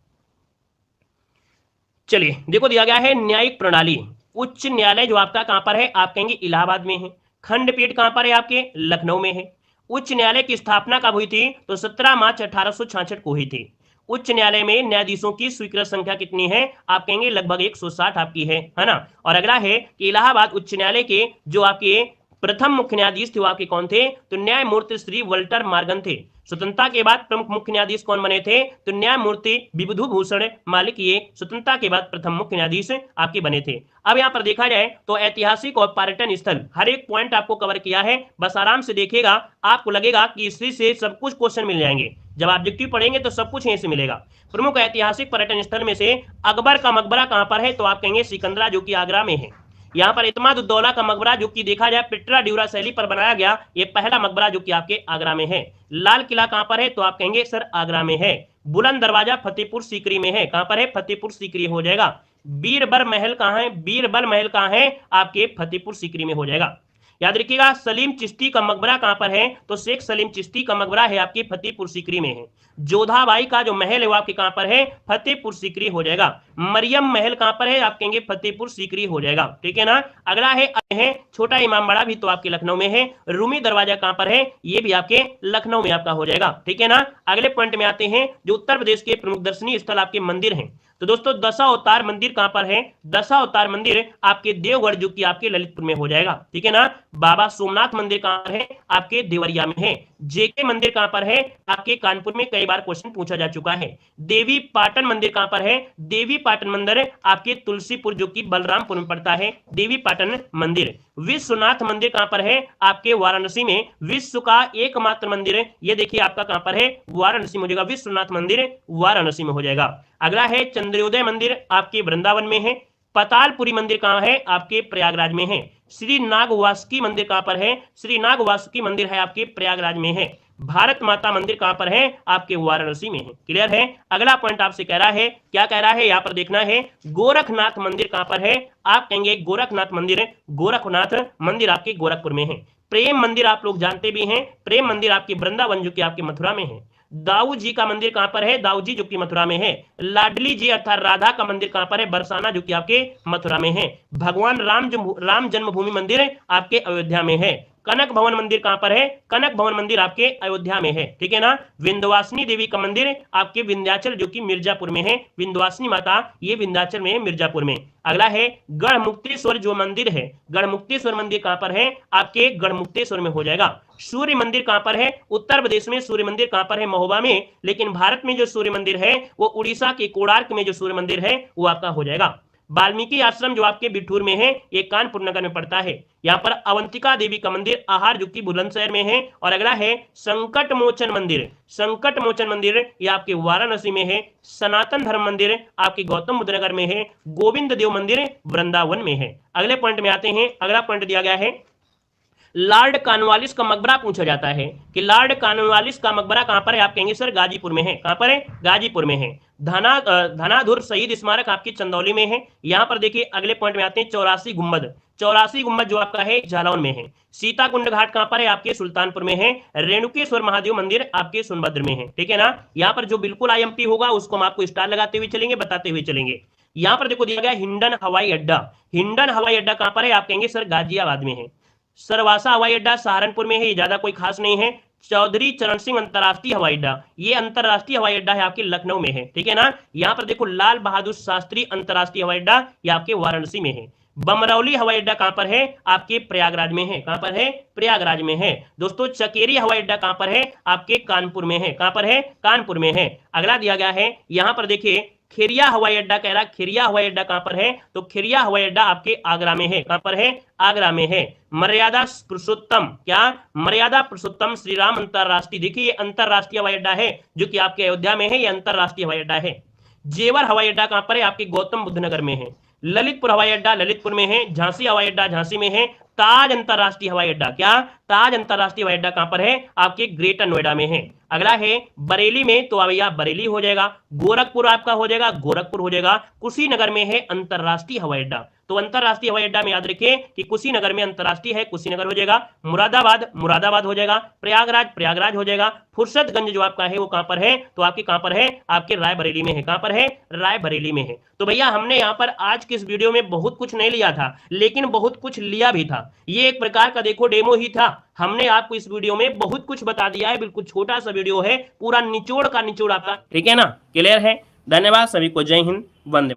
चलिए देखो दिया गया है न्यायिक प्रणाली। उच्च न्यायालय जो आपका कहां पर है? आप कहेंगे इलाहाबाद में है। खंडपीठ कहां पर है? आपके लखनऊ में है। उच्च न्यायालय की स्थापना कब हुई थी? तो 17 मार्च 1866 को हुई थी। उच्च न्यायालय में न्यायाधीशों की स्वीकृत संख्या कितनी है? आप कहेंगे लगभग 160 आपकी है ना? और अगला है कि इलाहाबाद उच्च न्यायालय के जो आपके प्रथम मुख्य न्यायाधीश थे वो आपके कौन थे? तो न्यायमूर्ति श्री वल्टर मॉर्गन थे। स्वतंत्रता के बाद प्रमुख मुख्य न्यायाधीश कौन बने थे? तो न्यायमूर्ति विबुधु भूषण मालिक ये स्वतंत्रता के बाद प्रथम मुख्य न्यायाधीश आपके बने थे। अब यहाँ पर देखा जाए तो ऐतिहासिक और पर्यटन स्थल हर एक पॉइंट आपको कवर किया है, बस आराम से देखिएगा, आपको लगेगा कि इसी से सब कुछ क्वेश्चन मिल जाएंगे। जब ऑब्जेक्टिव पढ़ेंगे तो सब कुछ यहीं से मिलेगा। प्रमुख ऐतिहासिक पर्यटन स्थल में से अकबर का मकबरा कहां पर है? तो आप कहेंगे सिकंदरा जो कि आगरा में है। यहाँ पर इत्माद-उद-दौला का मकबरा जो कि देखा जाए पिट्रा ड्यूरा शैली पर बनाया गया, ये पहला मकबरा जो कि आपके आगरा में है। लाल किला कहां पर है? तो आप कहेंगे सर आगरा में है। बुलंद दरवाजा फतेहपुर सीकरी में है। कहां पर है? फतेहपुर सीकरी हो जाएगा। बीरबल महल कहां है? बीरबल महल कहां है? आपके फतेहपुर सीकरी में हो जाएगा। याद रखिएगा सलीम चिश्ती का मकबरा कहां पर है? तो शेख सलीम चिश्ती का मकबरा है आपके फतेहपुर सीकरी में है। जोधाबाई का जो महल है वो आपके कहां पर है? फतेहपुर सीकरी हो जाएगा। मरियम महल कहां पर है? आप कहेंगे फतेहपुर सीकरी हो जाएगा। ठीक है ना? अगला है छोटा इमामबाड़ा भी तो आपके लखनऊ में है। रूमी दरवाजा कहां पर है? ये भी आपके लखनऊ में आपका हो जाएगा। ठीक है ना? अगले पॉइंट में आते हैं जो उत्तर प्रदेश के प्रमुख दर्शनीय स्थल आपके मंदिर हैं। तो दोस्तों दशावतार मंदिर कहां पर है? दशावतार मंदिर आपके देवगढ़ जो कि आपके ललितपुर में हो जाएगा। ठीक है ना? बाबा सोमनाथ मंदिर कहां पर है? आपके देवरिया में है। जेके मंदिर कहां पर है? आपके कानपुर में कई बार क्वेश्चन पूछा जा चुका है। देवी पाटन मंदिर कहां पर है? देवी पाटन मंदिर आपके तुलसीपुर जो कि बलरामपुर में पड़ता है, देवी पाटन मंदिर। विश्वनाथ मंदिर कहां पर है? आपके वाराणसी में। विश्व का एकमात्र मंदिर ये देखिए आपका कहां पर है? वाराणसी में हो जाएगा। विश्वनाथ मंदिर वाराणसी में हो जाएगा। अगला है चंद्रोदय मंदिर आपके वृंदावन में है। पतालपुरी मंदिर कहाँ है? आपके प्रयागराज में है। श्री नागवासुकी मंदिर कहाँ पर है? श्री नागवासुकी मंदिर है आपके प्रयागराज में है। भारत माता मंदिर कहाँ पर है? आपके वाराणसी में है। क्लियर है? अगला पॉइंट आपसे कह रहा है, क्या कह रहा है यहाँ पर देखना है, गोरखनाथ मंदिर कहाँ पर है? आप कहेंगे गोरखनाथ मंदिर, गोरखनाथ मंदिर आपके गोरखपुर में है। प्रेम मंदिर आप लोग जानते भी हैं, प्रेम मंदिर आपके वृंदावन जो कि आपके मथुरा में है। दाऊ जी का मंदिर कहां पर है? दाऊ जी जो कि मथुरा में है। लाडली जी अर्थात राधा का मंदिर कहां पर है? बरसाना जो कि आपके मथुरा में है। भगवान राम जन्मभूमि मंदिर आपके अयोध्या में है। कनक भवन मंदिर कहां पर है? कनक भवन मंदिर आपके अयोध्या में है। ठीक है ना? विंध्यवासिनी देवी का मंदिर आपके विंध्याचल जो कि मिर्जापुर में है। विंध्यवासिनी माता ये विंध्याचल में है, मिर्जापुर में। अगला है गढ़मुक्तेश्वर जो मंदिर है, गढ़मुक्तेश्वर मंदिर कहां पर है? आपके गढ़मुक्तेश्वर में हो जाएगा। सूर्य मंदिर कहां पर है? उत्तर प्रदेश में सूर्य मंदिर कहां पर है? महोबा में। लेकिन भारत में जो सूर्य मंदिर है वो उड़ीसा के कोणार्क में जो सूर्य मंदिर है वो आपका हो जाएगा। वाल्मीकि आश्रम जो आपके बिठूर में है, ये कानपुर नगर में पड़ता है। यहाँ पर अवंतिका देवी का मंदिर आहार जो कि बुलंदशहर में है। और अगला है संकट मोचन मंदिर, संकट मोचन मंदिर ये आपके वाराणसी में है। सनातन धर्म मंदिर आपके गौतम बुद्ध नगर में है। गोविंद देव मंदिर वृंदावन में है। अगले पॉइंट में आते हैं। अगला पॉइंट दिया गया है लॉर्ड कॉर्नवालिस का मकबरा पूछा जाता है कि लॉर्ड कॉर्नवालिस का मकबरा कहां पर है? आप कहेंगे सर गाजीपुर में है। कहां पर है? गाजीपुर में है। धनाधुर शहीद स्मारक आपकी चंदौली में है। यहां पर देखिए अगले पॉइंट में आते हैं 84 गुंबद, 84 गुंबद जो आपका है जालौन में है। सीताकुंड घाट कहां पर है? आपके सुल्तानपुर में है। रेणुकेश्वर महादेव मंदिर आपके सोनभद्र में है। ठीक है ना? यहां पर जो बिल्कुल आईएमपी होगा उसको हम आपको स्टार लगाते हुए चलेंगे, बताते हुए चलेंगे। यहां पर देखो दिया गया हिंडन हवाई अड्डा, हिंडन हवाई अड्डा कहां पर है? आप कहेंगे सर गाजियाबाद में है। सरवासा हवाई अड्डा सहारनपुर में है, ये ज्यादा कोई खास नहीं है। चौधरी चरण सिंह अंतरराष्ट्रीय हवाई अड्डा, ये अंतरराष्ट्रीय हवाई अड्डा है आपके लखनऊ में है। ठीक है ना? यहां पर देखो लाल बहादुर शास्त्री अंतरराष्ट्रीय हवाई अड्डा ये आपके वाराणसी में है। बमरौली हवाई अड्डा कहां पर है? आपके प्रयागराज में है। कहां पर है? प्रयागराज में है। दोस्तों चकेरी हवाई अड्डा कहां पर है? आपके कानपुर में है। कहां पर है? कानपुर में है। अगला दिया गया है यहां पर देखिए खिरिया हवाई अड्डा कह रहा, खिरिया हवाई अड्डा कहां पर है? तो खिरिया हवाई अड्डा आपके आगरा में है। कहां पर है? आगरा में है। मर्यादा पुरुषोत्तम, क्या? मर्यादा पुरुषोत्तम श्री राम अंतरराष्ट्रीय, देखिए ये अंतरराष्ट्रीय हवाई अड्डा है जो कि आपके अयोध्या में है, ये अंतरराष्ट्रीय हवाई अड्डा है। जेवर हवाई अड्डा कहां पर है? आपके गौतम बुद्ध नगर में है। ललितपुर हवाई अड्डा ललितपुर में है। झांसी हवाई अड्डा झांसी में है। ताज अंतरराष्ट्रीय हवाई अड्डा, क्या? ताज अंतरराष्ट्रीय हवाई अड्डा कहां पर है? आपके ग्रेटर नोएडा में है। अगला है बरेली में, तो भैया बरेली हो जाएगा। गोरखपुर आपका हो जाएगा, गोरखपुर हो जाएगा। कुशीनगर में है अंतरराष्ट्रीय हवाई अड्डा, तो अंतरराष्ट्रीय हवाई अड्डा में याद रखिए कि कुशीनगर में अंतरराष्ट्रीय है, कुशीनगर हो जाएगा। मुरादाबाद मुरादाबाद हो जाएगा। प्रयागराज प्रयागराज हो जाएगा। फुर्सतगंज जो आपका है वो कहां पर है? तो आपके कहां पर है? आपके रायबरेली में है। कहां पर है? रायबरेली में है। तो भैया हमने यहां पर आज की इस वीडियो में बहुत कुछ नहीं लिया था, लेकिन बहुत कुछ लिया भी था। ये एक प्रकार का देखो डेमो ही था। हमने आपको इस वीडियो में बहुत कुछ बता दिया है, बिल्कुल छोटा सा वीडियो है, पूरा निचोड़ का निचोड़ आपका। ठीक है ना? क्लियर है? धन्यवाद सभी को। जय हिंद, वंदे।